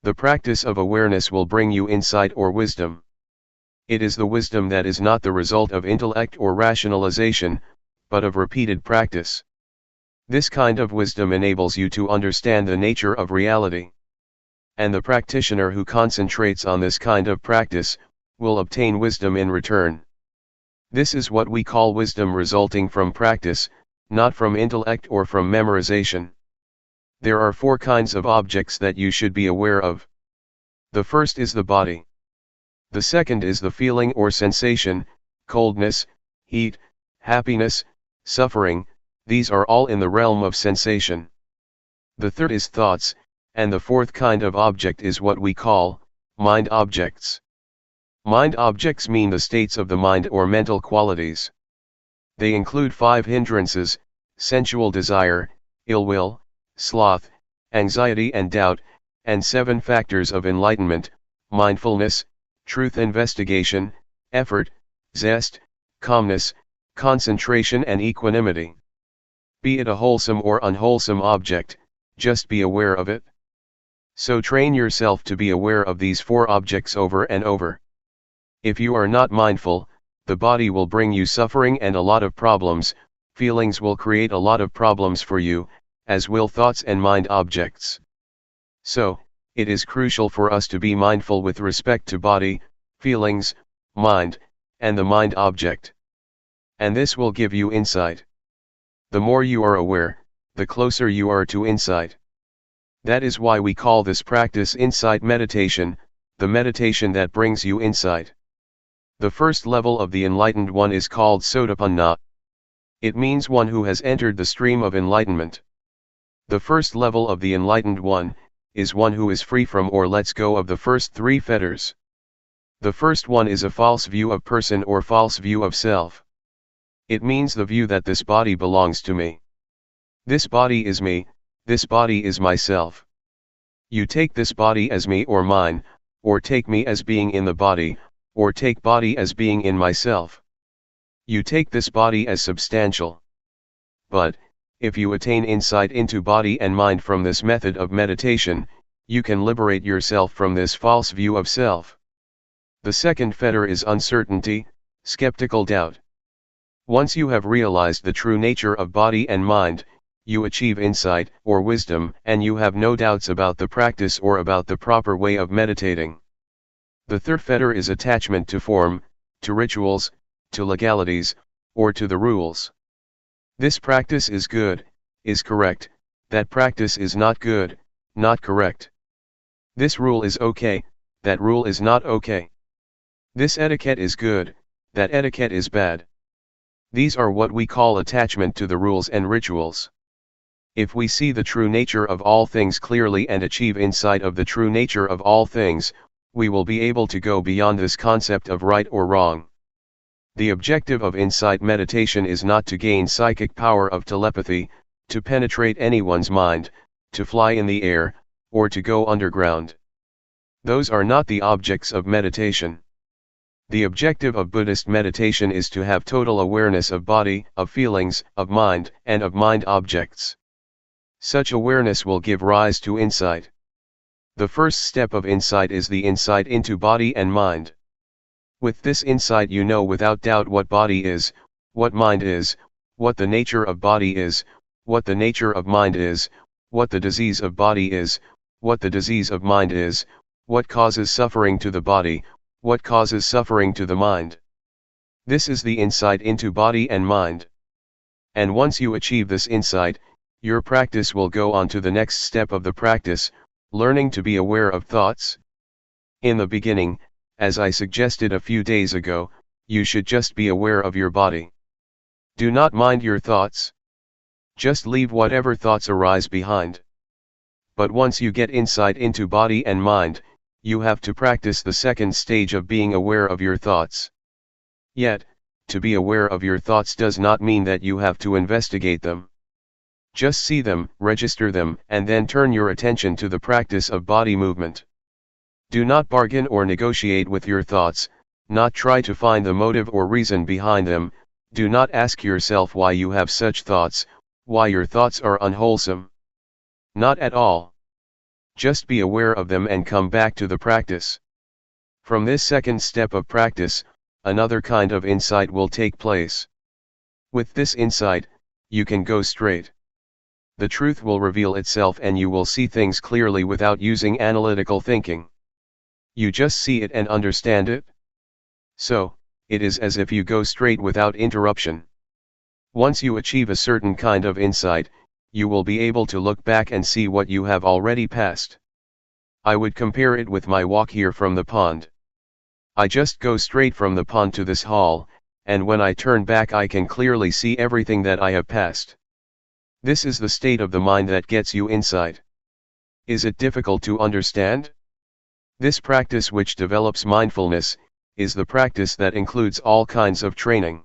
The practice of awareness will bring you insight or wisdom. It is the wisdom that is not the result of intellect or rationalization, but of repeated practice. This kind of wisdom enables you to understand the nature of reality. And the practitioner who concentrates on this kind of practice, will obtain wisdom in return. This is what we call wisdom resulting from practice, not from intellect or from memorization. There are 4 kinds of objects that you should be aware of. The first is the body. The second is the feeling or sensation: coldness, heat, happiness, suffering. These are all in the realm of sensation. The third is thoughts, and the 4th kind of object is what we call mind objects. Mind objects mean the states of the mind or mental qualities. They include 5 hindrances: sensual desire, ill will, sloth, anxiety and doubt, and 7 factors of enlightenment: mindfulness, truth investigation, effort, zest, calmness, concentration and equanimity. Be it a wholesome or unwholesome object, just be aware of it. So train yourself to be aware of these four objects over and over. If you are not mindful, the body will bring you suffering and a lot of problems, feelings will create a lot of problems for you, as will thoughts and mind objects. So, it is crucial for us to be mindful with respect to body, feelings, mind, and the mind object. And this will give you insight. The more you are aware, the closer you are to insight. That is why we call this practice insight meditation, the meditation that brings you insight. The first level of the enlightened one is called Sotapanna. It means one who has entered the stream of enlightenment. The first level of the enlightened one is one who is free from or lets go of the first three fetters. The first one is a false view of person or false view of self. It means the view that this body belongs to me. This body is me, this body is myself. You take this body as me or mine, or take me as being in the body, or take body as being in myself. You take this body as substantial. But, if you attain insight into body and mind from this method of meditation, you can liberate yourself from this false view of self. The second fetter is uncertainty, skeptical doubt. Once you have realized the true nature of body and mind, you achieve insight or wisdom, and you have no doubts about the practice or about the proper way of meditating. The third fetter is attachment to form, to rituals, to legalities, or to the rules. This practice is good, is correct, that practice is not good, not correct. This rule is okay, that rule is not okay. This etiquette is good, that etiquette is bad. These are what we call attachment to the rules and rituals. If we see the true nature of all things clearly and achieve insight of the true nature of all things, we will be able to go beyond this concept of right or wrong. The objective of insight meditation is not to gain psychic power of telepathy, to penetrate anyone's mind, to fly in the air, or to go underground. Those are not the objects of meditation. The objective of Buddhist meditation is to have total awareness of body, of feelings, of mind, and of mind objects. Such awareness will give rise to insight. The first step of insight is the insight into body and mind. With this insight you know without doubt what body is, what mind is, what the nature of body is, what the nature of mind is, what the disease of body is, what the disease of mind is, what causes suffering to the body, what causes suffering to the mind. This is the insight into body and mind. And once you achieve this insight, your practice will go on to the next step of the practice, learning to be aware of thoughts. In the beginning, as I suggested a few days ago, you should just be aware of your body. Do not mind your thoughts. Just leave whatever thoughts arise behind. But once you get insight into body and mind, you have to practice the second stage of being aware of your thoughts. Yet, to be aware of your thoughts does not mean that you have to investigate them. Just see them, register them, and then turn your attention to the practice of body movement. Do not bargain or negotiate with your thoughts, not try to find the motive or reason behind them, do not ask yourself why you have such thoughts, why your thoughts are unwholesome. Not at all. Just be aware of them and come back to the practice. From this second step of practice, another kind of insight will take place. With this insight, you can go straight. The truth will reveal itself and you will see things clearly without using analytical thinking. You just see it and understand it. So, it is as if you go straight without interruption. Once you achieve a certain kind of insight, you will be able to look back and see what you have already passed. I would compare it with my walk here from the pond. I just go straight from the pond to this hall, and when I turn back I can clearly see everything that I have passed. This is the state of the mind that gets you insight. Is it difficult to understand? This practice which develops mindfulness, is the practice that includes all kinds of training.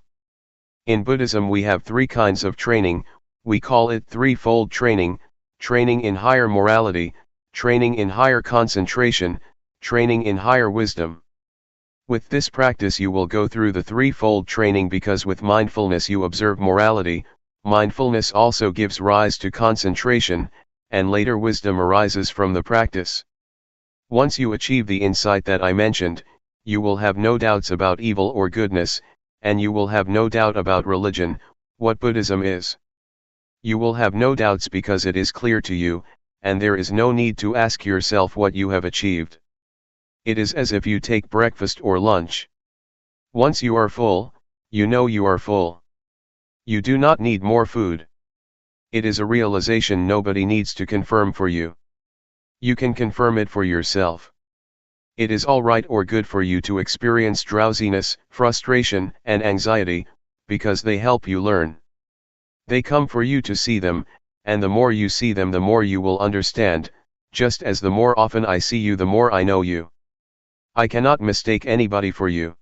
In Buddhism we have three kinds of training, we call it threefold training, training in higher morality, training in higher concentration, training in higher wisdom. With this practice you will go through the threefold training, because with mindfulness you observe morality, mindfulness also gives rise to concentration, and later wisdom arises from the practice. Once you achieve the insight that I mentioned, you will have no doubts about evil or goodness, and you will have no doubt about religion, what Buddhism is. You will have no doubts because it is clear to you, and there is no need to ask yourself what you have achieved. It is as if you take breakfast or lunch. Once you are full, you know you are full. You do not need more food. It is a realization nobody needs to confirm for you. You can confirm it for yourself. It is all right or good for you to experience drowsiness, frustration, and anxiety, because they help you learn. They come for you to see them, and the more you see them the more you will understand, just as the more often I see you the more I know you. I cannot mistake anybody for you.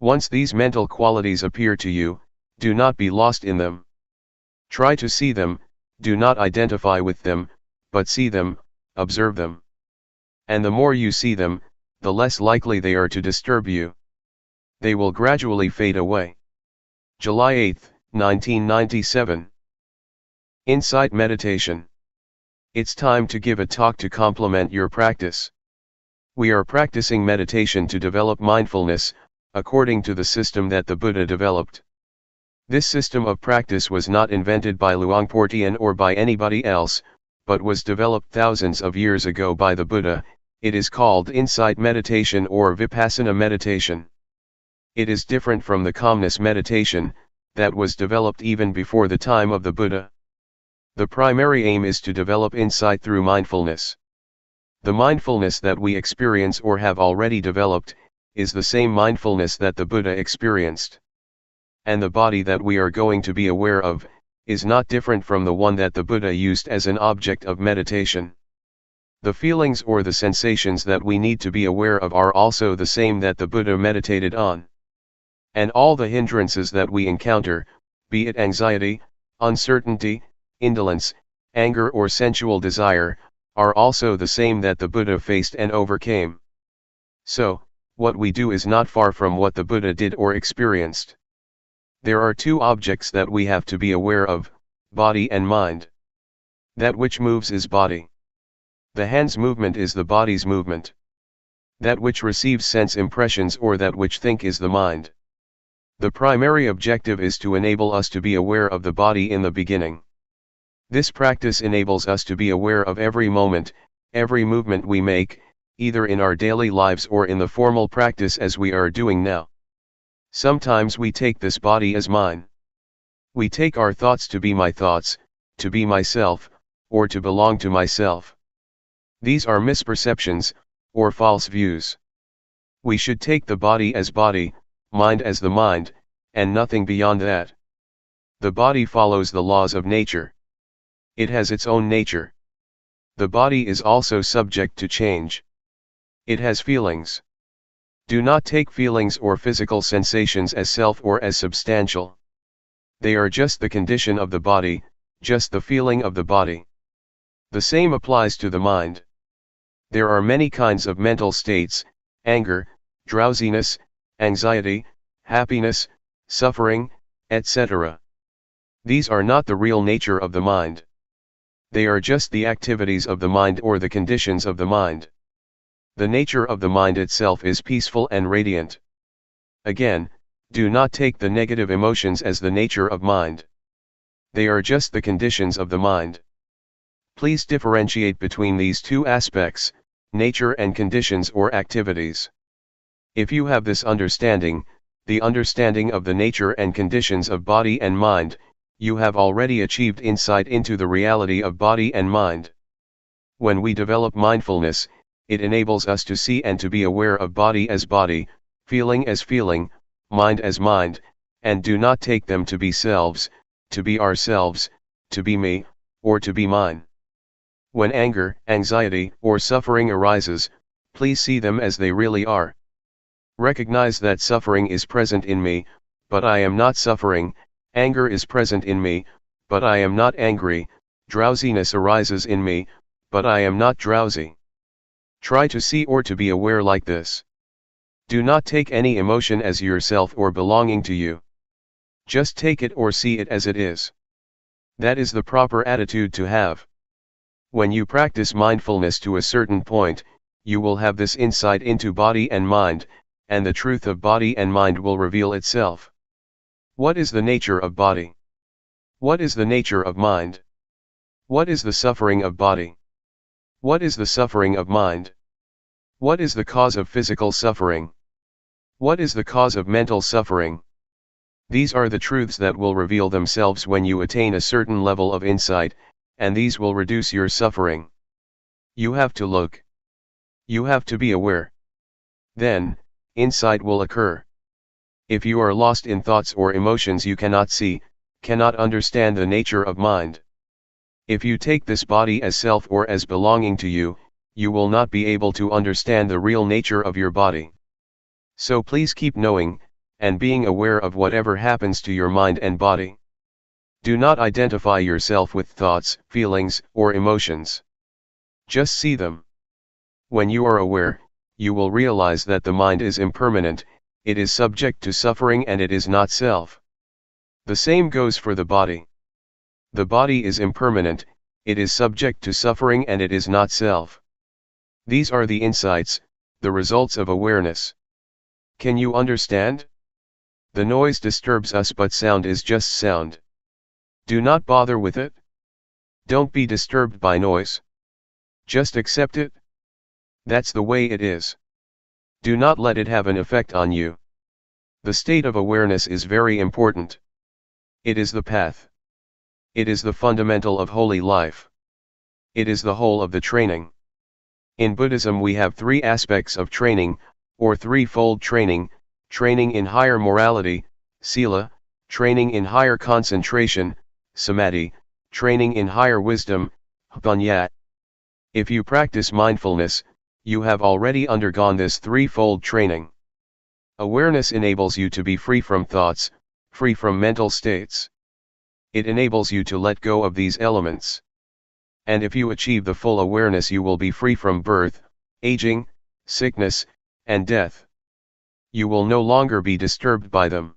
Once these mental qualities appear to you, do not be lost in them. Try to see them, do not identify with them, but see them, observe them. And the more you see them, the less likely they are to disturb you. They will gradually fade away. July 8, 1997. Insight Meditation. It's time to give a talk to complement your practice. We are practicing meditation to develop mindfulness, according to the system that the Buddha developed. This system of practice was not invented by Luangpor Teean or by anybody else, but was developed thousands of years ago by the Buddha. It is called insight meditation or Vipassana meditation. It is different from the calmness meditation, that was developed even before the time of the Buddha. The primary aim is to develop insight through mindfulness. The mindfulness that we experience or have already developed, is the same mindfulness that the Buddha experienced. And the body that we are going to be aware of, is not different from the one that the Buddha used as an object of meditation. The feelings or the sensations that we need to be aware of are also the same that the Buddha meditated on. And all the hindrances that we encounter, be it anxiety, uncertainty, indolence, anger or sensual desire, are also the same that the Buddha faced and overcame. So, what we do is not far from what the Buddha did or experienced. There are two objects that we have to be aware of, body and mind. That which moves is body. The hand's movement is the body's movement. That which receives sense impressions or that which think is the mind. The primary objective is to enable us to be aware of the body in the beginning. This practice enables us to be aware of every moment, every movement we make, either in our daily lives or in the formal practice as we are doing now. Sometimes we take this body as mine. We take our thoughts to be my thoughts, to be myself, or to belong to myself. These are misperceptions, or false views. We should take the body as body, mind as the mind, and nothing beyond that. The body follows the laws of nature. It has its own nature. The body is also subject to change. It has feelings. Do not take feelings or physical sensations as self or as substantial. They are just the condition of the body, just the feeling of the body. The same applies to the mind. There are many kinds of mental states: anger, drowsiness, anxiety, happiness, suffering, etc. These are not the real nature of the mind. They are just the activities of the mind or the conditions of the mind. The nature of the mind itself is peaceful and radiant. Again, do not take the negative emotions as the nature of mind. They are just the conditions of the mind. Please differentiate between these two aspects, nature and conditions or activities. If you have this understanding, the understanding of the nature and conditions of body and mind, you have already achieved insight into the reality of body and mind. When we develop mindfulness, it enables us to see and to be aware of body as body, feeling as feeling, mind as mind, and do not take them to be selves, to be ourselves, to be me, or to be mine. When anger, anxiety, or suffering arises, please see them as they really are. Recognize that suffering is present in me, but I am not suffering. Anger is present in me, but I am not angry. Drowsiness arises in me, but I am not drowsy. Try to see or to be aware like this. Do not take any emotion as yourself or belonging to you. Just take it or see it as it is. That is the proper attitude to have. When you practice mindfulness to a certain point, you will have this insight into body and mind, and the truth of body and mind will reveal itself. What is the nature of body? What is the nature of mind? What is the suffering of body? What is the suffering of mind? What is the cause of physical suffering? What is the cause of mental suffering? These are the truths that will reveal themselves when you attain a certain level of insight, and these will reduce your suffering. You have to look. You have to be aware. Then, insight will occur. If you are lost in thoughts or emotions you cannot see, cannot understand the nature of mind. If you take this body as self or as belonging to you, you will not be able to understand the real nature of your body. So please keep knowing, and being aware of whatever happens to your mind and body. Do not identify yourself with thoughts, feelings, or emotions. Just see them. When you are aware, you will realize that the mind is impermanent, it is subject to suffering and it is not self. The same goes for the body. The body is impermanent, it is subject to suffering and it is not self. These are the insights, the results of awareness. Can you understand? The noise disturbs us but sound is just sound. Do not bother with it. Don't be disturbed by noise. Just accept it. That's the way it is. Do not let it have an effect on you. The state of awareness is very important. It is the path. It is the fundamental of holy life. It is the whole of the training. In Buddhism we have three aspects of training, or threefold training: training in higher morality, sila; training in higher concentration, samadhi; training in higher wisdom, panya. If you practice mindfulness, you have already undergone this threefold training. Awareness enables you to be free from thoughts, free from mental states. It enables you to let go of these elements. And if you achieve the full awareness you will be free from birth, aging, sickness, and death. You will no longer be disturbed by them.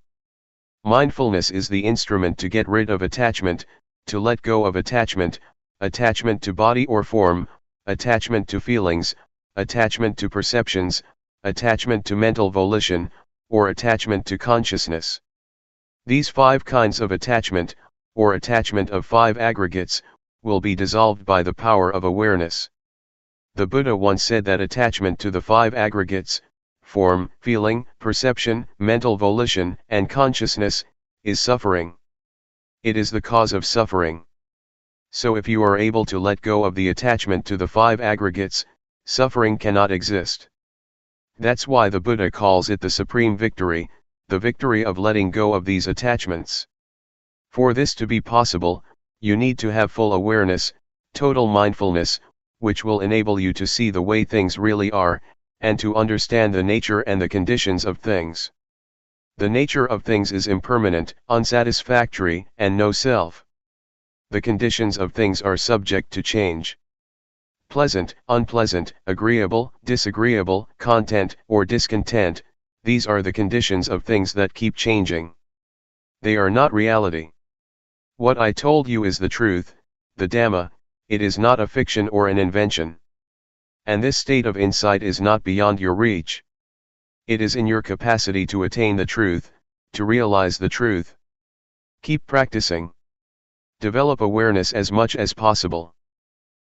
Mindfulness is the instrument to get rid of attachment, to let go of attachment, attachment to body or form, attachment to feelings, attachment to perceptions, attachment to mental volition, or attachment to consciousness. These 5 kinds of attachment, or attachment of 5 aggregates, will be dissolved by the power of awareness. The Buddha once said that attachment to the 5 aggregates, form, feeling, perception, mental volition, and consciousness, is suffering. It is the cause of suffering. So if you are able to let go of the attachment to the 5 aggregates, suffering cannot exist. That's why the Buddha calls it the supreme victory, the victory of letting go of these attachments. For this to be possible, you need to have full awareness, total mindfulness, which will enable you to see the way things really are, and to understand the nature and the conditions of things. The nature of things is impermanent, unsatisfactory, and no self. The conditions of things are subject to change. Pleasant, unpleasant, agreeable, disagreeable, content or discontent, these are the conditions of things that keep changing. They are not reality. What I told you is the truth, the Dhamma, it is not a fiction or an invention. And this state of insight is not beyond your reach. It is in your capacity to attain the truth, to realize the truth. Keep practicing. Develop awareness as much as possible.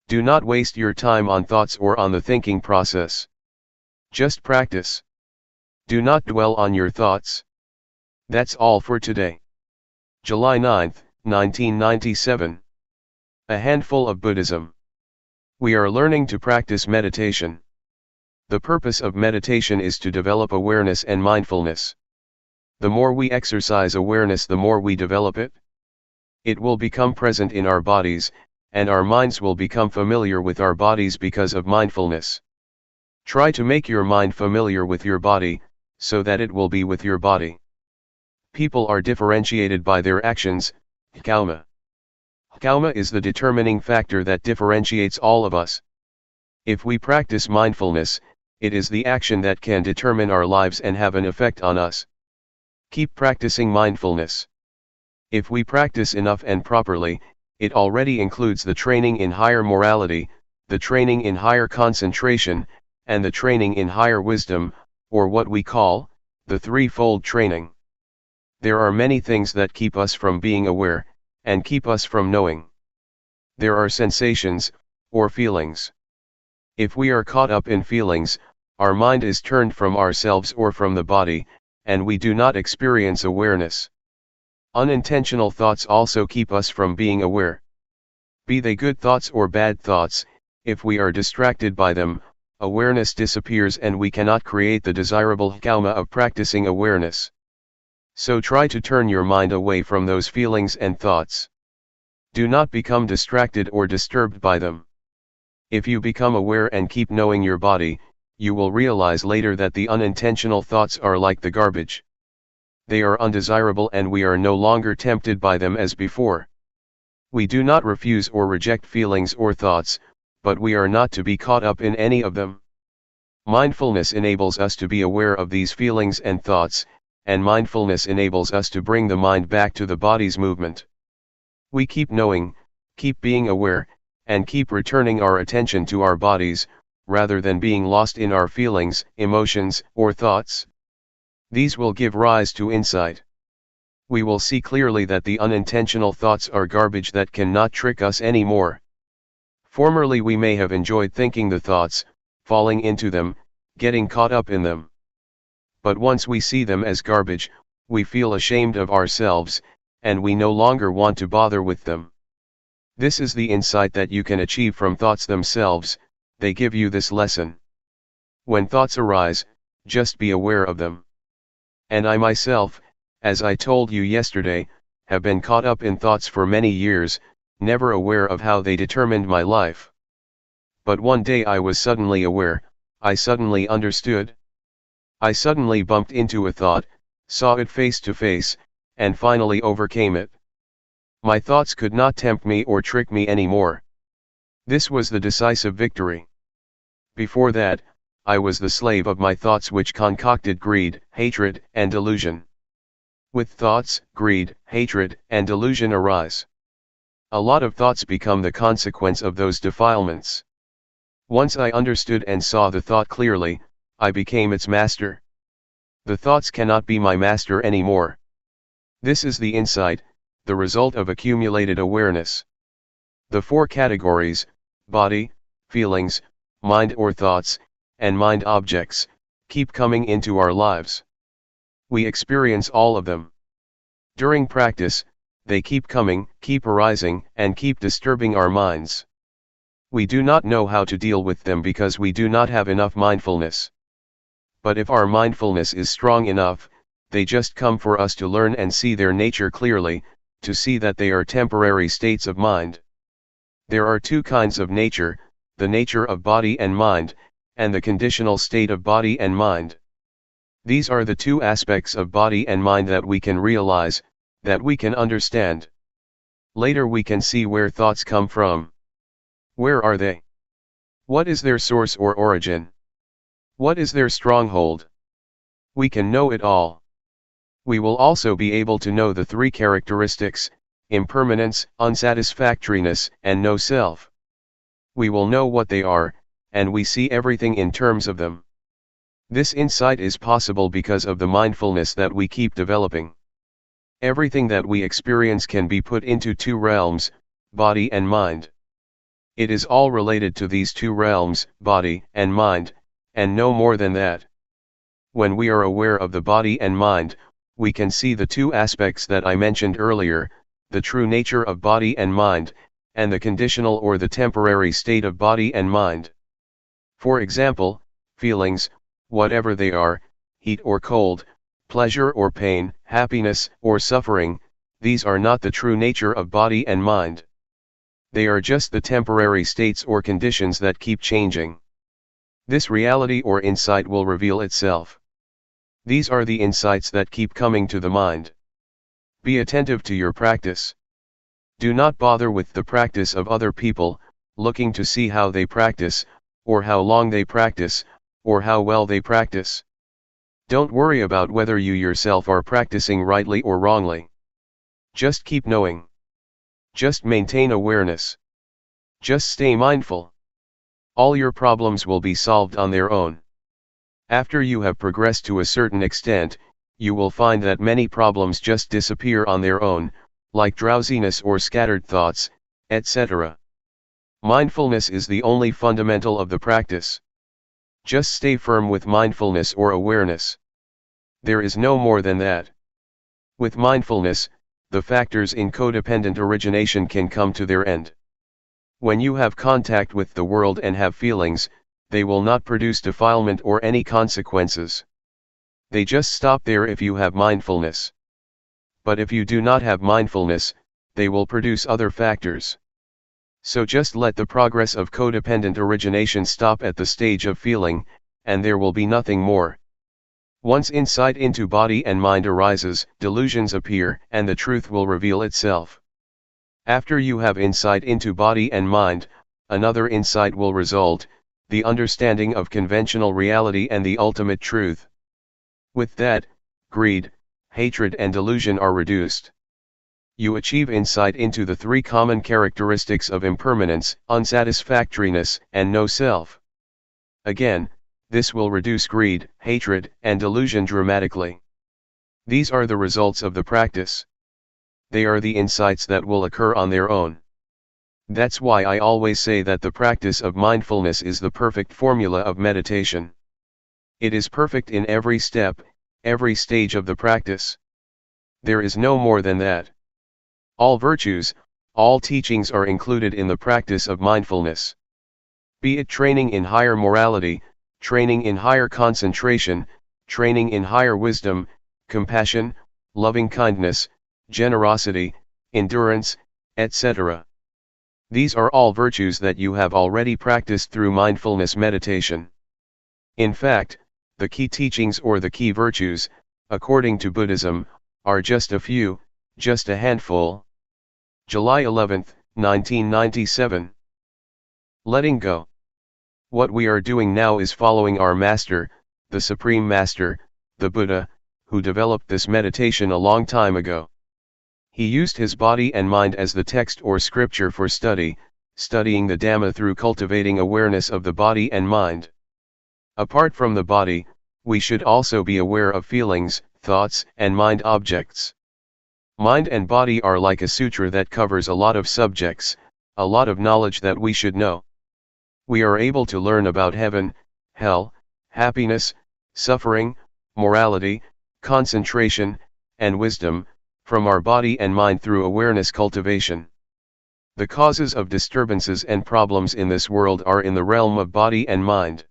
Do not waste your time on thoughts or on the thinking process. Just practice. Do not dwell on your thoughts. That's all for today. July 9, 1997. A handful of Buddhism. We are learning to practice meditation. The purpose of meditation is to develop awareness and mindfulness. The more we exercise awareness, the more we develop it. It will become present in our bodies, and our minds will become familiar with our bodies because of mindfulness. Try to make your mind familiar with your body, so that it will be with your body. People are differentiated by their actions, karma. Karma is the determining factor that differentiates all of us. If we practice mindfulness, It is the action that can determine our lives and have an effect on us. Keep practicing mindfulness. If we practice enough and properly, it already includes the training in higher morality, the training in higher concentration, and the training in higher wisdom, or what we call, the threefold training. There are many things that keep us from being aware, and keep us from knowing. There are sensations, or feelings. If we are caught up in feelings, our mind is turned from ourselves or from the body, and we do not experience awareness. Unintentional thoughts also keep us from being aware. Be they good thoughts or bad thoughts, if we are distracted by them, awareness disappears and we cannot create the desirable karma of practicing awareness. So try to turn your mind away from those feelings and thoughts. Do not become distracted or disturbed by them. If you become aware and keep knowing your body, you will realize later that the unintentional thoughts are like the garbage. They are undesirable and we are no longer tempted by them as before. We do not refuse or reject feelings or thoughts, but we are not to be caught up in any of them. Mindfulness enables us to be aware of these feelings and thoughts, and mindfulness enables us to bring the mind back to the body's movement. We keep knowing, keep being aware, and keep returning our attention to our bodies, rather than being lost in our feelings, emotions, or thoughts. These will give rise to insight. We will see clearly that the unintentional thoughts are garbage that cannot trick us anymore. Formerly we may have enjoyed thinking the thoughts, falling into them, getting caught up in them. But once we see them as garbage, we feel ashamed of ourselves, and we no longer want to bother with them. This is the insight that you can achieve from thoughts themselves. They give you this lesson. When thoughts arise, just be aware of them. And I myself, as I told you yesterday, have been caught up in thoughts for many years, never aware of how they determined my life. But one day I was suddenly aware, I suddenly understood. I suddenly bumped into a thought, saw it face to face, and finally overcame it. My thoughts could not tempt me or trick me anymore. This was the decisive victory. Before that, I was the slave of my thoughts which concocted greed, hatred, and delusion. With thoughts, greed, hatred, and delusion arise. A lot of thoughts become the consequence of those defilements. Once I understood and saw the thought clearly, I became its master. The thoughts cannot be my master anymore. This is the insight, the result of accumulated awareness. The four categories, body, feelings, mind or thoughts, and mind objects, keep coming into our lives. We experience all of them. During practice, they keep coming, keep arising, and keep disturbing our minds. We do not know how to deal with them because we do not have enough mindfulness. But if our mindfulness is strong enough, they just come for us to learn and see their nature clearly, to see that they are temporary states of mind. There are two kinds of nature, the nature of body and mind, and the conditional state of body and mind. These are the two aspects of body and mind that we can realize, that we can understand. Later we can see where thoughts come from. Where are they? What is their source or origin? What is their stronghold? We can know it all. We will also be able to know the three characteristics, impermanence, unsatisfactoriness, and no self. We will know what they are, and we see everything in terms of them. This insight is possible because of the mindfulness that we keep developing. Everything that we experience can be put into two realms, body and mind. It is all related to these two realms, body and mind, and no more than that. When we are aware of the body and mind, we can see the two aspects that I mentioned earlier, the true nature of body and mind, and the conditional or the temporary state of body and mind. For example, feelings, whatever they are, heat or cold, pleasure or pain, happiness or suffering, these are not the true nature of body and mind. They are just the temporary states or conditions that keep changing. This reality or insight will reveal itself. These are the insights that keep coming to the mind. Be attentive to your practice. Do not bother with the practice of other people, looking to see how they practice, or how long they practice, or how well they practice. Don't worry about whether you yourself are practicing rightly or wrongly. Just keep knowing. Just maintain awareness. Just stay mindful. All your problems will be solved on their own. After you have progressed to a certain extent, you will find that many problems just disappear on their own, like drowsiness or scattered thoughts, etc. Mindfulness is the only fundamental of the practice. Just stay firm with mindfulness or awareness. There is no more than that. With mindfulness, the factors in codependent origination can come to their end. When you have contact with the world and have feelings, they will not produce defilement or any consequences. They just stop there if you have mindfulness. But if you do not have mindfulness, they will produce other factors. So just let the progress of codependent origination stop at the stage of feeling, and there will be nothing more. Once insight into body and mind arises, delusions appear, and the truth will reveal itself. After you have insight into body and mind, another insight will result, the understanding of conventional reality and the ultimate truth. With that, greed, hatred and delusion are reduced. You achieve insight into the three common characteristics of impermanence, unsatisfactoriness, and no self. Again, this will reduce greed, hatred, and delusion dramatically. These are the results of the practice. They are the insights that will occur on their own. That's why I always say that the practice of mindfulness is the perfect formula of meditation. It is perfect in every step, every stage of the practice. There is no more than that. All virtues, all teachings are included in the practice of mindfulness. Be it training in higher morality, training in higher concentration, training in higher wisdom, compassion, loving kindness, generosity, endurance, etc. These are all virtues that you have already practiced through mindfulness meditation. In fact, the key teachings or the key virtues, according to Buddhism, are just a few, just a handful. July 11, 1997. Letting go. What we are doing now is following our Master, the Supreme Master, the Buddha, who developed this meditation a long time ago. He used his body and mind as the text or scripture for studying the Dhamma through cultivating awareness of the body and mind. Apart from the body, we should also be aware of feelings, thoughts, and mind objects. Mind and body are like a sutra that covers a lot of subjects, a lot of knowledge that we should know. We are able to learn about heaven, hell, happiness, suffering, morality, concentration, and wisdom, from our body and mind through awareness cultivation. The causes of disturbances and problems in this world are in the realm of body and mind.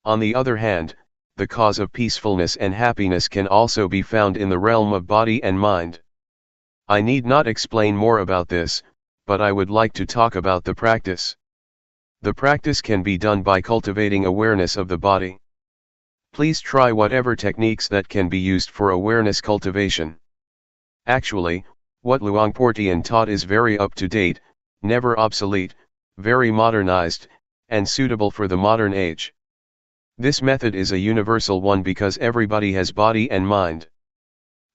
On the other hand, the cause of peacefulness and happiness can also be found in the realm of body and mind. I need not explain more about this, but I would like to talk about the practice. The practice can be done by cultivating awareness of the body. Please try whatever techniques that can be used for awareness cultivation. Actually, what Luangpor Teean taught is very up-to-date, never obsolete, very modernized, and suitable for the modern age. This method is a universal one because everybody has body and mind.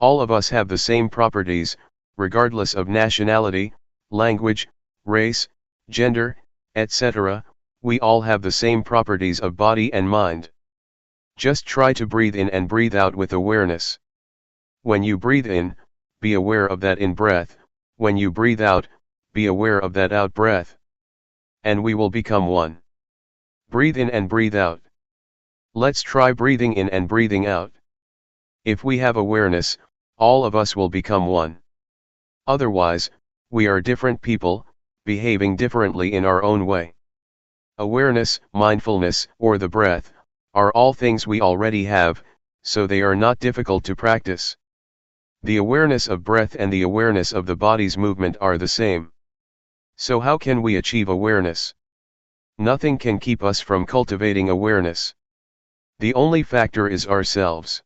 All of us have the same properties, regardless of nationality, language, race, gender, etc. We all have the same properties of body and mind. Just try to breathe in and breathe out with awareness. When you breathe in, be aware of that in-breath, when you breathe out, be aware of that out-breath. And we will become one. Breathe in and breathe out. Let's try breathing in and breathing out. If we have awareness, all of us will become one. Otherwise, we are different people, behaving differently in our own way. Awareness, mindfulness, or the breath, are all things we already have, so they are not difficult to practice. The awareness of breath and the awareness of the body's movement are the same. So how can we achieve awareness? Nothing can keep us from cultivating awareness. The only factor is ourselves.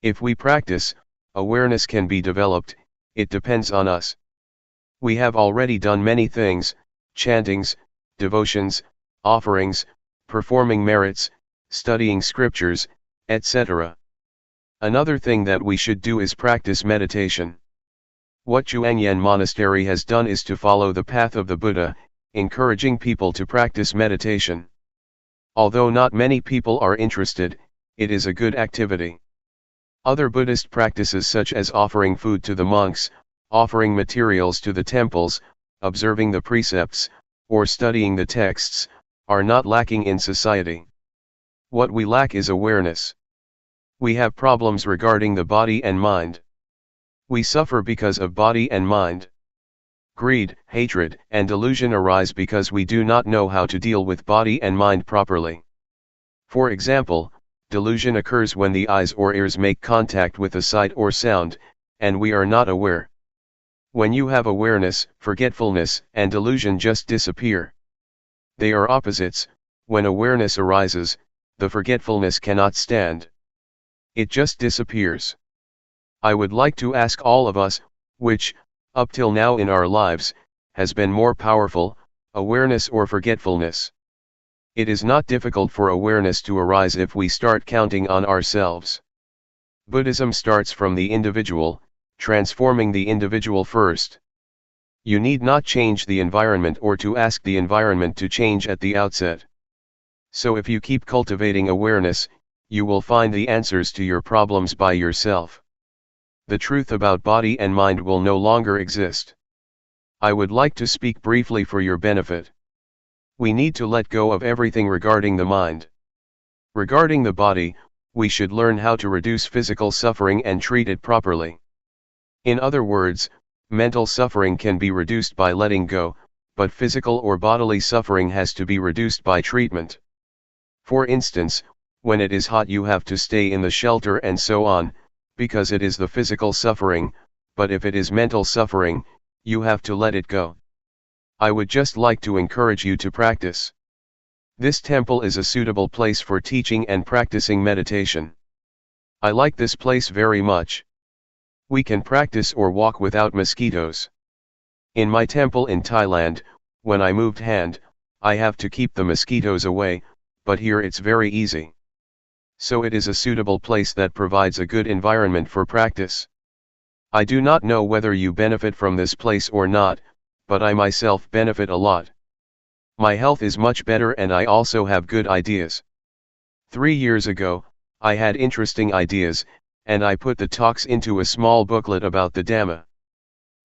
If we practice, awareness can be developed, it depends on us. We have already done many things, chantings, devotions, offerings, performing merits, studying scriptures, etc. Another thing that we should do is practice meditation. What Zhuangyan Monastery has done is to follow the path of the Buddha, encouraging people to practice meditation. Although not many people are interested, it is a good activity. Other Buddhist practices such as offering food to the monks, offering materials to the temples, observing the precepts, or studying the texts, are not lacking in society. What we lack is awareness. We have problems regarding the body and mind. We suffer because of body and mind. Greed, hatred, and delusion arise because we do not know how to deal with body and mind properly. For example, delusion occurs when the eyes or ears make contact with a sight or sound, and we are not aware. When you have awareness, forgetfulness and delusion just disappear. They are opposites. When awareness arises, the forgetfulness cannot stand. It just disappears. I would like to ask all of us, which, up till now in our lives, has been more powerful, awareness or forgetfulness? It is not difficult for awareness to arise if we start counting on ourselves. Buddhism starts from the individual, transforming the individual first. You need not change the environment or to ask the environment to change at the outset. So if you keep cultivating awareness, you will find the answers to your problems by yourself. The truth about body and mind will no longer exist. I would like to speak briefly for your benefit. We need to let go of everything regarding the mind. Regarding the body, we should learn how to reduce physical suffering and treat it properly. In other words, mental suffering can be reduced by letting go, but physical or bodily suffering has to be reduced by treatment. For instance, when it is hot you have to stay in the shelter and so on, because it is the physical suffering, but if it is mental suffering, you have to let it go. I would just like to encourage you to practice. This temple is a suitable place for teaching and practicing meditation. I like this place very much. We can practice or walk without mosquitoes. In my temple in Thailand, when I moved hand, I have to keep the mosquitoes away, but here it's very easy. So it is a suitable place that provides a good environment for practice. I do not know whether you benefit from this place or not, but I myself benefit a lot. My health is much better and I also have good ideas. 3 years ago, I had interesting ideas, and I put the talks into a small booklet about the Dhamma.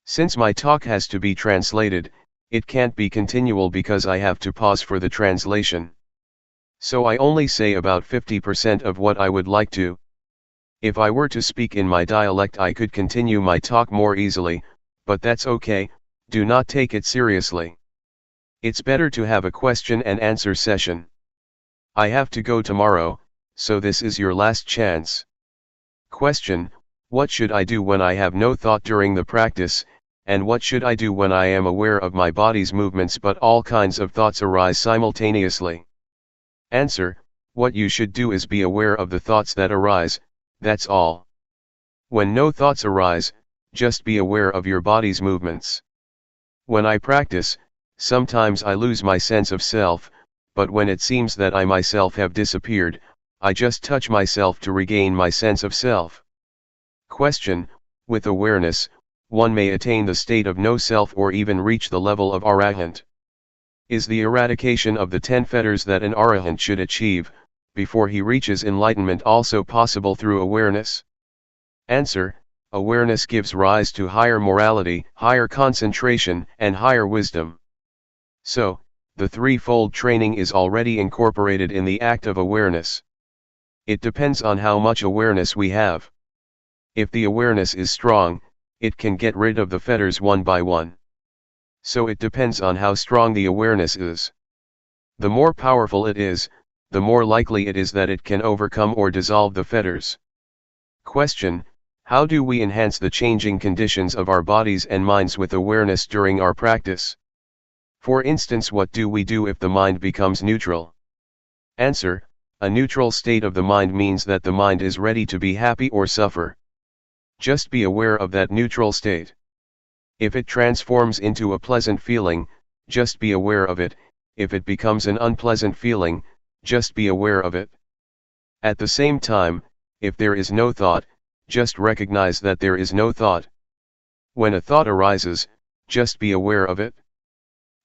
Since my talk has to be translated, it can't be continual because I have to pause for the translation. So I only say about 50% of what I would like to. If I were to speak in my dialect I could continue my talk more easily, but that's okay, do not take it seriously. It's better to have a question and answer session. I have to go tomorrow, so this is your last chance. Question: what should I do when I have no thought during the practice, and what should I do when I am aware of my body's movements but all kinds of thoughts arise simultaneously? Answer: what you should do is be aware of the thoughts that arise, that's all. When no thoughts arise, just be aware of your body's movements. When I practice, sometimes I lose my sense of self, but when it seems that I myself have disappeared, I just touch myself to regain my sense of self. Question: with awareness, one may attain the state of no self or even reach the level of arahant. Is the eradication of the 10 fetters that an arahant should achieve, before he reaches enlightenment also possible through awareness? Answer: awareness gives rise to higher morality, higher concentration, and higher wisdom. So, the threefold training is already incorporated in the act of awareness. It depends on how much awareness we have. If the awareness is strong, it can get rid of the fetters one by one. So it depends on how strong the awareness is. The more powerful it is, the more likely it is that it can overcome or dissolve the fetters. Question: how do we enhance the changing conditions of our bodies and minds with awareness during our practice? For instance, what do we do if the mind becomes neutral? Answer: a neutral state of the mind means that the mind is ready to be happy or suffer. Just be aware of that neutral state. If it transforms into a pleasant feeling, just be aware of it. If it becomes an unpleasant feeling, just be aware of it. At the same time, if there is no thought, just recognize that there is no thought. When a thought arises, just be aware of it.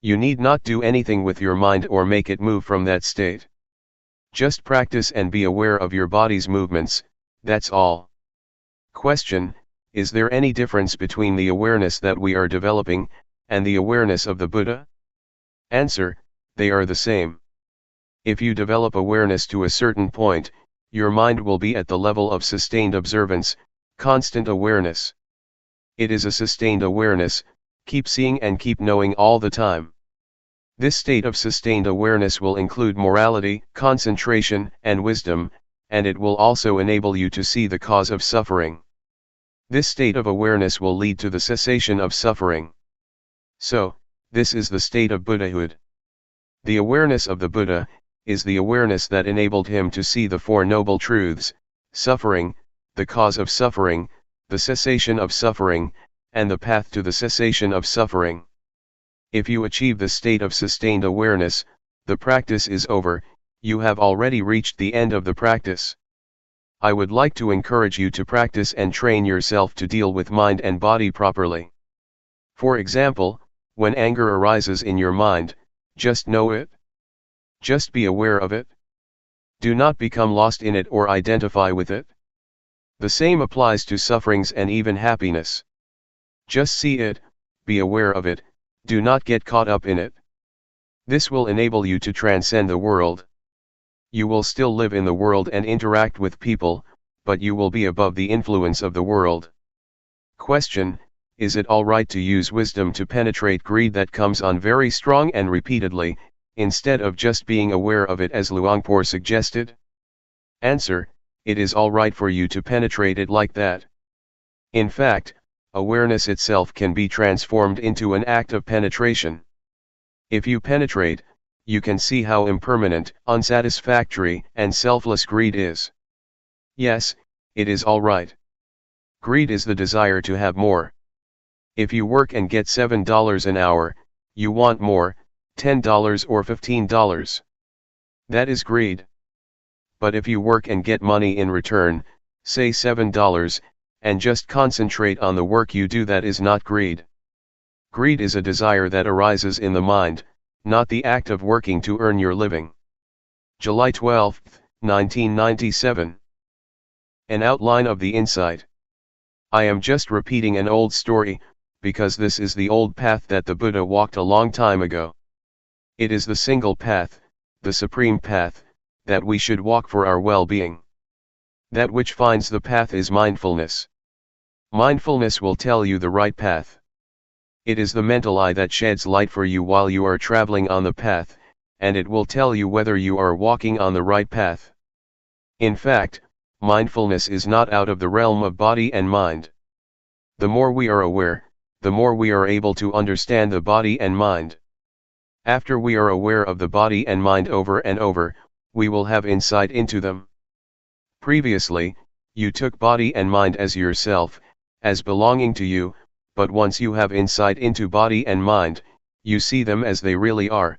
You need not do anything with your mind or make it move from that state. Just practice and be aware of your body's movements, that's all. Question: is there any difference between the awareness that we are developing, and the awareness of the Buddha? Answer: they are the same. If you develop awareness to a certain point, your mind will be at the level of sustained observance, constant awareness. It is a sustained awareness, keep seeing and keep knowing all the time. This state of sustained awareness will include morality, concentration, and wisdom, and it will also enable you to see the cause of suffering. This state of awareness will lead to the cessation of suffering. So, this is the state of Buddhahood. The awareness of the Buddha is the awareness that enabled him to see the Four Noble Truths: suffering, the cause of suffering, the cessation of suffering, and the path to the cessation of suffering. If you achieve the state of sustained awareness, the practice is over, you have already reached the end of the practice. I would like to encourage you to practice and train yourself to deal with mind and body properly. For example, when anger arises in your mind, just know it. Just be aware of it. Do not become lost in it or identify with it. The same applies to sufferings and even happiness. Just see it, be aware of it, do not get caught up in it. This will enable you to transcend the world. You will still live in the world and interact with people, but you will be above the influence of the world. Question: is it alright to use wisdom to penetrate greed that comes on very strong and repeatedly, instead of just being aware of it as Luangpor suggested? Answer: it is alright for you to penetrate it like that. In fact, awareness itself can be transformed into an act of penetration. If you penetrate, you can see how impermanent, unsatisfactory, and selfless greed is. Yes, it is alright. Greed is the desire to have more. If you work and get $7 an hour, you want more, $10 or $15. That is greed. But if you work and get money in return, say $7, and just concentrate on the work you do, that is not greed. Greed is a desire that arises in the mind, not the act of working to earn your living. July 12, 1997. An outline of the insight. I am just repeating an old story, because this is the old path that the Buddha walked a long time ago. It is the single path, the supreme path, that we should walk for our well-being. That which finds the path is mindfulness. Mindfulness will tell you the right path. It is the mental eye that sheds light for you while you are traveling on the path, and it will tell you whether you are walking on the right path. In fact, mindfulness is not out of the realm of body and mind. The more we are aware, the more we are able to understand the body and mind. After we are aware of the body and mind over and over, we will have insight into them. Previously, you took body and mind as yourself, as belonging to you, but once you have insight into body and mind, you see them as they really are.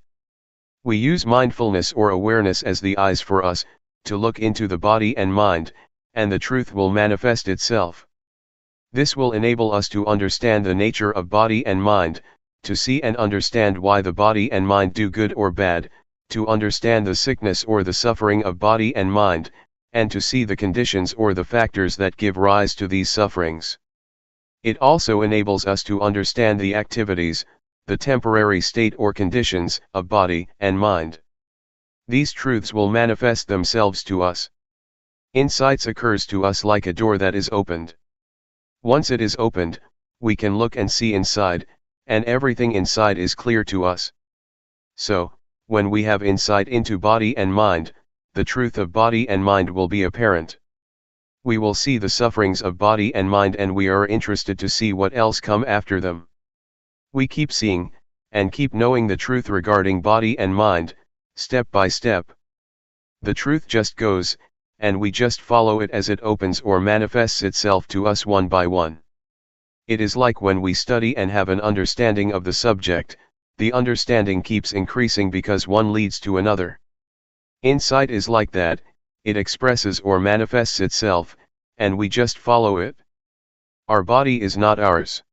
We use mindfulness or awareness as the eyes for us, to look into the body and mind, and the truth will manifest itself. This will enable us to understand the nature of body and mind, to see and understand why the body and mind do good or bad, to understand the sickness or the suffering of body and mind, and to see the conditions or the factors that give rise to these sufferings. It also enables us to understand the activities, the temporary state or conditions, of body and mind. These truths will manifest themselves to us. Insights occurs to us like a door that is opened. Once it is opened, we can look and see inside, and everything inside is clear to us. So, when we have insight into body and mind, the truth of body and mind will be apparent. We will see the sufferings of body and mind, and we are interested to see what else come after them. We keep seeing, and keep knowing the truth regarding body and mind, step by step. The truth just goes, and we just follow it as it opens or manifests itself to us one by one. It is like when we study and have an understanding of the subject, the understanding keeps increasing because one leads to another. Insight is like that, it expresses or manifests itself, and we just follow it. Our body is not ours.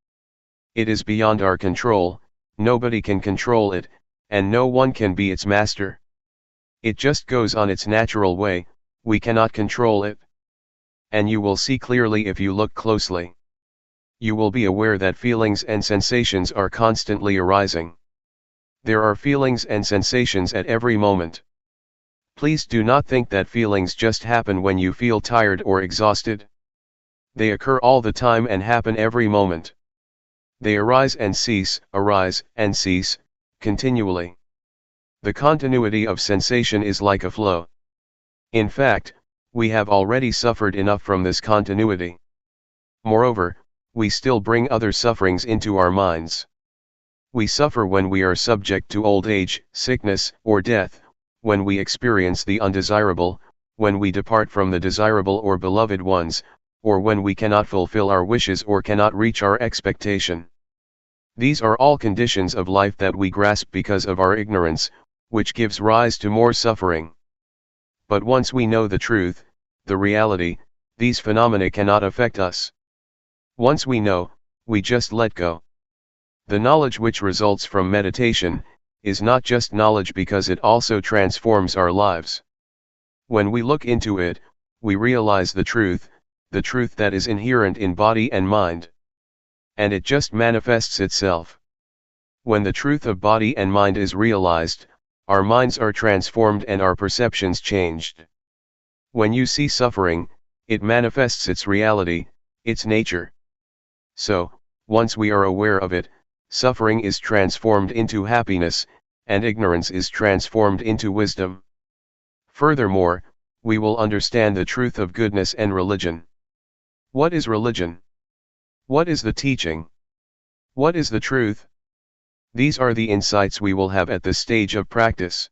It is beyond our control, nobody can control it, and no one can be its master. It just goes on its natural way, we cannot control it. And you will see clearly if you look closely. You will be aware that feelings and sensations are constantly arising. There are feelings and sensations at every moment. Please do not think that feelings just happen when you feel tired or exhausted. They occur all the time and happen every moment. They arise and cease, continually. The continuity of sensation is like a flow. In fact, we have already suffered enough from this continuity. Moreover, we still bring other sufferings into our minds. We suffer when we are subject to old age, sickness, or death, when we experience the undesirable, when we depart from the desirable or beloved ones, or when we cannot fulfill our wishes or cannot reach our expectation. These are all conditions of life that we grasp because of our ignorance, which gives rise to more suffering. But once we know the truth, the reality, these phenomena cannot affect us. Once we know, we just let go. The knowledge which results from meditation is not just knowledge because it also transforms our lives. When we look into it, we realize the truth that is inherent in body and mind. And it just manifests itself. When the truth of body and mind is realized, our minds are transformed and our perceptions changed. When you see suffering, it manifests its reality, its nature. So, once we are aware of it, suffering is transformed into happiness, and ignorance is transformed into wisdom. Furthermore, we will understand the truth of goodness and religion. What is religion? What is the teaching? What is the truth? These are the insights we will have at this stage of practice.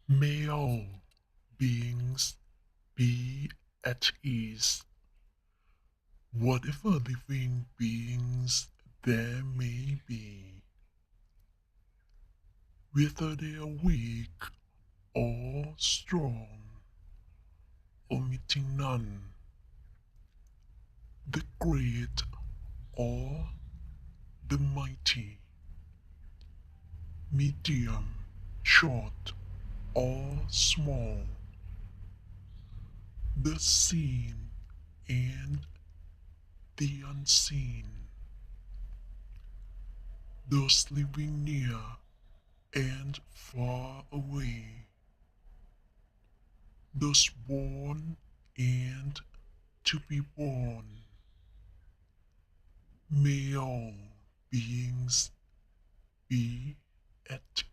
May all beings be at ease. Whatever living beings there may be, whether they are weak or strong, omitting none, the great or the mighty, medium, short or small, the seen and the unseen, those living near and far away, those born and to be born. May all beings be at